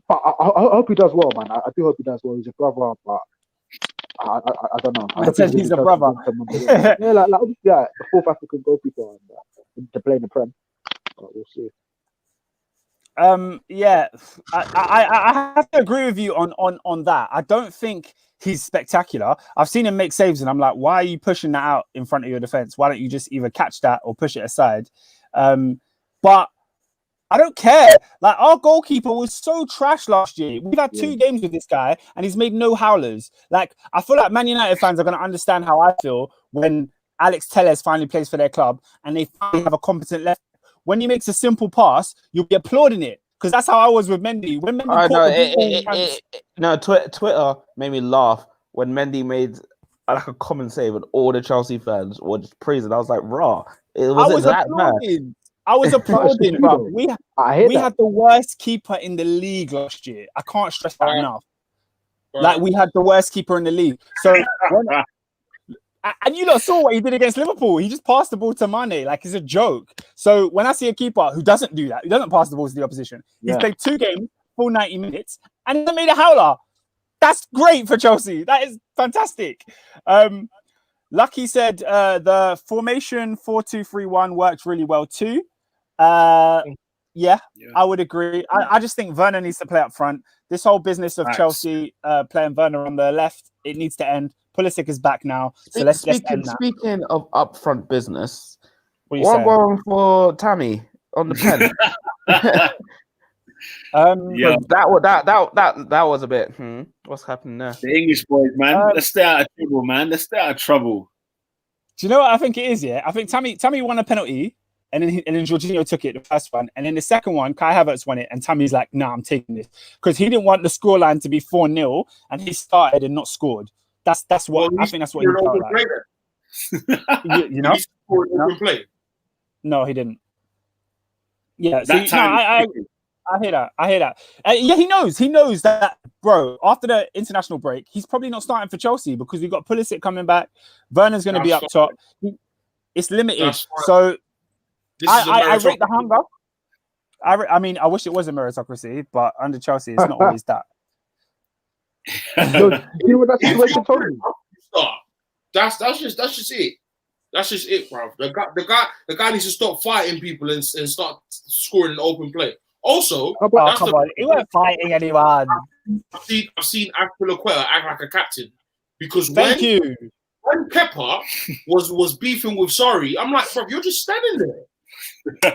But I hope he does well, man. I do hope he does well. He's a brother, but I don't know. I said he's a brother. Yeah, like obviously, the fourth African goalkeeper to play in the Prem. But we'll see. Yeah, I have to agree with you on that. I don't think he's spectacular. I've seen him make saves, and I'm like, why are you pushing that out in front of your defense? Why don't you just either catch that or push it aside? But I don't care. Like, our goalkeeper was so trash last year. We've had 2 games with this guy, and he's made no howlers. Like, I feel like Man United fans are going to understand how I feel when Alex Telles finally plays for their club, and they finally have a competent left. When he makes a simple pass, you'll be applauding it. Because that's how I was with Mendy. When Mendy Twitter made me laugh when Mendy made like a common save, and all the Chelsea fans were just praising. I was like, "Raw!" I was applauding, bro. We had the worst keeper in the league last year. I can't stress that enough. Like, we had the worst keeper in the league. So, and you lot saw what he did against Liverpool. He just passed the ball to Mane like it's a joke. So when I see a keeper who doesn't do that, who doesn't pass the ball to the opposition, he's played 2 games, full 90 minutes, and he made a howler. That's great for Chelsea. That is fantastic. Lucky said the formation 4-2-3-1 worked really well too. Yeah, I would agree. I just think Werner needs to play up front. This whole business of Chelsea playing Werner on the left, it needs to end. Pulisic is back now, so let's end that. Speaking of upfront business, what going for Tammy on the pen? That was a bit. What's happening there? The English boys, man. Let's stay out of trouble, man. Let's stay out of trouble. Do you know what I think it is? Yeah, I think Tammy won a penalty, and then Jorginho took it, the first one, and then the second one, Kai Havertz won it, and Tammy's like, "Nah, I'm taking this," because he didn't want the scoreline to be 4-0, and he started and not scored. That's what I think. That's what he felt like. You know, he scored open play. No, he didn't. Yeah, so I hear that. Yeah, he knows that, bro. After the international break, he's probably not starting for Chelsea because we've got Pulisic coming back. Werner's going to be up top. It's limited. So I rate the hunger. I mean, I wish it was a meritocracy, but under Chelsea, it's not always that. You know what that situation told me? That's just it. That's just it, bro. The guy needs to stop fighting people and start scoring an open play. Also, come on, he wasn't fighting anyone. I've seen Aspilicueta act like a captain because when Kepa was beefing with Sorry, I'm like, bro, you're just standing there.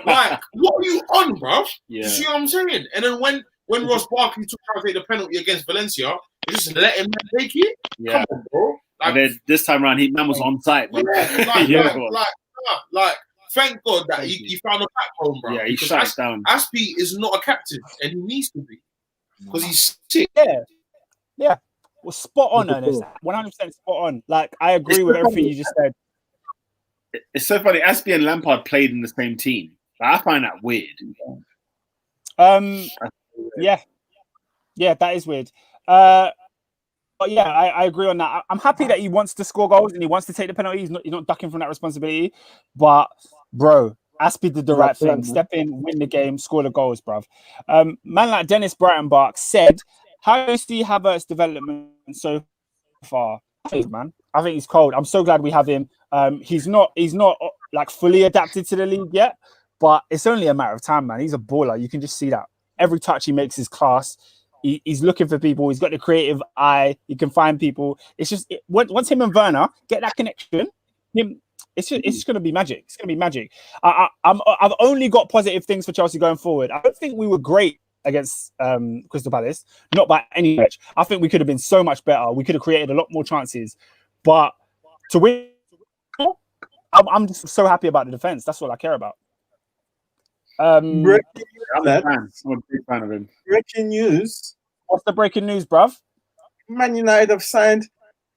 Like, what are you on, bro? Yeah. You see what I'm saying? And then when Ross Barkley took out the penalty against Valencia, it's just let him take it. Yeah, come on, bro. Like, and then this time around, man was on site. Like, thank God that he found a backbone, bro. Yeah, he shut it down. Aspie is not a captain, and he needs to be because he's sick. Yeah. Well, spot on, Ernest. 100% spot on. Like, I agree with everything you just said. It's so funny. Aspie and Lampard played in the same team. Like, I find that weird. Yeah, that is weird. But yeah, I agree on that. I'm happy that he wants to score goals and he wants to take the penalty. He's not ducking from that responsibility. But, bro, Aspie did the right thing. Step in, win the game, score the goals, bruv. Man like Dennis Brighton-Bark said, how do you see Havertz's development so far? I think he's cold. I'm so glad we have him. He's not like fully adapted to the league yet, but it's only a matter of time, man. He's a baller. You can just see that. Every touch he makes is class. He's looking for people. He's got the creative eye. He can find people. It's just once him and Werner get that connection, it's just going to be magic. It's going to be magic. I've only got positive things for Chelsea going forward. I don't think we were great against Crystal Palace, not by any stretch. I think we could have been so much better. We could have created a lot more chances, but to win, I'm just so happy about the defense. That's all I care about. I'm a big fan of him. Breaking news. What's the breaking news, bruv? Man United have signed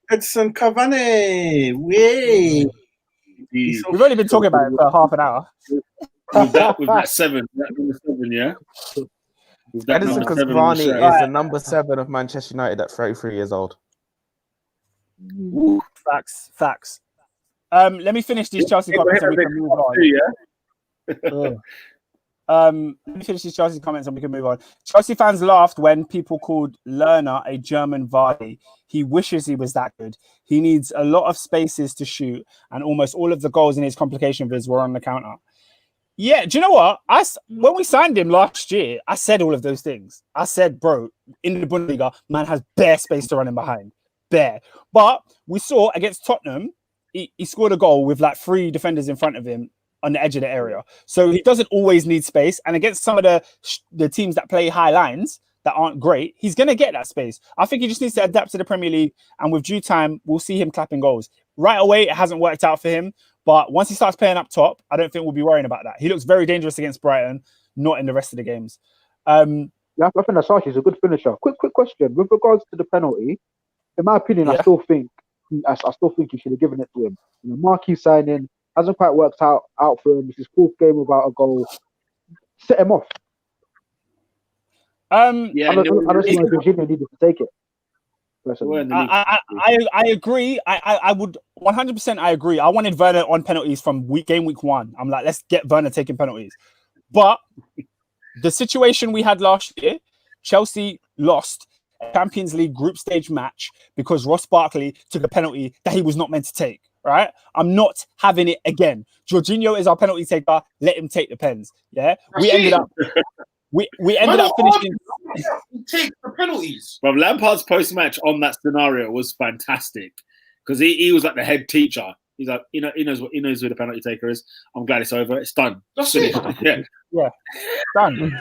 Edson Cavani. Way. We've only been talking about it for half an hour. With that seven, yeah. Edison Cavani is the number 7 of Manchester United at 33 years old. Ooh, facts. Let me finish these Chelsea comments and we can move on. Let me finish these Chelsea comments and we can move on. Chelsea fans laughed when people called Lerner a German Vardy. He wishes he was that good. He needs a lot of spaces to shoot, and almost all of the goals in his complication vids were on the counter. Yeah, do you know what? When we signed him last year, I said all of those things. I said, bro, in the Bundesliga, man has bare space to run him behind. Bare. But we saw against Tottenham, he scored a goal with like 3 defenders in front of him on the edge of the area. So he doesn't always need space. And against some of the teams that play high lines that aren't great, he's going to get that space. I think he just needs to adapt to the Premier League. And with due time, we'll see him clapping goals. Right away, it hasn't worked out for him. But once he starts playing up top, I don't think we'll be worrying about that. He looks very dangerous against Brighton, not in the rest of the games. Yeah, I think Asashi is a good finisher. Quick question. With regards to the penalty, in my opinion, I still think you should have given it to him. You know, marquee signing hasn't quite worked out for him. It's his 4th game without a goal. Set him off. I don't see why Virginia needed to take it. I agree. I would 100%. I agree. I wanted Werner on penalties from game week 1. I'm like, let's get Werner taking penalties. But the situation we had last year, Chelsea lost a Champions League group stage match because Ross Barkley took a penalty that he was not meant to take. Right? I'm not having it again. Jorginho is our penalty taker. Let him take the pens. Yeah, we ended up finishing. Take the penalties. But Lampard's post-match on that scenario was fantastic because he was like the head teacher. He's like, he knows who the penalty taker is. I'm glad it's over. It's done. That's it. Yeah, done.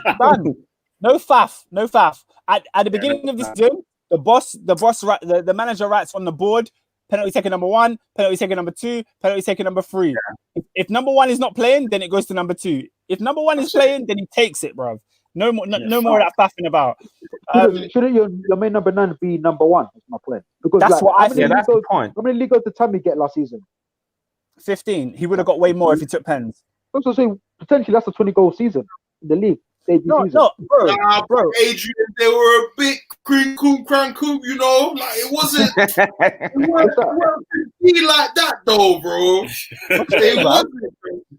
No faff. At the beginning of this game, the manager writes on the board. Penalty taker number 1, penalty taker number 2, penalty taker number 3. Yeah. If number 1 is not playing, then it goes to number 2. If number 1 is playing, then he takes it, bro. No more of that faffing about. Shouldn't your main number 9 be number 1? It's not playing. Because that's what I said. That's the point. How many league goals did Tammy get last season? 15. He would have got way more if he took pens. I was saying potentially that's a 20-goal season in the league. No, bro. Adrian, they were a bit crank, you know, like it wasn't like that though, bro. It wasn't.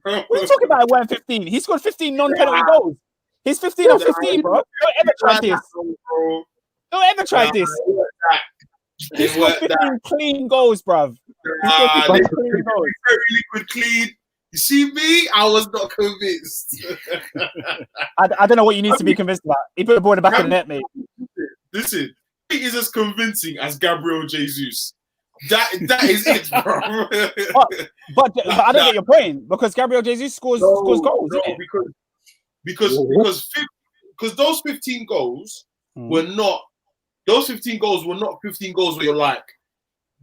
What are you talking about? It weren't 15. He scored 15 non-penalty goals. He's 15 or 15, bro. Don't ever try this. Don't ever try this. He scored 15 clean goals, bro. He scored 15 clean goals. Very liquid clean. You see me? I was not convinced. I don't know what you need to be convinced about. He put the ball in the back of the net, mate. Listen, he is as convincing as Gabriel Jesus. That is it, bro. but I don't get your point because Gabriel Jesus scores goals. No, because those 15 goals were not those 15 goals were not 15 goals where you're like,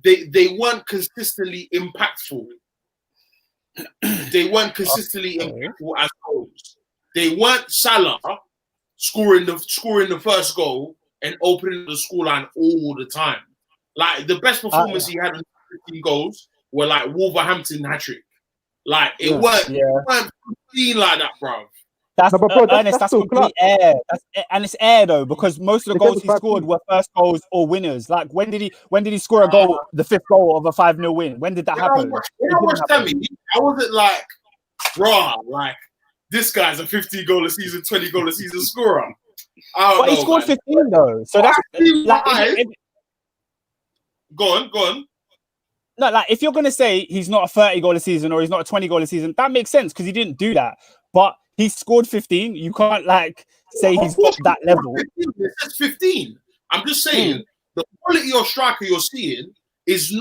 they weren't consistently impactful. They weren't consistently impactful as goals. They weren't Salah scoring the first goal and opening the scoreline all the time. Like the best performance he had in 15 goals were like Wolverhampton hat-trick. Like it weren't 15 like that, bro. That's complete air. And it's air though, because most of the goals he scored were first goals or winners. Like when did he score a goal, the fifth goal of a 5-0 win? When did that happen? I wasn't like, bro, like this guy's a 50 goal a season, 20 goal a season scorer. But he scored 15 though, so that's like. Go on. No, like if you're gonna say he's not a 30 goal a season or he's not a 20 goal a season, that makes sense because he didn't do that. But he scored 15. You can't like say he's got that level. It says 15. I'm just saying the quality of striker you're seeing is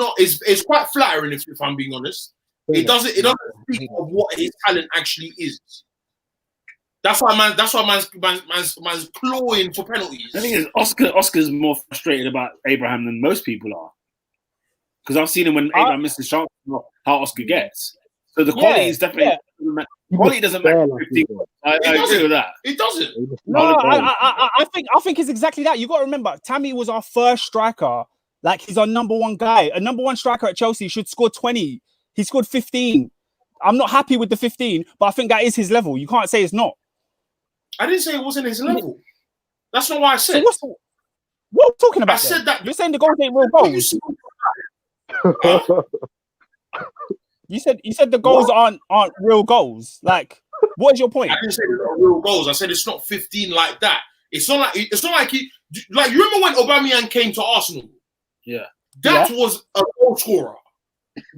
quite flattering if I'm being honest. It doesn't speak of what his talent actually is. That's why man's clawing for penalties. I think Oscar's more frustrated about Abraham than most people are. Because I've seen him when Abraham misses chance, how Oscar gets. So the quality is definitely quality doesn't matter. I agree with that. It doesn't. No, I think it's exactly that. You got to remember, Tammy was our first striker. Like he's our number one guy. A number one striker at Chelsea should score 20. He scored 15. I'm not happy with the 15, but I think that is his level. You can't say it's not. I didn't say it wasn't his level. That's not what I said. So what are we talking about? I said that you're saying the goals ain't real goals. You said the goals aren't real goals. Like, what is your point? I didn't say they're not real goals. I said it's not 15 like that. It's not like he like you remember when Aubameyang came to Arsenal? Yeah. That was a goal scorer.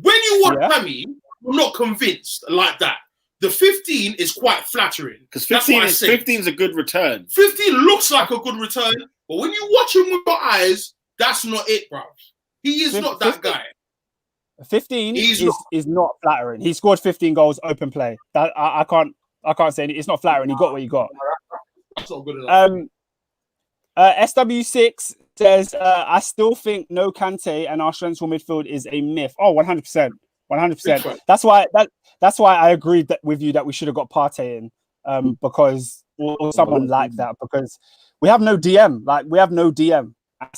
When you watch Tammy, you're not convinced like that. The 15 is quite flattering. Because 15 is a good return. 15 looks like a good return, but when you watch him with your eyes, that's not it, bro. He is not that guy. 15 is not flattering. He scored 15 goals open play. That I can't say it's not flattering. He got what he got. That's not good enough. SW6 says I still think no Kante and our central midfield is a myth. Oh, 100%. 100%. That's why I agreed with you that we should have got Partey in because or someone like that, because we have no DM. Like we have no DM.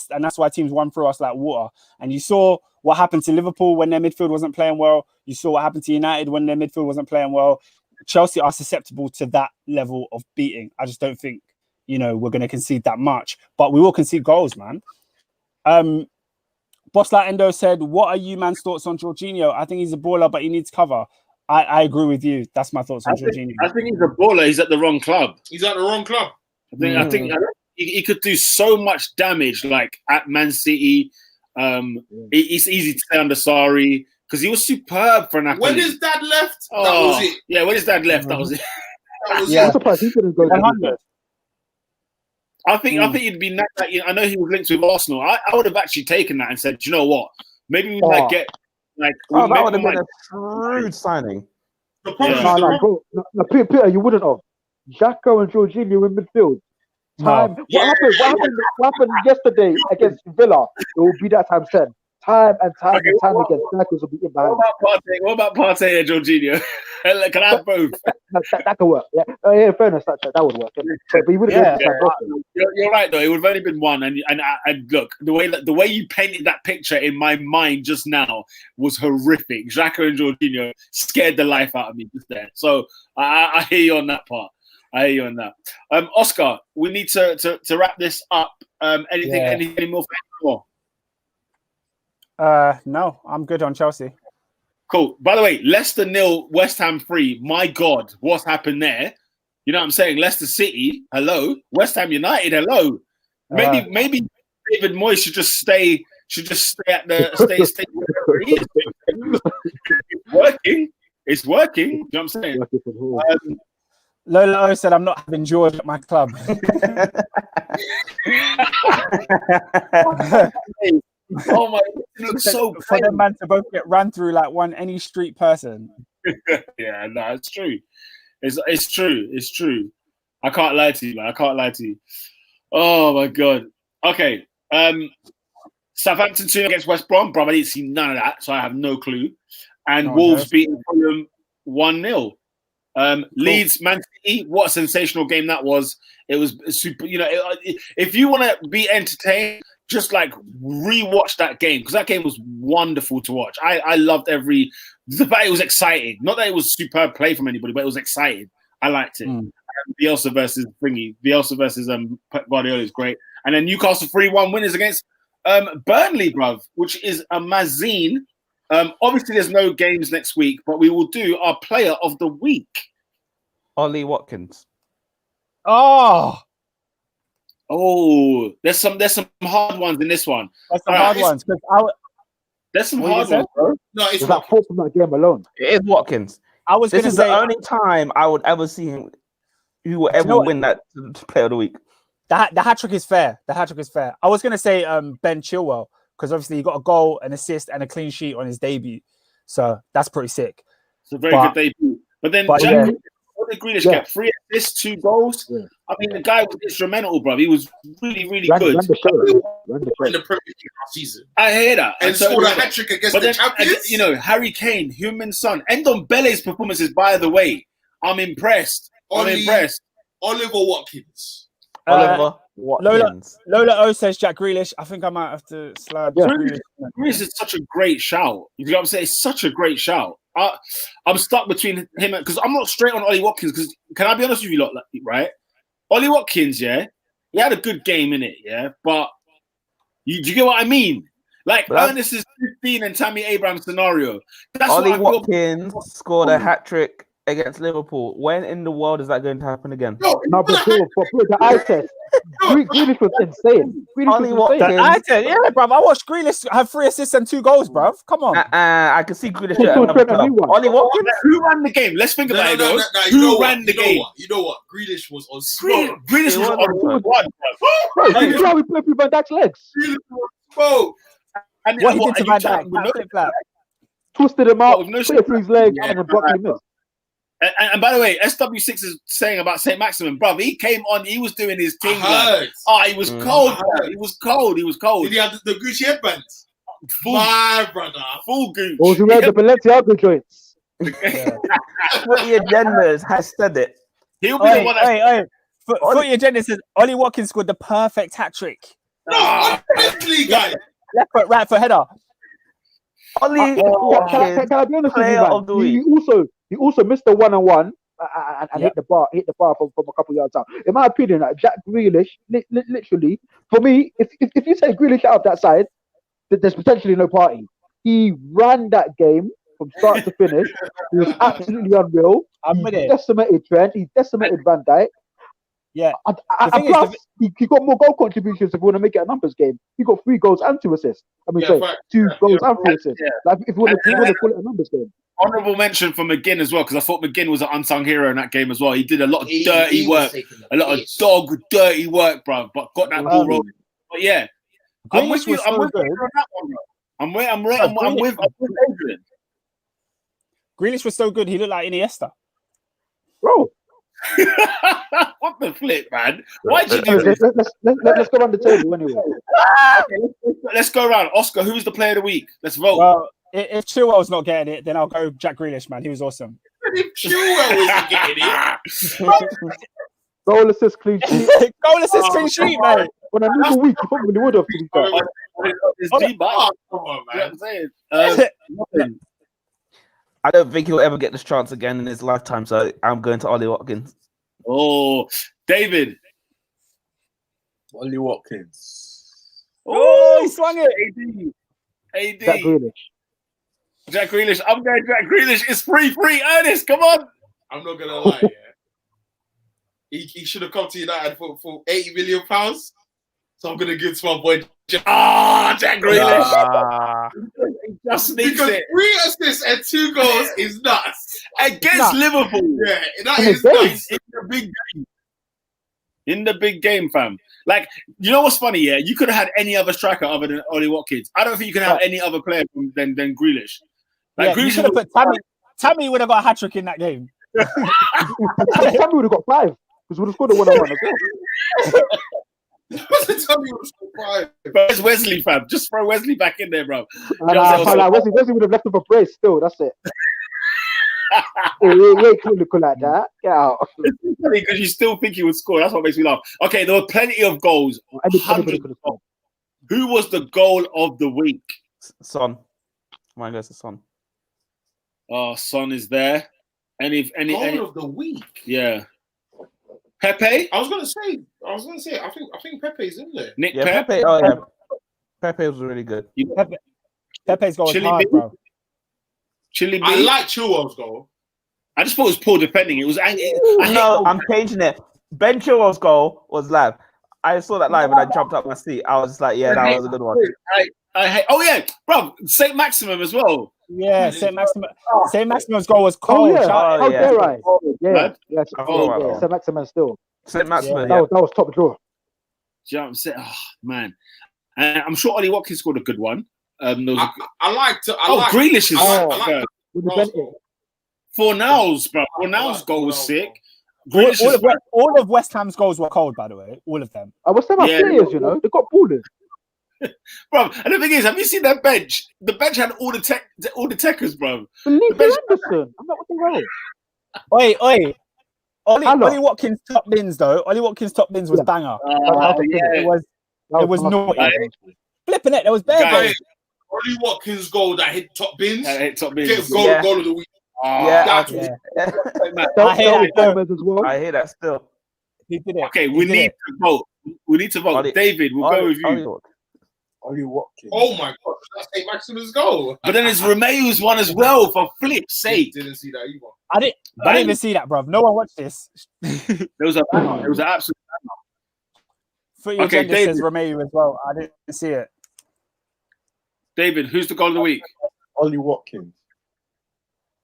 And that's why teams won through us like water. And you saw what happened to Liverpool when their midfield wasn't playing well. You saw what happened to United when their midfield wasn't playing well. Chelsea are susceptible to that level of beating. I just don't think, we're going to concede that much. But we will concede goals, man. Boss Light Endo said, what are you man's thoughts on Jorginho? I think he's a baller, but he needs cover. I agree with you. That's my thoughts on Jorginho. I think he's a baller. He's at the wrong club. He's at the wrong club. I think he could do so much damage, like at Man City. It's easy to say under Sarri because he was superb for Napoli. When his dad left, that was it. Yeah, when his dad left, that was it. I'm surprised he couldn't go 100. I think he'd be. I know he was linked with Arsenal. I would have actually taken that and said, you know what? Maybe we might get like. That would have been a shrewd signing. No, Peter, you wouldn't have. Xhaka and Jorginho in midfield. What happened yesterday against Villa? It will be that time said. Time and time again. Strikers will be in behind. What about Partey and Jorginho? Can I have both? That could work. Yeah, fairness, that would work. But you would have You're right though. It would have only been one. And look, the way you painted that picture in my mind just now was horrific. Xhaka and Jorginho scared the life out of me just there. So I hear you on that part. Oscar, we need to wrap this up. Any more? No, I'm good on Chelsea. Cool. By the way, Leicester 0, West Ham 3. My God, what's happened there? You know what I'm saying? Leicester City, hello. West Ham United, hello. Maybe David Moyes should just stay at the stay wherever he is. It's working. You know what I'm saying? Lola O said, I'm not having George at my club. Oh my! It looks so for the man to both get ran through like any street person. Yeah, no, it's true. It's true. It's true. I can't lie to you, man. I can't lie to you. Oh my God. Okay, Southampton 2 against West Brom, bro. I didn't see none of that, so I have no clue. And Wolves beating Fulham 1-0. Leeds, Man City, what a sensational game that was. It was super, if you want to be entertained, just like rewatch that game, because that game was wonderful to watch. I loved the fact it was exciting. Not that it was superb play from anybody, but it was exciting. I liked it. Bielsa versus Pep Guardiola is great. And then Newcastle 3-1 winners against Burnley, bruv, which is a mazine. Obviously, there's no games next week, but we will do our player of the week. Ollie Watkins. Oh, there's some hard ones in this one. There's some hard ones. There's some hard ones, bro. No, it's that four from that game alone. It is Watkins. This is the only time I would ever see him who will ever win that player of the week. The hat trick is fair. I was gonna say Ben Chilwell, because obviously he got a goal, an assist, and a clean sheet on his debut. So that's pretty sick. It's a very good debut. But then Grealish kept 3 assists, 2 goals. Yeah. I mean, the guy was instrumental, bro. He was really, really good. In the Premier League last season. I hear that. And scored a hat trick against the champions. Harry Kane, human son. Ndombele's performances, by the way, I'm impressed. Oliver Watkins. Lola O says Jack Grealish. I think I might have to slide. Yeah. Grealish is such a great shout. You know what I'm saying? It's such a great shout. I'm stuck between him because I'm not straight on Ollie Watkins. Because can I be honest with you, lot? Right? Ollie Watkins, he had a good game in it, but do you get what I mean? Like Ernest is 15 and Tammy Abraham scenario. That's Ollie Watkins scored a hat trick against Liverpool. When in the world is that going to happen again? No, but the eye test. Grealish was insane. Ollie Watkins. I watched Grealish have 3 assists and 2 goals, bruv. Come on. I can see Grealish. Ollie Watkins. Who ran the game? Let's think about it. Who ran the game? You know what? Grealish was on smoke. Grealish was on one. You know how we play through Van Dijk's legs. Bro. And what he did to Van Dijk? Twisted him out, put through his legs, and then blocked him in. And by the way, SW6 is saying about St. Maximin, bro. He came on, he was doing his thing. He was cold, bro. He was cold. Did he have the Gucci headbands? My brother. Full Gucci. Or he wear the Balenciaga joints. Footy Agendas has said it. He'll be the one that... Footy Agenda says Ollie Watkins scored the perfect hat trick. No, honestly, guys. Left foot, right foot, header. Ollie Watkins, can I be honest player of the week. He also missed the 1-on-1 and hit the bar from a couple yards out. In my opinion, Jack Grealish, literally, for me, if you say Grealish out of that side, there's potentially no party. He ran that game from start to finish. He was absolutely unreal. He decimated Trent. He decimated Van Dijk. Yeah. And plus, he got more goal contributions if you want to make it a numbers game. He got 3 goals and 2 assists. 2 goals and 3 assists. Like if you want to call it a numbers game. Honourable mention for McGinn as well, because I thought McGinn was an unsung hero in that game as well. He did a lot of dirty work, a lot of dirty work, bro. But got that ball rolling. But yeah, I'm with you. I'm with you on that one, bro. I'm with Adrian. Grealish was so good. He looked like Iniesta, bro. What the flip, man? Why'd you do this? Let's go around the table anyway. Let's go around. Oscar, who's the player of the week? Let's vote. Well, if Chilwell's not getting it, then I'll go Jack Grealish, man. He was awesome. If Chilwell isn't getting it. Goal assist, clean sheet. Goal assist, clean sheet, mate. On a new week, you probably would have. Come on, man. I don't think he'll ever get this chance again in his lifetime, so I'm going to Ollie Watkins. Oh, David. Ollie Watkins. Oh, he swung it. AD. Jack Grealish. I'm going Jack Grealish. It's free. Ernest, come on. I'm not going to lie, He should have come to United for £80 million. So I'm going to give it to my boy Jack Grealish. Just sneaks it. 3 assists and 2 goals is nuts. Against Liverpool. Yeah, that is nuts. In the big game, fam. Like, you know what's funny, You could have had any other striker other than Ollie Watkins. I don't think you can have any other player than Grealish. Like, Grealish should have put Tammy would have got a hat trick in that game. Tammy would have got 5 because we would have scored a 1-on-1 as well. Where's Wesley, fam? Just throw Wesley back in there, bro. Wesley would have left him for brace still. That's it. You ain't looking like that. Get out. It's funny because you still think he would score. That's what makes me laugh. Okay, there were plenty of goals. Who was the goal of the week? Son. Mine goes to Son. Oh, Son is there. Any goal of the week? Yeah. Pepe? I was gonna say. I think Pepe's in there. Nick Pepe. Oh yeah. Pepe was really good. Pepe's goal was hard, bro. Chili B. I like Chilwell's goal. I just thought it was poor defending. It was. I'm changing it. Ben Chilwell's goal was live. I saw that live and I jumped up my seat. I was just like, yeah, that was a good one. I hate. Oh yeah, bro. Saint Maximum as well. Yeah, Saint Maximum. Saint Maximum's goal was cold. Right. Yeah. Saint Maximum still. Saint Maximum. That was top draw. Oh man, I'm sure Ollie Watkins scored a good one. Grealish is Fornals, bro. Fornals' goal was sick. All of West Ham's goals were cold, by the way. All of them. West Ham players, you know, they got ballers. Bro, and the thing is, have you seen that bench? The bench had all the techers, bro. Felipe Anderson. I'm not what the hell. Oi. Ollie Watkins' top bins, though. Ollie Watkins' top bins was banger. It was naughty. Flipping it, there was bare goals. Ollie Watkins' goal that hit top bins. Get goal of the week. I hear that still. He did it. Okay, we need to vote. Ollie, David, we'll go with you. Ollie Watkins. Oh my god, that's St. Maximin's goal. But then there's Romeu's one as well, for flip's sake. Didn't see that either. I didn't even see that, bro. No one watched this. There was an absolute Footy Agenda says Romeu as well. I didn't see it. David, who's the goal of the week? Ollie Watkins.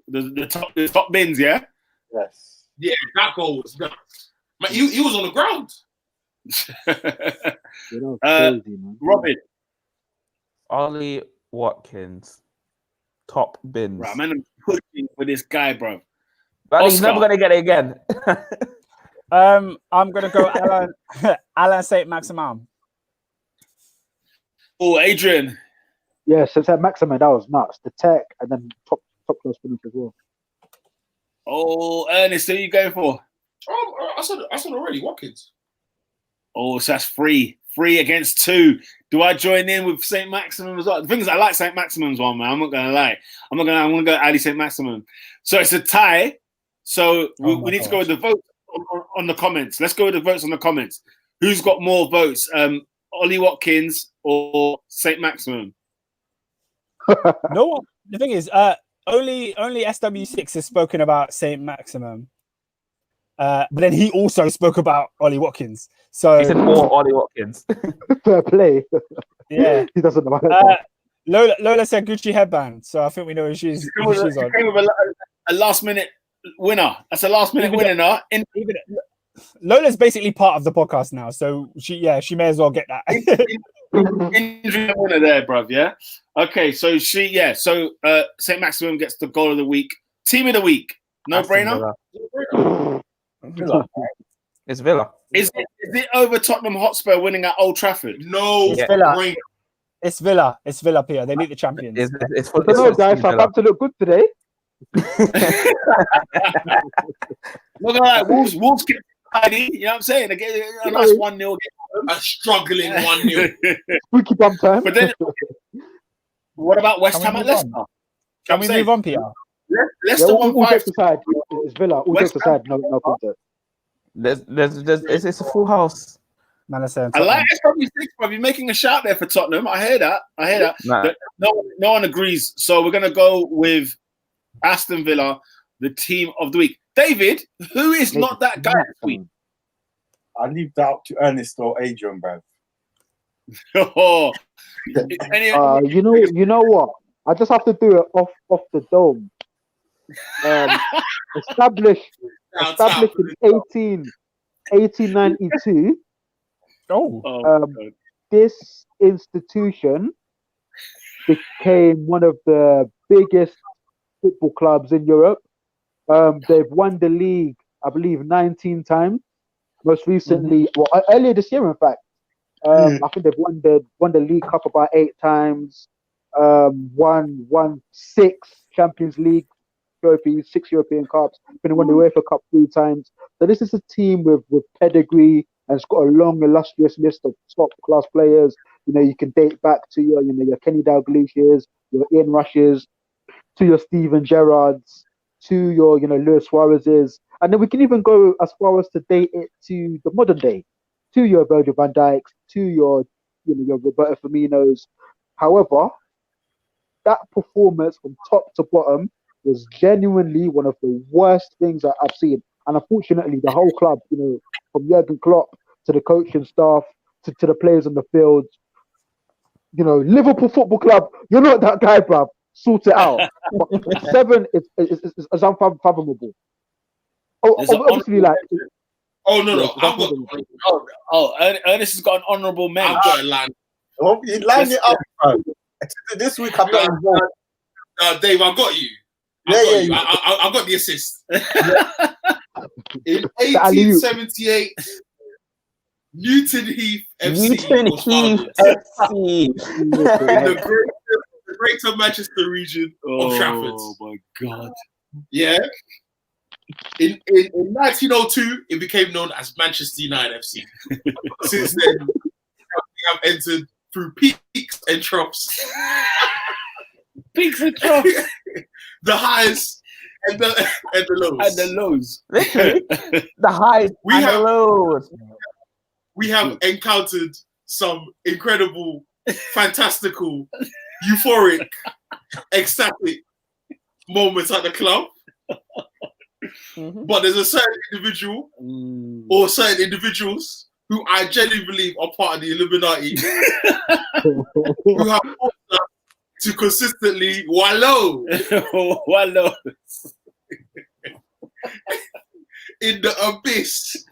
The top bins, yeah? Yes. Yeah, that goal was nuts. He was on the ground. Crazy, man. Robin. Ollie Watkins. Top bins. Right, man, I'm pushing for this guy, bro. But he's never going to get it again. I'm going to go Alain Saint Maximin. Oh, Adrian. Yeah, since that Maximin, that was nuts. The tech and then top close finish as well. Oh, Ernest, who are you going for? I said already, Watkins. Oh, so that's 3 against 2. Do I join in with St. Maximum as well? The thing is, I like St. Maximum's one, man. I'm not going to lie. I'm going to go Ali St. Maximum. So it's a tie. So we need to go with the votes on the comments. Let's go with the votes on the comments. Who's got more votes? Ollie Watkins or St. Maximum? No one. The thing is, only SW6 has spoken about Saint Maximum, but then he also spoke about Ollie Watkins. So he said more Ollie Watkins. Fair play. Yeah, he doesn't know. Lola said Gucci headband, so I think we know who she's on. With a last minute winner. That's a last minute winner, no? Lola's basically part of the podcast now, so she may as well get that. Injury winner there, bruv. Yeah. Okay, so St. Maximum gets the goal of the week. Team of the week. No brainer. Villa. It's Villa. Is it over Tottenham Hotspur winning at Old Trafford? No, it's Villa. It's Villa. It's Villa, Peter. They beat the champions. I don't know, guys. Southampton look good today. Look at Wolves get tidy. You know what I'm saying? They get a nice 1-0. A struggling 1-0. Spooky bump time. But then, what about West Ham at Leicester? Can we move on, Peter? Leicester won 5. It's Villa. All jokes aside, no contest. It's a full house. I like SW6, bro. You're making a shout there for Tottenham. I hear that. Nah. No one agrees. So we're gonna go with Aston Villa, the team of the week. David, who is not that guy this week? I leave that up to Ernest or Adrian, bro. You know what? I just have to do it off the dome. Established in 1892. This institution became one of the biggest football clubs in Europe. They've won the league, I believe, 19 times. Most recently, earlier this year, in fact, I think they've won the League Cup about 8 times. Won 6 Champions League trophies, 6 European Cups. Been won the UEFA Cup 3 times. So this is a team with pedigree, and it's got a long, illustrious list of top class players. You know, you can date back to your Kenny Dalglish's, your Ian Rushes, to your Steven Gerrards, to your Luis Suarez's, and then we can even go as far as to date it to the modern day, to your Virgil van Dijks, to your Roberto Firmino's. However, that performance from top to bottom was genuinely one of the worst things that I've seen. And unfortunately, the whole club, from Jurgen Klopp to the coaching staff to the players on the field, Liverpool Football Club, you're not that guy, bruv. Sort it out. 7 is unfathomable. Obviously, like. Oh no! Ernest has got an honourable mention. I've got a line. Line it up, bro. This week I'm not involved. Dave, I got you. I got the assist. In 1878, Newton Heath FC was founded. The Greater Manchester region of Trafford. Oh my God! Yeah. In 1902, it became known as Manchester United FC. Since then, we have entered through peaks and troughs. Peaks and troughs. The highs and the lows. And the lows. The highs and the lows. We have encountered some incredible, fantastical, euphoric, ecstatic moments at the club. But there's a certain individual or certain individuals who I genuinely believe are part of the Illuminati who have forced us to consistently wallow in the abyss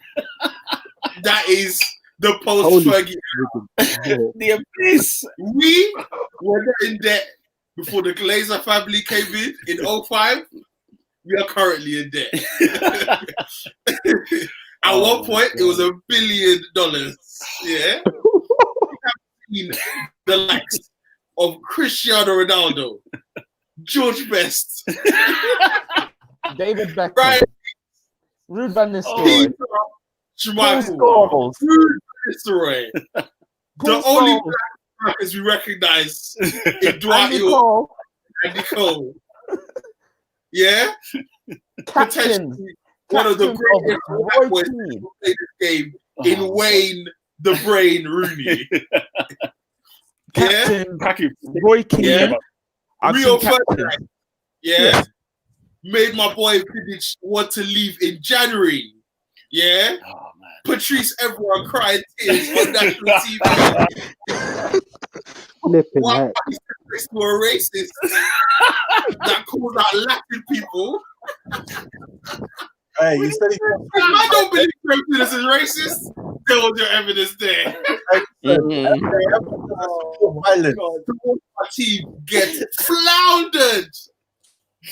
that is the post-Fergie era. The abyss. We were not in debt before the Glazer family came in 2005. We are currently in debt. At one point, it was $1 billion. Yeah, we have seen the likes of Cristiano Ronaldo, George Best, David Beckham, Brian, Ruud van Nistelrooy, Schmeichel, Ruud van Nistelrooy. The only black strikers we recognize in Dwight York and Nicole. Yeah, potentially one of the greatest black boys to play this game in Wayne the Brain Rooney. Captain Roy Keane. Yeah. Rio Ferdinand. Yeah. Made my boy Vidic want to leave in January. Yeah. Oh, man. Patrice everyone crying tears on national TV. Why is this to a racist that calls out Latin people? Hey, you said I don't believe this is racist. There was your evidence there. Our team gets floundered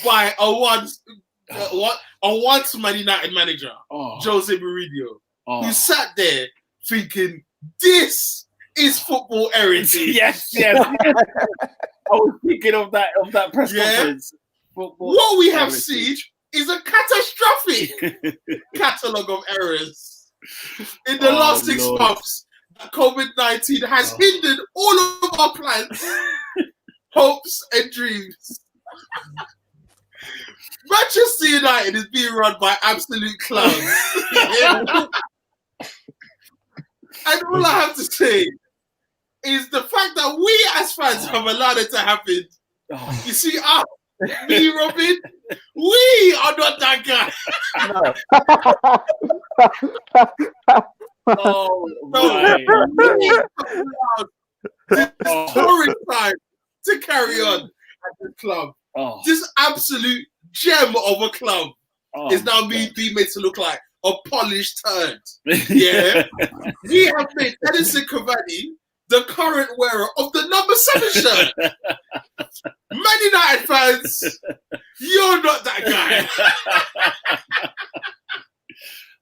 by a once Man United manager, Jose Mourinho, who sat there thinking, this is football heritage. Yes. I was thinking of that press conference. What we have seen is a catastrophic catalogue of errors. In the last 6 months, COVID-19 has hindered all of our plans, hopes, and dreams. Manchester United is being run by absolute clowns. And all I have to say is the fact that we as fans have allowed it to happen. You see, me, Robin, we are not that guy. This touring time to carry on at the club. This absolute gem of a club is now being made to look like a polished turd. Yeah, we have made Edinson Cavani the current wearer of the number 7 shirt. Man United fans, you're not that guy.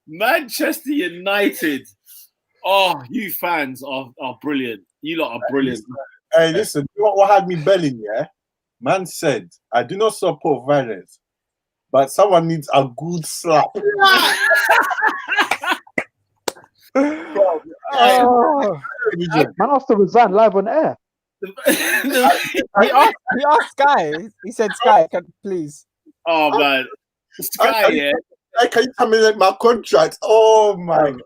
Manchester United Oh, you fans are brilliant. You lot are brilliant. Hey, listen, you know what had me belling, yeah? Man said, I do not support violence, but someone needs a good slap. Oh, man has to resign live on air. He asked Sky. He said, "Sky, please." Oh man, Sky, yeah. Can you terminate my contract? Oh my God.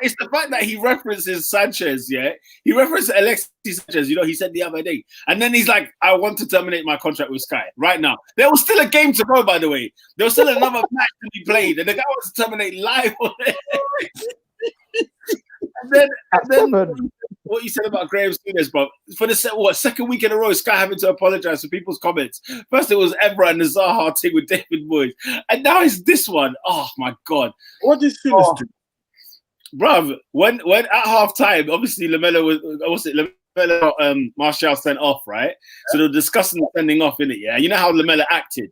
It's the fact that he references Sanchez, yeah. He references Alexis Sanchez, you know, he said the other day. And then he's like, I want to terminate my contract with Sky right now. There was still a game to go, by the way. There was still another match to be played, and the guy wants to terminate live on it. and then what you said about Graham Souness, bro. For the second week in a row, Sky having to apologize for people's comments. First it was Evra and the Zaha thing with David Moyes, and now it's this one. Oh my God! What did Souness do? Bruv, when at half time, obviously Lamella Martial sent off, right? So they were discussing the sending off, innit? Yeah, you know how Lamella acted.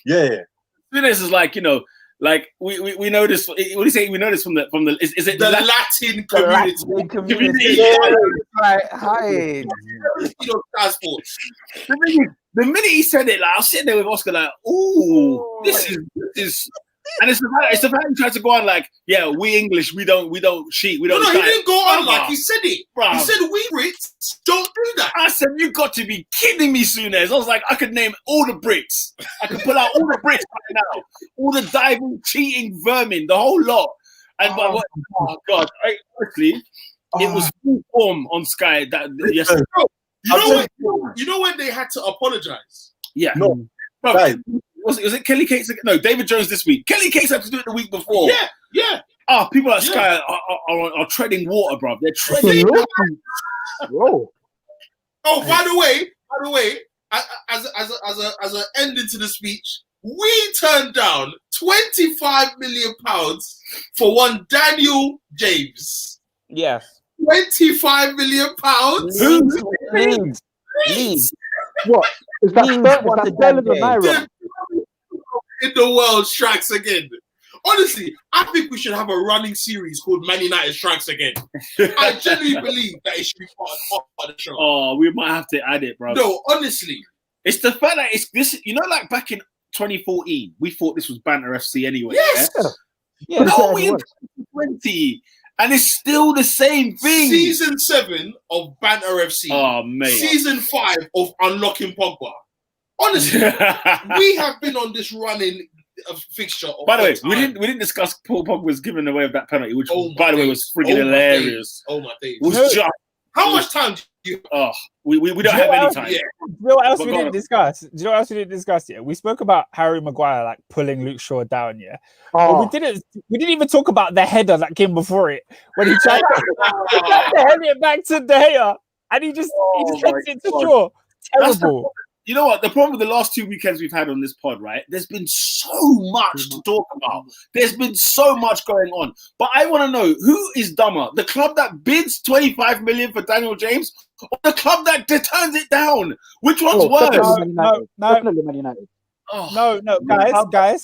Yeah. This is like, you know, like we know this. What do you say? We know this from the is it the Latin community? Right, hi. The minute he said it, like I was sitting there with Oscar, like, ooh, this is. And it's the fact he tried to go on like, yeah, we English, we don't cheat, we don't. No, he didn't go on like he said it. Bruh. He said we Brits don't do that. I said, you got to be kidding me, Souness. I was like, I could name all the Brits. I could pull out all the Brits right now, all the diving, cheating vermin, the whole lot. And oh God, honestly, it was full form on Sky that yesterday. You know when they had to apologize? Yeah. No. Bro, was it Kelly Cates? No, David Jones this week. Kelly Cates had to do it the week before. Yeah. People at Sky are treading water, bro. They're treading. Whoa. Oh, by the way, as an ending to the speech, we turned down £25 million for one Daniel James. Yes. £25 million. Leeds. What? Is that Sterling or Naira? In the world strikes again. Honestly, I think we should have a running series called Man United Strikes Again. I genuinely believe that it should be part of the show. Oh, we might have to add it, bro. No, honestly. It's the fact that it's this, you know, like back in 2014, we thought this was Banter FC anyway. Yes. Yeah. Now we in 2020, and it's still the same thing. Season 7 of Banter FC. Oh, mate. Season 5 of Unlocking Pogba. Honestly, we have been on this running fixture. By the way, we didn't discuss Paul Pogba's giving away of that penalty, which by the way was freaking hilarious. Oh my days! How much time do you? Oh, we don't have any time. Yeah. Do you know what else we didn't discuss? Yeah, we spoke about Harry Maguire like pulling Luke Shaw down. Yeah, but we didn't even talk about the header that came before it when he tried to head it back to De Gea, and he just heads it to Shaw. Terrible. You know what? The problem with the last 2 weekends we've had on this pod, right? There's been so much to talk about. There's been so much going on. But I want to know, who is dumber? The club that bids 25 million for Daniel James or the club that turns it down? Which one's worse? Definitely Man United. No, guys.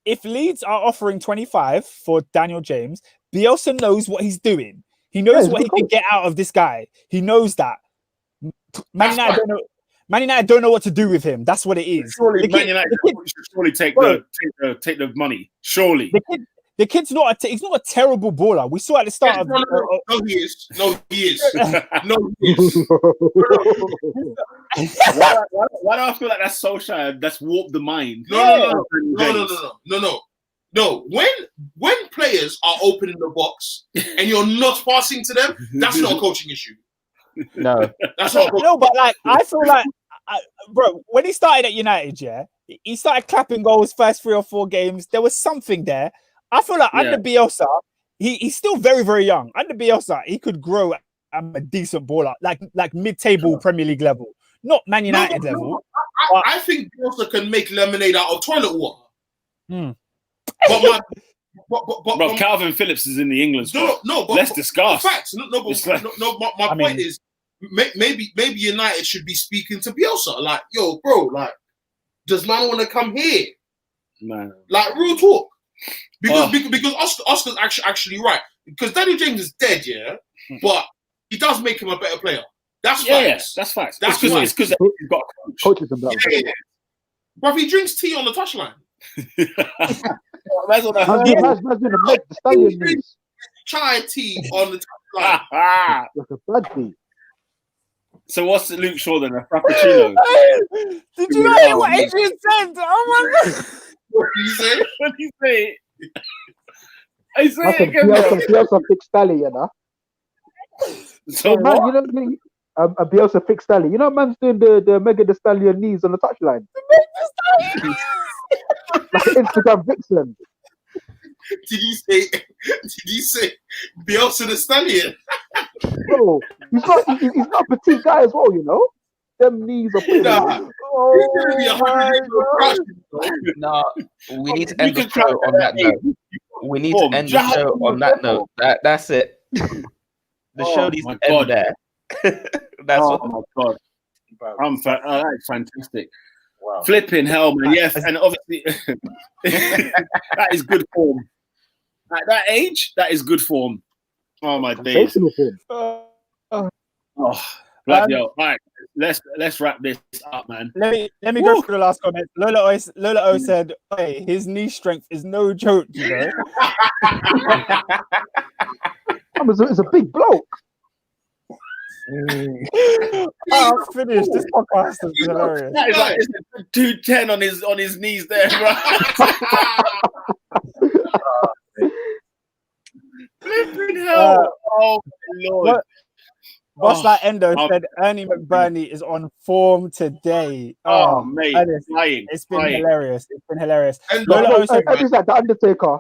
If Leeds are offering 25 for Daniel James, Bielsa knows what he's doing. He knows what he can get out of this guy. He knows that. Man United don't know what to do with him. That's what it is. Surely Man United should surely take the money. Surely. The kid's he's not a terrible baller. We saw at the start No, he is. Why do I feel like that's Solskjaer? That's warped the mind. No. When players are opening the box and you're not passing to them, that's not a coaching issue. No, that's not. No, but like I feel like, bro, when he started at United, he started clapping goals first 3 or 4 games. There was something there. I feel like under Bielsa, he's still very, very young. Under Bielsa, he could grow a decent baller, like mid-table Premier League level, not Man United level. I think Bielsa can make lemonade out of toilet water. But Calvin Phillips is in the England squad. But let's discuss. Facts. My point is, maybe United should be speaking to Bielsa. Like, yo, bro, like, does man want to come here? Man, like, real talk. Because Oscar's actually right. Because Daniel James is dead, yeah, but he does make him a better player. That's facts. Yes, that's facts. That's because he's got a coach. Yeah. But he drinks tea on the touchline. That's been the stallion needs. Chai tea on the touchline. Like a bad tea. So what's Luke Shaw then? A frappuccino? Did you not hear what Adrian said? Oh my god! What did you say? What did he say? I say That's it again. Bielsa fixed stallion, you know. So man, what? you know, a Bielsa fixed stallion. You know, man's doing the Mega the Stallion knees on the touchline. Like an Instagram vixen. Did you say Bielsa the Stallion? Bro, he's not a petite guy as well, you know. Them knees are pretty. No, we need to end the show on that note. We need to end the show on that note. That's it. The show needs to end there. That's my god. That's fantastic. Wow. Flipping hell, man. Yes, and obviously that is good form. At that age, that is good form. Oh my days. Bloody hell. All right, let's wrap this up, man. Let me go through the last comment. Lola O said, "Hey, his knee strength is no joke, you know." It's a big bloke. I'll finish. This podcast is hilarious. That is like 210 on his knees there, bro. Flipping hell. Oh Lord. Boss like Endo said Ernie McBurney is on form today. Oh mate, it's been hilarious. It's been hilarious. Lola said, "Is that the Undertaker?"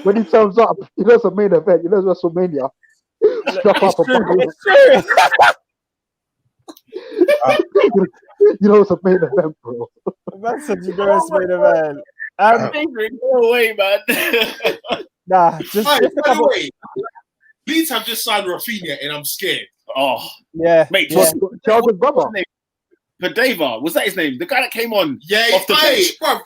When he turns up, he knows a main event. He knows WrestleMania. It's true. You know it's a main event, bro. Man said you know it's main event. No way, man. Nah, just by the way, Leeds have just signed Rafinha, and I'm scared. Oh, yeah, mate. Charles' brother. Padeva, was that his name? The guy that came on off the bench, bro,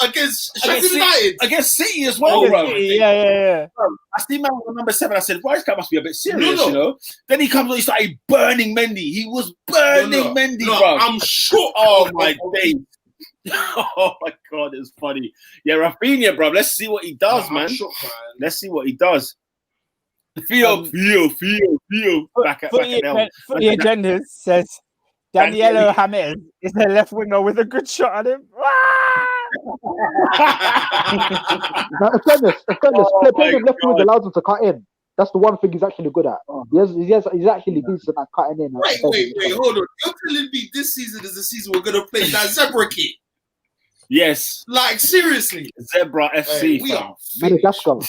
against Sheffield United, against City as well, bro. Yeah. Bro, I see man on number 7. I said, "Well, this guy must be a bit serious, you know." Then he comes on, he started burning Mendy. He was burning Mendy, bro. I'm shook. Oh my days. Oh my god, it's funny. Yeah, Rafinha, bro. Let's see what he does, man. Shook, man. Let's see what he does. Feel. Back at Footy Agendas says Danielo James is a left winger with a good shot at him. Playing left wing allows him to cut in. That's the one thing he's actually good at. He's actually decent at cutting in. Wait, hold on. You're telling me this season is the season we're gonna play that Zebra kid? Yes. Like seriously, Zebra FC. We are Madagascar.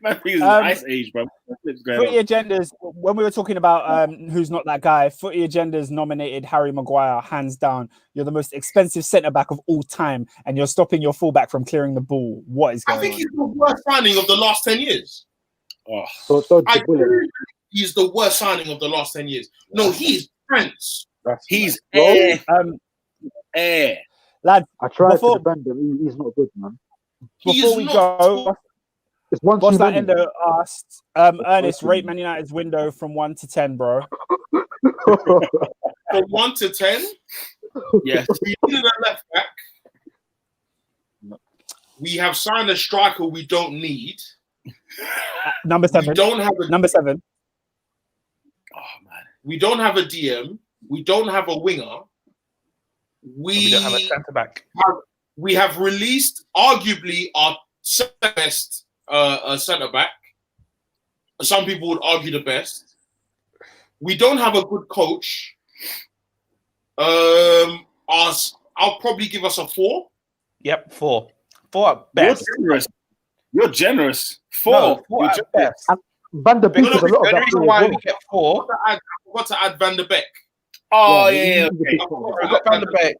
Man, he's ice age, bro. Footy Agendas, when we were talking about who's not that guy, Footy Agendas nominated Harry Maguire, hands down. You're the most expensive centre-back of all time, and you're stopping your fullback from clearing the ball. What is going on? I think he's the worst signing of the last 10 years. He's the worst signing of the last 10 years. No, he's Prince. He's air. Lad, I tried to defend him. He's not good, man. Before we go... What's that Endo asked? Ernest, rate Man United's window from 1 to 10, bro. From 1 to 10? Yes. We needed a left back. We have signed a striker we don't need. Number 7. We don't have number 7. Oh man. We don't have a DM. We don't have a winger. We don't have a centre back. We have released arguably our best centre back. Some people would argue the best. We don't have a good coach. I'll probably give us a 4. Yep, 4. 4 at best. You're generous. 4. No, 4 at best. Van der Beek is a lot of the reason why we get 4. I forgot to add Van der Beek. Oh yeah. We got Van der Beek.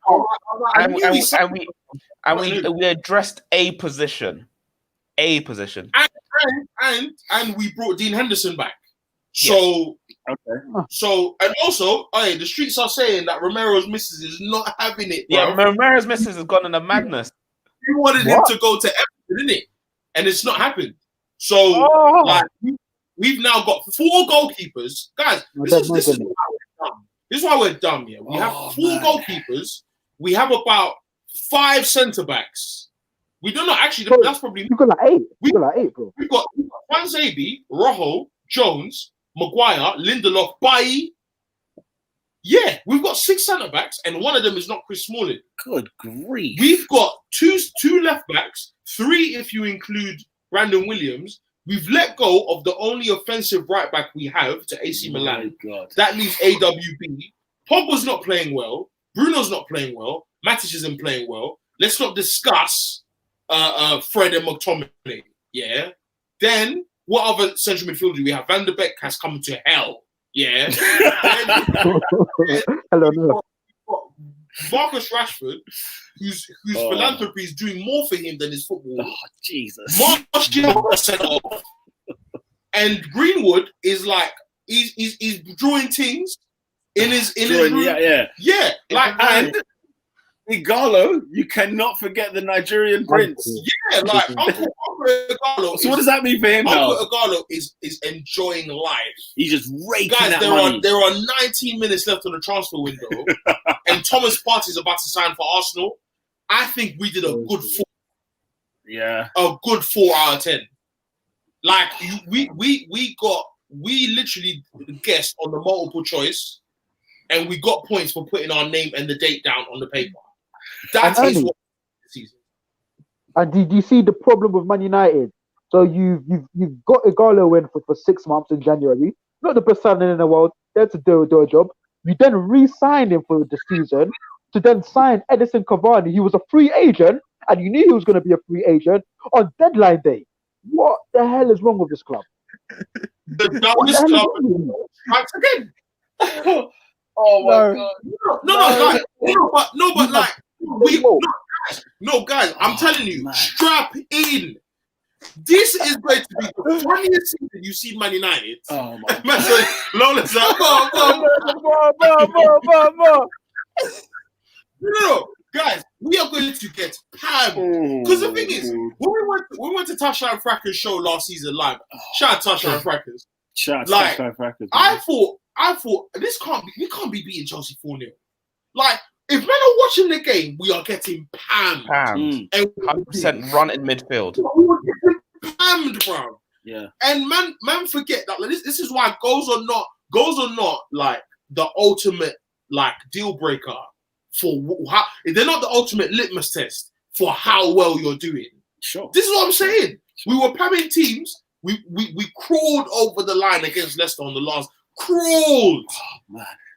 And we addressed a position. And we brought Dean Henderson back. So, okay. So, and also, the streets are saying that Romero's missus is not having it, bro. Yeah, Romero's missus has gone in a madness. You wanted him to go to Everton, didn't it? And it's not happened. So, we've now got 4 goalkeepers. Guys, this is why we're dumb. This is why we're dumb, yeah. We have 4 goalkeepers. We have about 5 centre-backs. We don't know, actually, that's probably... You've got like 8. You've got like 8, bro. We've got Wanzabi, Rojo, Jones, Maguire, Lindelof, Bailly. Yeah, we've got 6 centre-backs, and one of them is not Chris Smalling. Good grief. We've got two left-backs, 3 if you include Brandon Williams. We've let go of the only offensive right-back we have to AC Milan. God. That leaves AWB. Pogba's not playing well. Bruno's not playing well. Matic isn't playing well. Let's not discuss Fred and McTominay. Yeah. Then, what other central midfielder do we have? Van der Beek has come to hell. Yeah. Hello, no. Marcus Rashford, whose philanthropy is doing more for him than his football. Oh, Jesus. Martial set off. And Greenwood is like, he's drawing things in his room. Yeah. Like, and Igalo, you cannot forget the Nigerian prince. Yeah, like Uncle Igalo. So what does that mean for him now? Uncle Igalo is enjoying life. He's just raking that money. There are 19 minutes left on the transfer window, and Thomas Partey is about to sign for Arsenal. I think we did a good 4. Yeah, a good 4 out of 10. Like we literally guessed on the multiple choice, and we got points for putting our name and the date down on the paper. That is what season. And did you see the problem with Man United? So you've got Igalo in for 6 months in January. Not the best signing in the world. There to do a job. You then re-signed him for the season to then sign Edison Cavani. He was a free agent, and you knew he was going to be a free agent on deadline day. What the hell is wrong with this club? The dumbest club strikes again. Oh my God! No, guys, I'm telling you, strap in. This is going to be the funniest season you've seen Man United. Oh my God! No, guys, we are going to get pammed. Because the thing is, when we went to Tasha and Fracker's show last season live, shout out Tasha and Fracker's. I thought this can't be. We can't be beating Chelsea 4-0. Like, if men are watching the game, we are getting pammed. And 100% run in midfield. We were getting pammed, bro. Yeah. And man, forget that. Like, this is why goals are not like the ultimate like deal breaker for how they're not the ultimate litmus test for how well you're doing. Sure. This is what I'm saying. We were pamming teams. We crawled over the line against Leicester on the last. Crawled,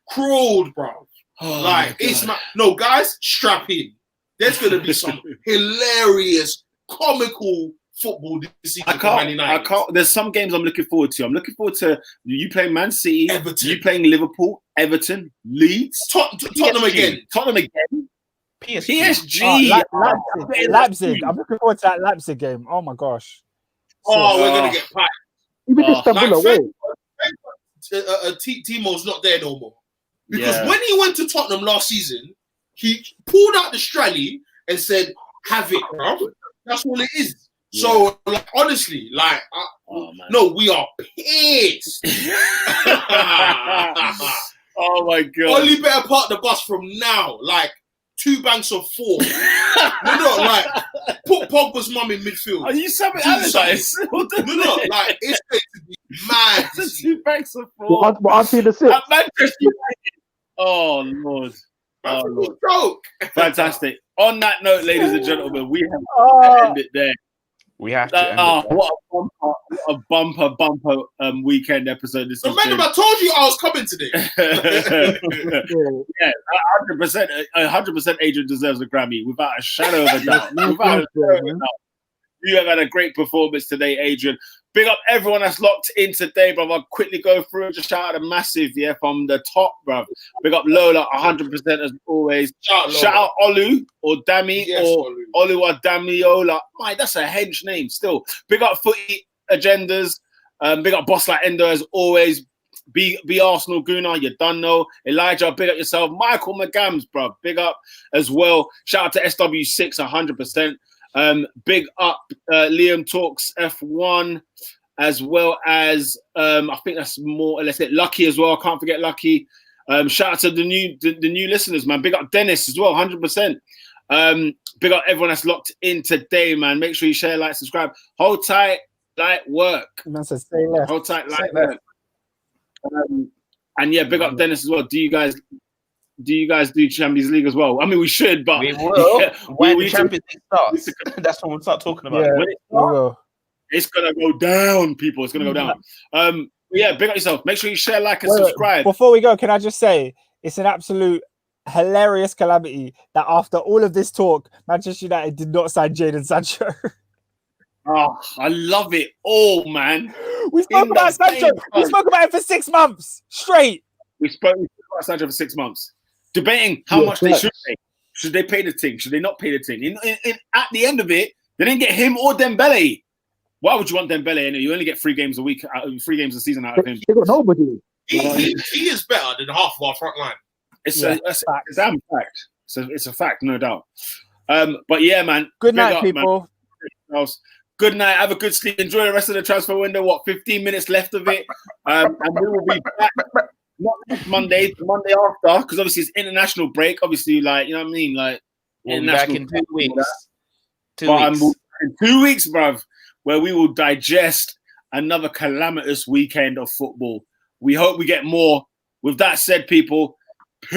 crawled, bro. It's not. No, guys, strap in. There's gonna be some hilarious, comical football this season. I can't. There's some games I'm looking forward to. I'm looking forward to you playing Man City, Everton. You playing Liverpool, Everton, Leeds, Tottenham again. PSG. Leipzig. I'm looking forward to that Leipzig game. Oh my gosh. We're gonna get piped. Even Istanbul away. Timo's not there no more. Because when he went to Tottenham last season, he pulled out the Strally and said, have it, bro. That's all it is. Yeah. So, like, honestly, like, no, we are pissed. Oh, my God. Only better park the bus from now. Like, 2 banks of 4. Like, put Pogba's mum in midfield. Are you Sammy Allardyce? Like, it's going to be mad. 2 banks of 4. But I'm seeing the 6. At Manchester United. Oh, Lord. Oh, Lord. Joke. Fantastic. On that note, ladies and gentlemen, we have to end it there. We have to end it there. What a bumper weekend episode this is. Remember, I told you I was coming today. Yeah, 100% Adrian deserves a Grammy without a shadow of a doubt. You have had a great performance today, Adrian. Big up everyone that's locked in today, bro. I'll quickly go through. Just shout out a massive, from the top, bro. Big up Lola, 100% as always. Shout out Olu or Dami or Oluwa Damiola. Mate, that's a hench name still. Big up Footy Agendas. Big up Boss Like Endo as always. Be Arsenal Gooner, you done know. Elijah, big up yourself. Michael McGams, bro, big up as well. Shout out to SW6, 100%. Big up Liam Talks F1, as well as I think that's more. Let's get Lucky as well. I can't forget Lucky. Shout out to the new listeners, man. Big up Dennis as well, 100%. Big up everyone that's locked in today, man. Make sure you share, like, subscribe. Hold tight, light work. Hold tight, light work. And yeah, big up Dennis as well. Do you guys do Champions League as well? I mean, we should, but we will. Yeah, when the Champions League starts, that's when we'll start talking about it. It's gonna go down, people. It's gonna go down. Yeah, big up yourself. Make sure you share, like, and subscribe. Before we go, can I just say it's an absolute hilarious calamity that after all of this talk, Manchester United did not sign Jadon Sancho. Oh, I love it all, man. We spoke about Sancho. We spoke about it for 6 months straight. We spoke about Sancho for 6 months, debating how much they should pay. Should they pay the thing? Should they not pay the thing? At the end of it, they didn't get him or Dembele. Why would you want Dembele? You only get 3 games a week, 3 games a season out of him. They got nobody. He is better than half of our front line. It's a damn fact. It's a fact, no doubt. But yeah, man. Good night, people. Man. Good night. Have a good sleep. Enjoy the rest of the transfer window. 15 minutes left of it. And we will be back not next Monday, the Monday after, because obviously it's international break. Obviously, like, you know what I mean? Like, we'll be back in 2 weeks. 2 weeks. In 2 weeks, bruv, where we will digest another calamitous weekend of football. We hope we get more. With that said, people,